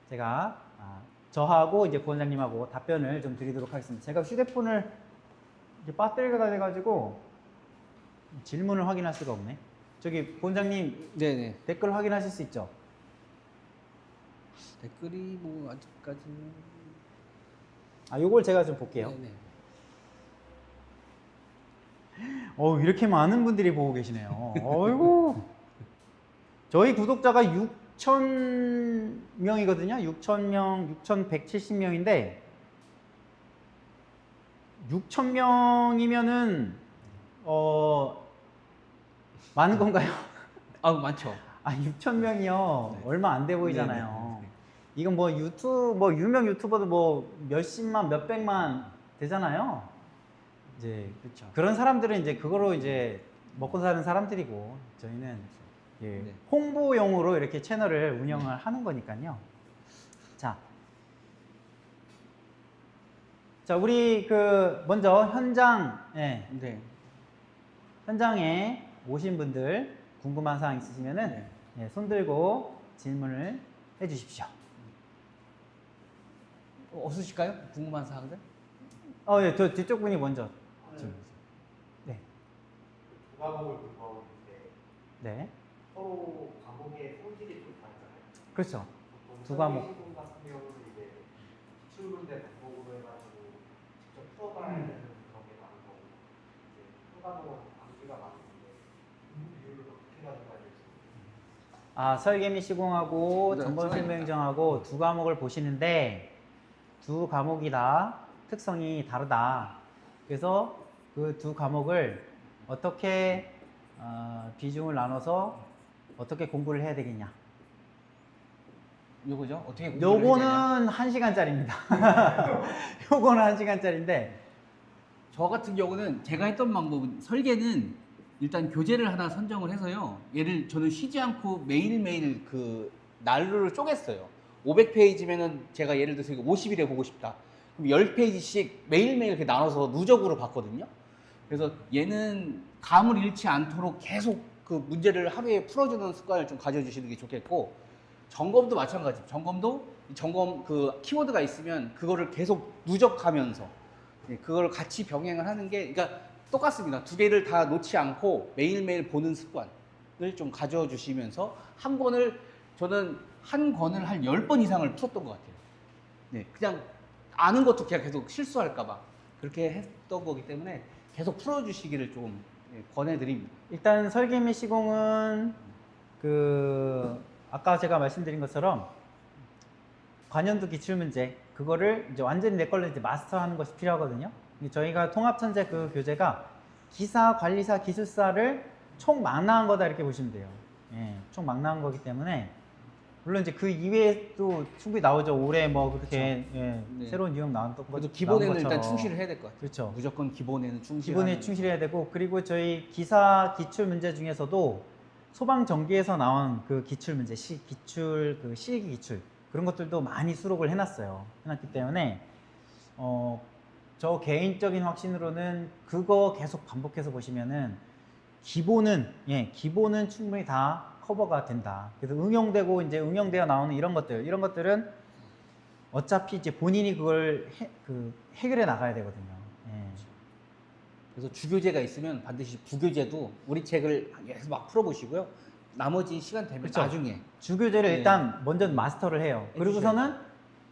Speaker 1: 제가 저하고 이제 부원장님하고 답변을 좀 드리도록 하겠습니다. 제가 휴대폰을 이제 배터리가 다 돼가지고 질문을 확인할 수가 없네. 저기 부원장님,
Speaker 2: 네네.
Speaker 1: 댓글 확인하실 수 있죠?
Speaker 2: 댓글이 뭐 아직까지는.
Speaker 1: 요걸 제가 좀 볼게요.
Speaker 2: 네네.
Speaker 1: 이렇게 많은 분들이 보고 계시네요. 어이구. 저희 구독자가 6,000명이거든요. 6,000명, 6,170명인데 6,000명이면은 많은 건가요?
Speaker 2: 많죠.
Speaker 1: 6,000명이요.
Speaker 2: 네.
Speaker 1: 얼마 안 돼 보이잖아요.
Speaker 2: 네네.
Speaker 1: 이건 뭐 유명 유튜버도 뭐 몇십만, 몇백만 되잖아요. 이제
Speaker 2: 그렇죠.
Speaker 1: 그런 사람들은 이제 그거로 이제 먹고 사는 사람들이고 저희는
Speaker 2: 네.
Speaker 1: 홍보용으로 이렇게 채널을 운영을 하는 거니까요. 자, 우리 먼저 현장에 오신 분들 궁금한 사항 있으시면은 손 들고 질문을 해주십시오.
Speaker 2: 없으실까요? 궁금한 사항들?
Speaker 1: 저 뒤쪽 분이 먼저. 네.
Speaker 3: 두 과목을 공부하고 있는데
Speaker 1: 네.
Speaker 3: 서로 과목의 성질이 좀 다르잖아요.
Speaker 1: 그렇죠.
Speaker 3: 보통
Speaker 1: 두 과목.
Speaker 3: 설계시공 같은 경우는 이제 기출문제 반복으로 해가지고 직접 풀어봐야 되는 그런 게 많은 거고 이제 한 과목은 암기가 많은데 비율을 어떻게 가져가야 될지.
Speaker 1: 아, 설계 및 시공하고
Speaker 2: 네,
Speaker 1: 점검
Speaker 2: 설계.
Speaker 1: 실무행정하고 두 과목을 보시는데 두 과목이 다 특성이 다르다. 그래서 그 두 과목을 어떻게 비중을 나눠서 어떻게 공부를 해야 되겠냐.
Speaker 2: 요거죠? 어떻게 공부를 해야 되냐?
Speaker 1: 요거는 1시간짜리입니다. 요거는 1시간짜리인데
Speaker 2: 저 같은 경우는 제가 했던 방법은 설계는 일단 교재를 하나 선정을 해서요. 얘를 저는 쉬지 않고 매일매일 그 난로를 쪼갰어요. 500페이지면은 제가 예를 들어서 이거 50일에 보고 싶다. 그럼 10페이지씩 매일매일 이렇게 나눠서 누적으로 봤거든요. 그래서 얘는 감을 잃지 않도록 계속 그 문제를 하루에 풀어주는 습관을 좀 가져주시는 게 좋겠고, 점검도 마찬가지. 점검도 점검 그 키워드가 있으면 그거를 계속 누적하면서 그걸 같이 병행을 하는 게, 그러니까 똑같습니다. 두 개를 다 놓지 않고 매일매일 보는 습관을 좀 가져주시면서 한 권을, 저는 한 권을 한 10번 이상을 풀었던 것 같아요. 네, 그냥 아는 것도 그냥 계속 실수할까봐 그렇게 했던 거기 때문에 계속 풀어주시기를 좀 권해드립니다.
Speaker 1: 일단 설계 및 시공은 그 아까 제가 말씀드린 것처럼 관연도 기출문제 그거를 이제 완전히 내 걸로 이제 마스터하는 것이 필요하거든요. 저희가 통합천재 그 교재가 기사, 관리사, 기술사를 총 망라한 거다 이렇게 보시면 돼요. 예, 총 망라한 거기 때문에 물론 이제 그 이외에도 충분히 나오죠. 올해 뭐 그렇게 예,
Speaker 2: 네.
Speaker 1: 새로운 유형 나온 것
Speaker 2: 그래도 기본에는
Speaker 1: 나온
Speaker 2: 일단
Speaker 1: 것처럼.
Speaker 2: 충실을 해야 될 것 같아요.
Speaker 1: 그렇죠.
Speaker 2: 무조건 기본에는
Speaker 1: 기본에 충실해야 되고, 그리고 저희 기사 기출 문제 중에서도 소방 전기에서 나온 그 기출 문제, 기출 그 실기 기출 그런 것들도 많이 수록을 해놨어요. 해놨기 때문에 저 개인적인 확신으로는 그거 계속 반복해서 보시면은 기본은 충분히 다 커버가 된다. 그래서 응용되고 이제 응용되어 나오는 이런 것들은 어차피 이제 본인이 그걸 해결해 나가야 되거든요. 예.
Speaker 2: 그래서 주교재가 있으면 반드시 부교재도 우리 책을 계속 막 풀어보시고요. 나머지 시간 되면
Speaker 1: 그쵸.
Speaker 2: 나중에
Speaker 1: 주교재를
Speaker 2: 네.
Speaker 1: 일단 먼저 마스터를 해요. 그리고서는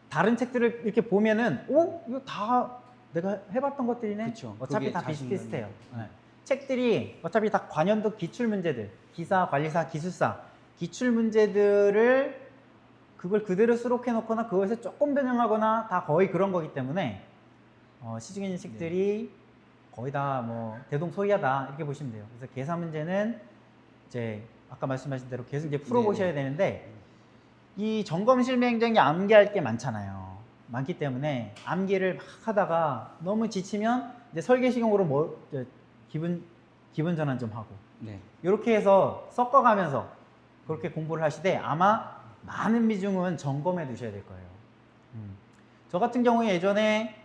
Speaker 1: 다른 책들을 이렇게 보면은, 이거 다 내가 해봤던 것들이네.
Speaker 2: 그쵸.
Speaker 1: 어차피
Speaker 2: 그게
Speaker 1: 다
Speaker 2: 자신감이-
Speaker 1: 비슷비슷해요. 네. 책들이 어차피 다 관연도 기출 문제들, 기사, 관리사, 기술사 기출 문제들을 그걸 그대로 수록해 놓거나 그것을 조금 변형하거나 다 거의 그런 거기 때문에 시중에 있는 책들이 거의 다 뭐 대동소이하다 이렇게 보시면 돼요. 그래서 계산 문제는 이제 아까 말씀하신 대로 계속 이제 풀어보셔야 되는데, 이 점검 실무 행정이 암기할 게 많잖아요. 많기 때문에 암기를 막 하다가 너무 지치면 이제 설계시경으로 기분 전환 좀 하고
Speaker 2: 네.
Speaker 1: 이렇게 해서 섞어가면서 그렇게 공부를 하시되 아마 많은 비중은 점검해 두셔야 될 거예요. 저 같은 경우에 예전에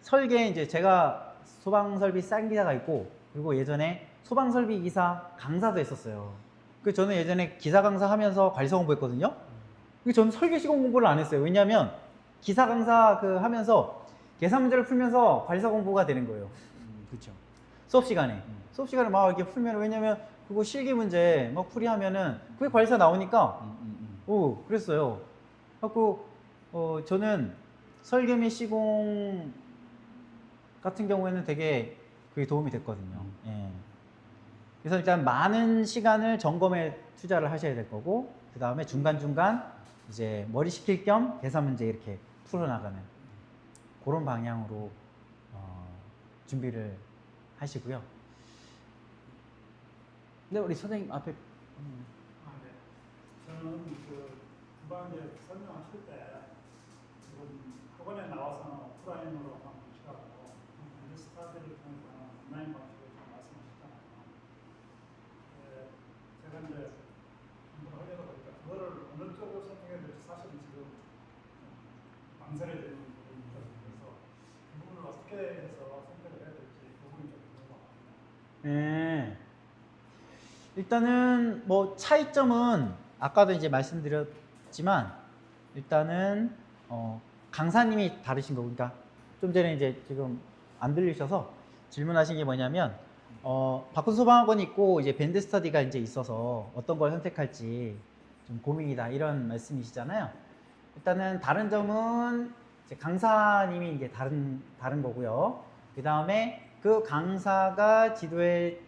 Speaker 1: 설계 이제 제가 소방설비 쌍기사가 있고, 그리고 예전에 소방설비 기사 강사도 했었어요. 그 저는 예전에 기사 강사 하면서 관리사 공부했거든요. 근데 저는 설계 시공 공부를 안 했어요. 왜냐하면 기사 강사 하면서 계산 문제를 풀면서 관리사 공부가 되는 거예요.
Speaker 2: 그렇죠.
Speaker 1: 수업 시간에 막 이렇게 풀면, 왜냐면 그거 실기 문제 막 풀이하면은 그게 관리사 나오니까 그랬어요. 그래갖고 저는 설계 및 시공 같은 경우에는 되게 그게 도움이 됐거든요. 예. 그래서 일단 많은 시간을 점검에 투자를 하셔야 될 거고, 그 다음에 중간중간 이제 머리 식힐 겸 계산 문제 이렇게 풀어나가는 그런 방향으로 준비를 하시고요.
Speaker 2: 네, 우리 선생님 앞에
Speaker 4: 네. 저는 금방 이제 설명하실 때 지금 학원에 나와서는 오프라인으로 한 보시라고 스타들을 통해서 온라인 방식으로 좀 말씀하셨잖아요. 제가 이제 공부를 하려다 보니까 그거를 어느 쪽으로 선택해야 될지 사실은 지금 망설여야 되는 부분이 있거든요. 그래서 그 부분을 어떻게 해서 선택을 해야 될지 그 부분이 좀 궁금합니다.
Speaker 1: 일단은 뭐 차이점은 아까도 이제 말씀드렸지만, 일단은 강사님이 다르신 거고, 그러니까 좀 전에 이제 지금 안 들리셔서 질문하신 게 뭐냐면 바꾼 소방학원이 있고 이제 밴드 스터디가 이제 있어서 어떤 걸 선택할지 좀 고민이다 이런 말씀이시잖아요. 일단은 다른 점은 이제 강사님이 이제 다른 거고요. 그 다음에 그 강사가 지도해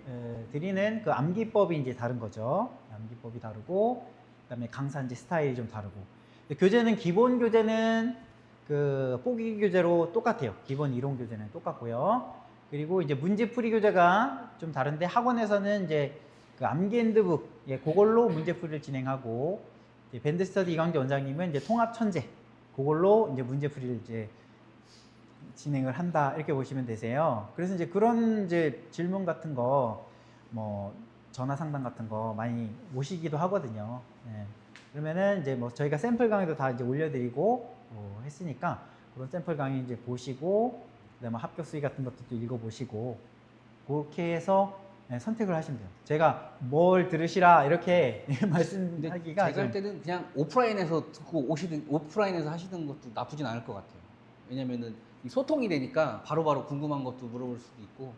Speaker 1: 드리는 그 암기법이 이제 다른 거죠. 암기법이 다르고, 그 다음에 강사 이제 스타일이 좀 다르고. 교재는 기본 교재는 그 보기 교재로 똑같아요. 기본 이론 교재는 똑같고요. 그리고 이제 문제풀이 교재가 좀 다른데 학원에서는 이제 그 암기 핸드북 그걸로 문제풀이를 진행하고, 이제 밴드 스터디 이광재 원장님은 이제 통합 천재 그걸로 이제 문제풀이를 이제 진행을 한다 이렇게 보시면 되세요. 그래서 이제 그런 이제 질문 같은 거 뭐 전화 상담 같은 거 많이 오시기도 하거든요. 예. 그러면은 이제 뭐 저희가 샘플 강의도 다 이제 올려드리고 했으니까 그런 샘플 강의 이제 보시고, 그다음에 합격 수위 같은 것도 또 읽어보시고 그렇게 해서 선택을 하시면 돼요. 제가 뭘 들으시라 이렇게
Speaker 2: 근데
Speaker 1: 말씀하기가
Speaker 2: 제가 할 때는 그냥 오프라인에서 듣고 오시든 오프라인에서 하시는 것도 나쁘진 않을 것 같아요. 왜냐면은 이 소통이 되니까 바로바로 궁금한 것도 물어볼 수도 있고.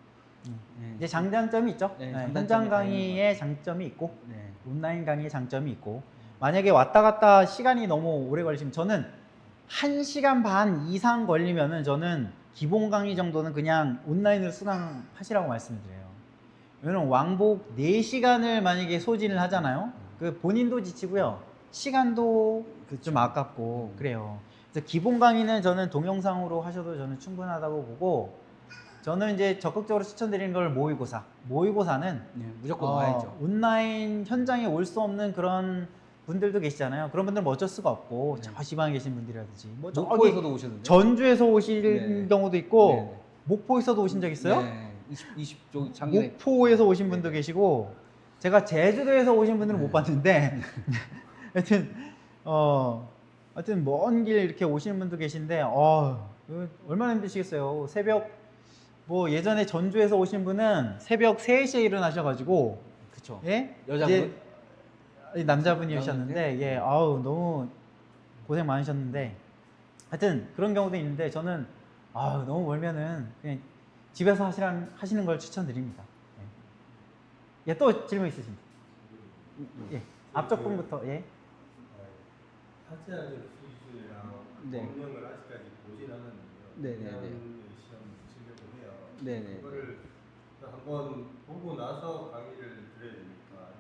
Speaker 2: 네.
Speaker 1: 이제 장단점이 있죠.
Speaker 2: 네,
Speaker 1: 네,
Speaker 2: 장단점이
Speaker 1: 현장
Speaker 2: 다
Speaker 1: 강의의 장점이 있고
Speaker 2: 네.
Speaker 1: 온라인 강의의 장점이 있고, 만약에 왔다 갔다 시간이 너무 오래 걸리시면 저는 1시간 반 이상 걸리면은 저는 기본 강의 정도는 그냥 온라인으로 수강하시라고 말씀을 드려요. 왜냐면 왕복 4시간을 만약에 소진을 하잖아요. 그 본인도 지치고요. 시간도 좀 아깝고 그래요. 그래서 기본 강의는 저는 동영상으로 하셔도 저는 충분하다고 보고, 저는 이제 적극적으로 추천드리는 걸 모의고사는
Speaker 2: 네, 무조건 와야죠.
Speaker 1: 온라인 현장에 올 수 없는 그런 분들도 계시잖아요. 그런 분들은 뭐 어쩔 수가 없고
Speaker 2: 네.
Speaker 1: 저 지방에 계신 분들이라든지 뭐 저기
Speaker 2: 목포에서도 오셨는데.
Speaker 1: 전주에서 오실
Speaker 2: 네.
Speaker 1: 경우도 있고
Speaker 2: 네.
Speaker 1: 목포에서도 오신 적 있어요?
Speaker 2: 네. 20쪽 작년에
Speaker 1: 목포에서 오신
Speaker 2: 네.
Speaker 1: 분도 계시고, 제가 제주도에서 오신 분들은
Speaker 2: 네.
Speaker 1: 못 봤는데 하여튼 먼 길 이렇게 오시는 분도 계신데 얼마나 힘드시겠어요. 새벽 뭐 예전에 전주에서 오신 분은 새벽 3시에 일어나셔가지고,
Speaker 2: 그쵸.
Speaker 1: 예?
Speaker 2: 여자분?
Speaker 1: 이제 남자분이셨는데 예, 너무 고생 많으셨는데, 하여튼 그런 경우도 있는데 저는 너무 멀면은 그냥 집에서 하시는 걸 추천드립니다. 예, 또 질문 있으십니까? 예, 앞쪽 분부터. 예.
Speaker 5: 하체하는 수술이랑
Speaker 2: 네.
Speaker 5: 검령을 아직까지 보진 않았는데요.
Speaker 2: 네네네.
Speaker 5: 시험 치려고 해요.
Speaker 2: 네네.
Speaker 5: 그거를 한번 보고 나서 강의를 드려야 됩니까?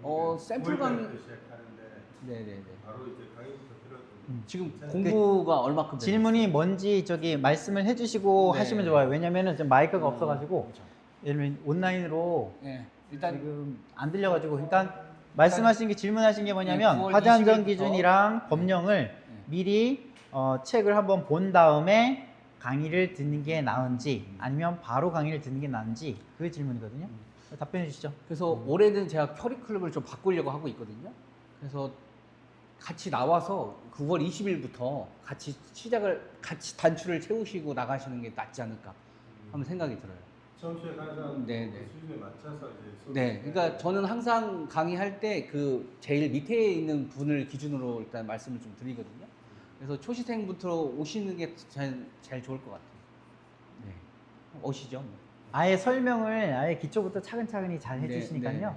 Speaker 5: 아니면
Speaker 2: 샘플
Speaker 5: 강의
Speaker 2: 강의-
Speaker 5: 시작하는데
Speaker 2: 네네네.
Speaker 5: 바로 이제 강의부터 들어도
Speaker 2: 지금
Speaker 5: 괜찮아요?
Speaker 2: 공부가 얼마큼
Speaker 1: 질문이 뭔지 저기 말씀을 해주시고
Speaker 2: 네.
Speaker 1: 하시면 좋아요. 왜냐면은 좀 마이크가 없어가지고,
Speaker 2: 그렇죠.
Speaker 1: 예를 들면 온라인으로
Speaker 2: 네. 일단
Speaker 1: 지금 안 들려가지고, 일단 말씀하신 게 질문하신 게 뭐냐면
Speaker 2: 9월
Speaker 1: 화재안전
Speaker 2: 20일부터
Speaker 1: 기준이랑 법령을 미리 책을 한번 본 다음에 강의를 듣는 게 나은지 아니면 바로 강의를 듣는 게 나은지, 그 질문이거든요. 답변해 주시죠.
Speaker 2: 그래서 올해는 제가 커리큘럼을 좀 바꾸려고 하고 있거든요. 그래서 같이 나와서 9월 20일부터 같이 단추를 채우시고 나가시는 게 낫지 않을까 하는 생각이 들어요.
Speaker 5: 처음 시작하는 사람
Speaker 2: 네네.
Speaker 5: 그 수준에 맞춰서 이제 수업을
Speaker 2: 네,
Speaker 5: 해야
Speaker 2: 그러니까
Speaker 5: 돼요.
Speaker 2: 저는 항상 강의할 때 그 제일 밑에 있는 분을 기준으로 일단 말씀을 좀 드리거든요. 그래서 초시생부터 오시는 게 제일 좋을 것 같아요. 네, 오시죠.
Speaker 1: 아예 설명을 아예 기초부터 차근차근히 잘
Speaker 2: 네,
Speaker 1: 해주시니까요.
Speaker 2: 네.
Speaker 1: 네.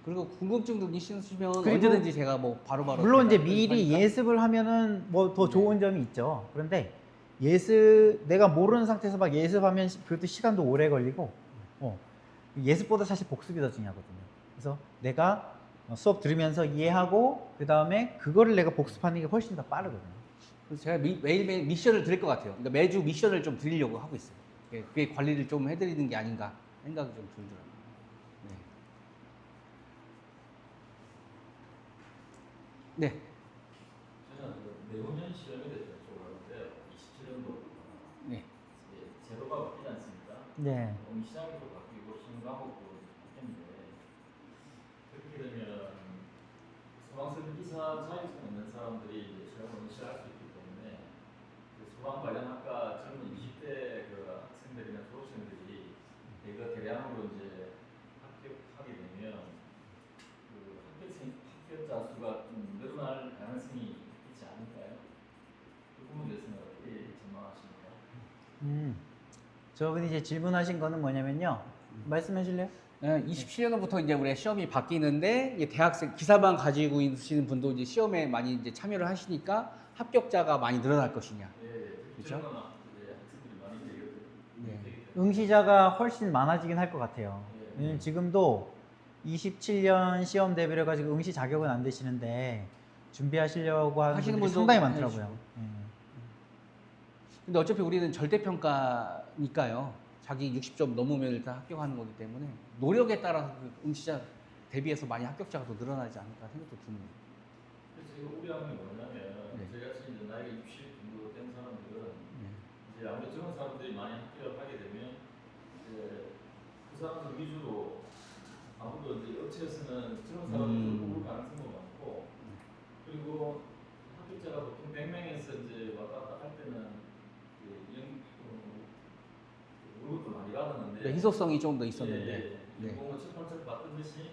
Speaker 2: 그리고 궁금증도 있으시면
Speaker 1: 그리고
Speaker 2: 언제든지 제가 뭐 바로바로
Speaker 1: 물론 이제
Speaker 2: 제가
Speaker 1: 미리
Speaker 2: 하니까.
Speaker 1: 예습을 하면은 뭐 더
Speaker 2: 네.
Speaker 1: 좋은 점이 있죠. 그런데 내가 모르는 상태에서 막 예습하면 그것도 시간도 오래 걸리고, 예습보다 사실 복습이 더 중요하거든요. 그래서 내가 수업 들으면서 이해하고 그 다음에 그거를 내가 복습하는 게 훨씬 더 빠르거든요.
Speaker 2: 그래서 제가 매일매일 미션을 드릴 것 같아요. 그러니까 매주 미션을 좀 드리려고 하고 있어요. 그게 관리를 좀 해드리는 게 아닌가 생각이 좀 들더라고요. 네. 네.
Speaker 6: 저는 그 내후년 시험에 대해서 여쭤보는데요. 27년도
Speaker 2: 네.
Speaker 6: 제도가 바뀌지 않습니까?
Speaker 1: 네.
Speaker 6: 시장도 바뀌고 시험 과목도 바뀌는데 그렇게 되면 소방서 이사 자격증 있는 사람들이 이제 시험을 시작할 수 있기 때문에 그 소방 관련 학과 젊은 20대 그 학생들이나 졸업생들이 대량으로 이제 합격하게 되면 그 합격자 수가 좀 늘어날 가능성이 있지 않을까요? 그 부분에 대해서는 어떻게 전망하십니까?
Speaker 1: 저분이 이제 질문하신 거는 뭐냐면요. 말씀해 주실래요?
Speaker 2: 27년부터 이제 우리 시험이 바뀌는데 이제 대학생 기사반 가지고 있으시는 분도 이제 시험에 많이 이제 참여를 하시니까 합격자가 많이 늘어날 것이냐.
Speaker 6: 예,
Speaker 2: 그렇죠?
Speaker 6: 젊은 학생들이 많이 되거든요.
Speaker 2: 네.
Speaker 1: 응시자가 훨씬 많아지긴 할 것 같아요.
Speaker 6: 예.
Speaker 1: 왜냐면 지금도 27년 시험 대비를 가지고 응시 자격은 안 되시는데 준비하시려고 하는
Speaker 2: 하시는
Speaker 1: 분들이
Speaker 2: 분도
Speaker 1: 상당히
Speaker 2: 많이
Speaker 1: 많더라고요. 예.
Speaker 2: 근데 어차피 우리는 절대평가니까요. 자기 60점 넘으면 일단 합격하는 거기 때문에 노력에 따라서 그 응시자 대비해서 많이 합격자가 더 늘어나지 않을까 생각도 드네요.
Speaker 6: 그래서 제가 우려하는 게 뭐냐면
Speaker 2: 네.
Speaker 6: 저희같이 이제 나이가 60 정도 된 사람들은
Speaker 2: 네.
Speaker 6: 이제 아무래도 젊은 사람들이 많이 합격을 하게 되면 이제 그 사람들 위주로 아무도 이제 업체에서는 젊은 사람들 뽑을 가능성도 많고 그리고 합격자가 보통 100명에서 이제 왔다 갔다 할 때는 월급도 많이 받았는데
Speaker 2: 네, 희소성이 좀 더 있었는데.
Speaker 6: 예,
Speaker 2: 네.
Speaker 6: 연봉은 첫 번째 받던 듯이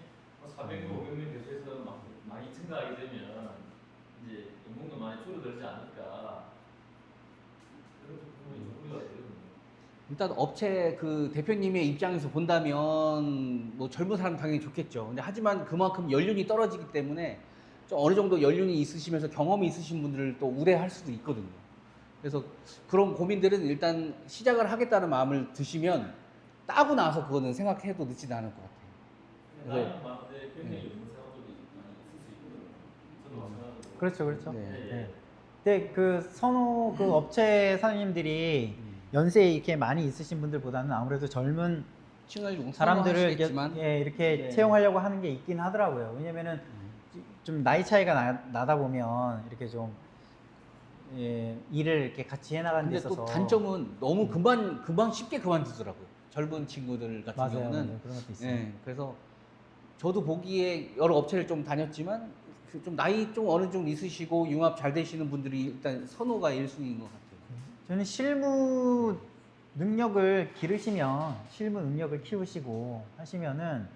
Speaker 6: 400명, 500명 계속해서 막 많이 증가하게 되면 이제 연봉도 많이 줄어들지 않을까 그런 부분이 좀 우려가 되거든요.
Speaker 2: 일단 업체 그 대표님의 입장에서 본다면 뭐 젊은 사람 당연히 좋겠죠. 근데 하지만 그만큼 연륜이 떨어지기 때문에 좀 어느 정도 연륜이 있으시면서 경험이 있으신 분들을 또 우대할 수도 있거든요. 그래서 그런 고민들은 일단 시작을 하겠다는 마음을 드시면 따고 나서 그거는 생각해도 늦지는 않을 것 같아요. 그래서
Speaker 6: 나이는 많은데 굉장히 없는 사람들이 많이 있을 수 있거든요. 저도 마찬가지로.
Speaker 1: 그렇죠, 그렇죠.
Speaker 2: 네.
Speaker 1: 네. 근데 그 선호 그 업체 사장님들이 연세 이렇게 많이 있으신 분들보다는 아무래도 젊은
Speaker 2: 층을
Speaker 1: 사람들을
Speaker 2: 용서하시겠지만
Speaker 1: 이렇게
Speaker 2: 네.
Speaker 1: 채용하려고 하는 게 있긴 하더라고요. 왜냐면은 좀 나이 차이가 나다 보면 이렇게 좀 일을 이렇게 같이 해나가는 데
Speaker 2: 근데
Speaker 1: 있어서
Speaker 2: 또 단점은 너무 금방 쉽게 그만두더라고요. 젊은 친구들 같은
Speaker 1: 맞아요,
Speaker 2: 경우는.
Speaker 1: 맞아요. 그런 것도 있어요.
Speaker 2: 예, 그래서 저도 보기에 여러 업체를 좀 다녔지만 그좀 나이 좀 어느 정도 있으시고 융합 잘 되시는 분들이 일단 선호가 1순위인 것 같아요.
Speaker 1: 저는 실무 능력을 기르시면 실무 능력을 키우시고 하시면은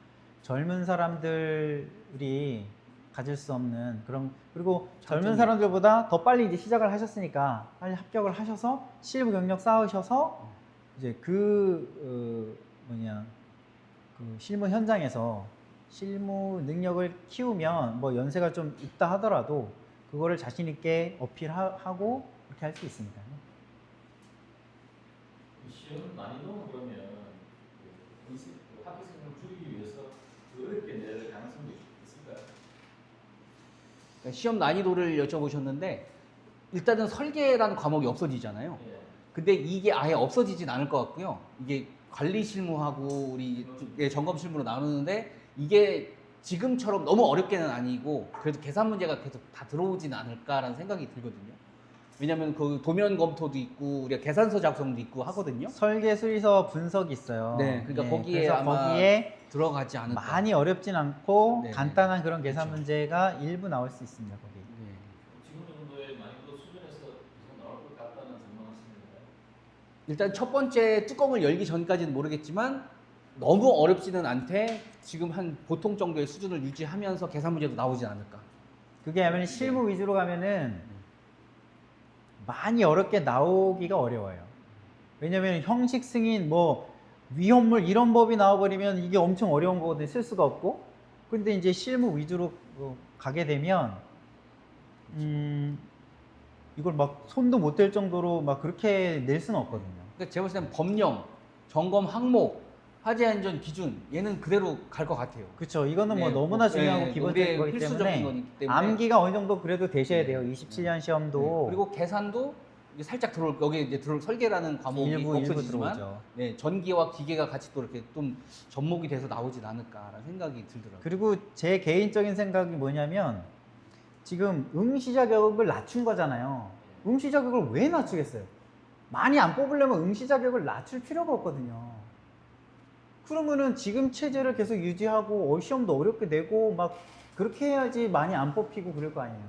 Speaker 1: 젊은 사람들이 가질 수 없는 그런 그리고 젊은
Speaker 2: 장점이
Speaker 1: 사람들보다 더 빨리 이제 시작을 하셨으니까 빨리 합격을 하셔서 실무 경력 쌓으셔서 이제 그 실무 현장에서 실무 능력을 키우면 뭐 연세가 좀 있다 하더라도 그거를 자신 있게 어필하고 그렇게 할 수 있습니다.
Speaker 6: 시험 난이도는 그러면 합격생을 줄이기 위해서 더 어렵게 낼 가능성도 있을까요?
Speaker 2: 그러니까 시험 난이도를 여쭤보셨는데 일단은 설계라는 과목이 없어지잖아요.
Speaker 6: 예.
Speaker 2: 근데 이게 아예 없어지진 않을 것 같고요. 이게 관리 실무하고 우리 점검 실무로 나누는데 이게 지금처럼 너무 어렵게는 아니고 그래도 계산 문제가 계속 다 들어오진 않을까라는 생각이 들거든요. 왜냐하면 그 도면 검토도 있고 우리가 계산서 작성도 있고 하거든요.
Speaker 1: 설계 수리서 분석이 있어요.
Speaker 2: 네, 그러니까 거기에
Speaker 1: 그래서
Speaker 2: 아마
Speaker 1: 거기에
Speaker 2: 들어가지 않을까.
Speaker 1: 많이 어렵진 않고
Speaker 2: 네네.
Speaker 1: 간단한 그런 계산
Speaker 2: 그렇죠.
Speaker 1: 문제가 일부 나올 수 있습니다. 거기.
Speaker 2: 네.
Speaker 6: 지금 정도의 난이도 수준에서 계속 나올 것 같다는 전망하시는가요?
Speaker 2: 일단 첫 번째 뚜껑을 열기 전까지는 모르겠지만 너무 어렵지는 않대 지금 한 보통 정도의 수준을 유지하면서 계산 문제도 나오지 않을까.
Speaker 1: 그게 아니면 실무 위주로 가면은 많이 어렵게 나오기가 어려워요. 왜냐면 형식 승인 뭐 위험물 이런 법이 나와버리면 이게 엄청 어려운 거거든요. 쓸 수가 없고. 근데 이제 실무 위주로 가게 되면 이걸 막 손도 못 댈 정도로 막 그렇게 낼 수는 없거든요.
Speaker 2: 그러니까 제가 봤을 땐 법령, 점검 항목, 화재 안전 기준 얘는 그대로 갈 것 같아요.
Speaker 1: 그렇죠. 이거는 뭐
Speaker 2: 네,
Speaker 1: 너무나 중요하고
Speaker 2: 네,
Speaker 1: 기본적인
Speaker 2: 우리의
Speaker 1: 거기
Speaker 2: 필수적인
Speaker 1: 때문에
Speaker 2: 거기 때문에.
Speaker 1: 암기가 어느 정도 그래도 되셔야
Speaker 2: 네.
Speaker 1: 돼요. 27년 시험도
Speaker 2: 그리고 계산도 이게 살짝 들어올 여기 이제 설계라는 과목이
Speaker 1: 일부
Speaker 2: 없어지지만
Speaker 1: 들어오죠.
Speaker 2: 네, 전기와 기계가 같이 또 이렇게 좀 접목이 돼서 나오진 않을까라는 생각이 들더라고요.
Speaker 1: 그리고 제 개인적인 생각이 뭐냐면 지금 응시 자격을 낮춘 거잖아요. 응시 자격을 왜 낮추겠어요? 많이 안 뽑으려면 응시 자격을 낮출 필요가 없거든요. 그러면은 지금 체제를 계속 유지하고 시험도 어렵게 내고 막 그렇게 해야지 많이 안 뽑히고 그럴 거 아니에요.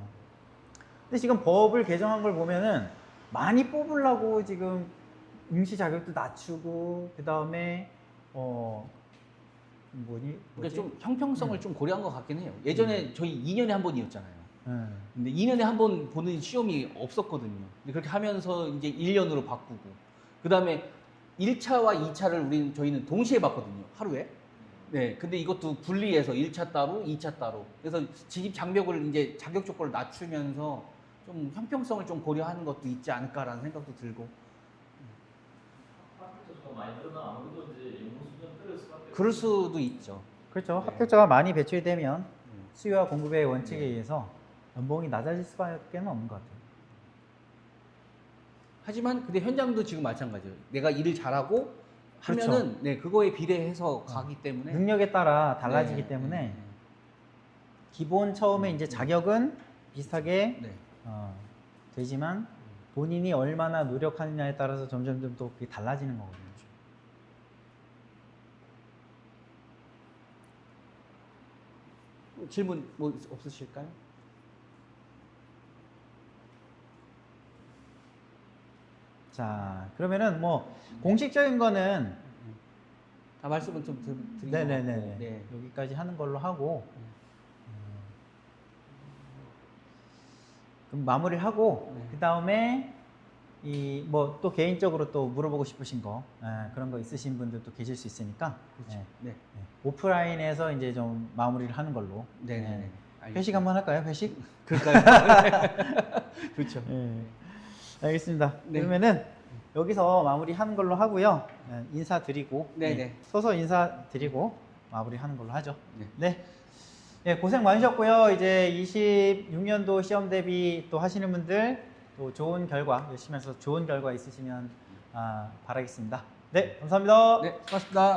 Speaker 1: 근데 지금 법을 개정한 걸 보면은 많이 뽑으려고 지금 응시 자격도 낮추고 그 다음에
Speaker 2: 그러니까 좀 형평성을 좀 고려한 것 같긴 해요. 예전에 저희 2년에 한 번이었잖아요. 근데 2년에 한 번 보는 시험이 없었거든요. 근데 그렇게 하면서 이제 1년으로 바꾸고, 그 다음에 1차와 2차를 저희는 동시에 봤거든요. 하루에. 네. 근데 이것도 분리해서 1차 따로, 2차 따로. 그래서 진입 장벽을 이제 자격 조건을 낮추면서 좀 형평성을 좀 고려하는 것도 있지 않을까라는 생각도 들고.
Speaker 6: 합격자가 많이 늘어나 아무래도 이제 연구 수준 떨어질 수밖에
Speaker 2: 그럴 수도 있죠.
Speaker 1: 그렇죠.
Speaker 2: 네.
Speaker 1: 합격자가 많이 배출되면 수요와 공급의 원칙에 의해서 연봉이 낮아질 수밖에 없는 것 같아요.
Speaker 2: 하지만 근데 현장도 지금 마찬가지예요. 내가 일을 잘하고
Speaker 1: 그렇죠.
Speaker 2: 하면은 네, 그거에 비례해서 가기 때문에
Speaker 1: 능력에 따라 달라지기
Speaker 2: 네,
Speaker 1: 때문에
Speaker 2: 네,
Speaker 1: 기본 처음에 이제 자격은 비슷하게
Speaker 2: 네.
Speaker 1: 되지만 본인이 얼마나 노력하느냐에 따라서 점점 또 그게 달라지는 거거든요.
Speaker 2: 질문 뭐 없으실까요?
Speaker 1: 자, 그러면은 뭐 공식적인 거는
Speaker 2: 다 말씀은 좀 드리고
Speaker 1: 네네네
Speaker 2: 네.
Speaker 1: 여기까지 하는 걸로 하고 그럼 마무리를 하고
Speaker 2: 네.
Speaker 1: 그 다음에 이 뭐 또 개인적으로 또 물어보고 싶으신 거 그런 거 있으신 분들도 계실 수 있으니까
Speaker 2: 그렇죠. 네.
Speaker 1: 네. 오프라인에서 이제 좀 마무리를 하는 걸로.
Speaker 2: 네네네.
Speaker 1: 회식 한번 할까요? 회식?
Speaker 2: 그럴까요? 그렇죠.
Speaker 1: 네. 알겠습니다.
Speaker 2: 네.
Speaker 1: 그러면은 여기서 마무리하는 걸로 하고요. 인사드리고
Speaker 2: 네네.
Speaker 1: 서서 인사드리고 마무리하는 걸로 하죠.
Speaker 2: 네.
Speaker 1: 네. 네, 고생 많으셨고요. 이제 26년도 시험 대비 또 하시는 분들 또 좋은 결과 열심히 해서 좋은 결과 있으시면 바라겠습니다. 네, 감사합니다.
Speaker 2: 네, 수고하셨습니다.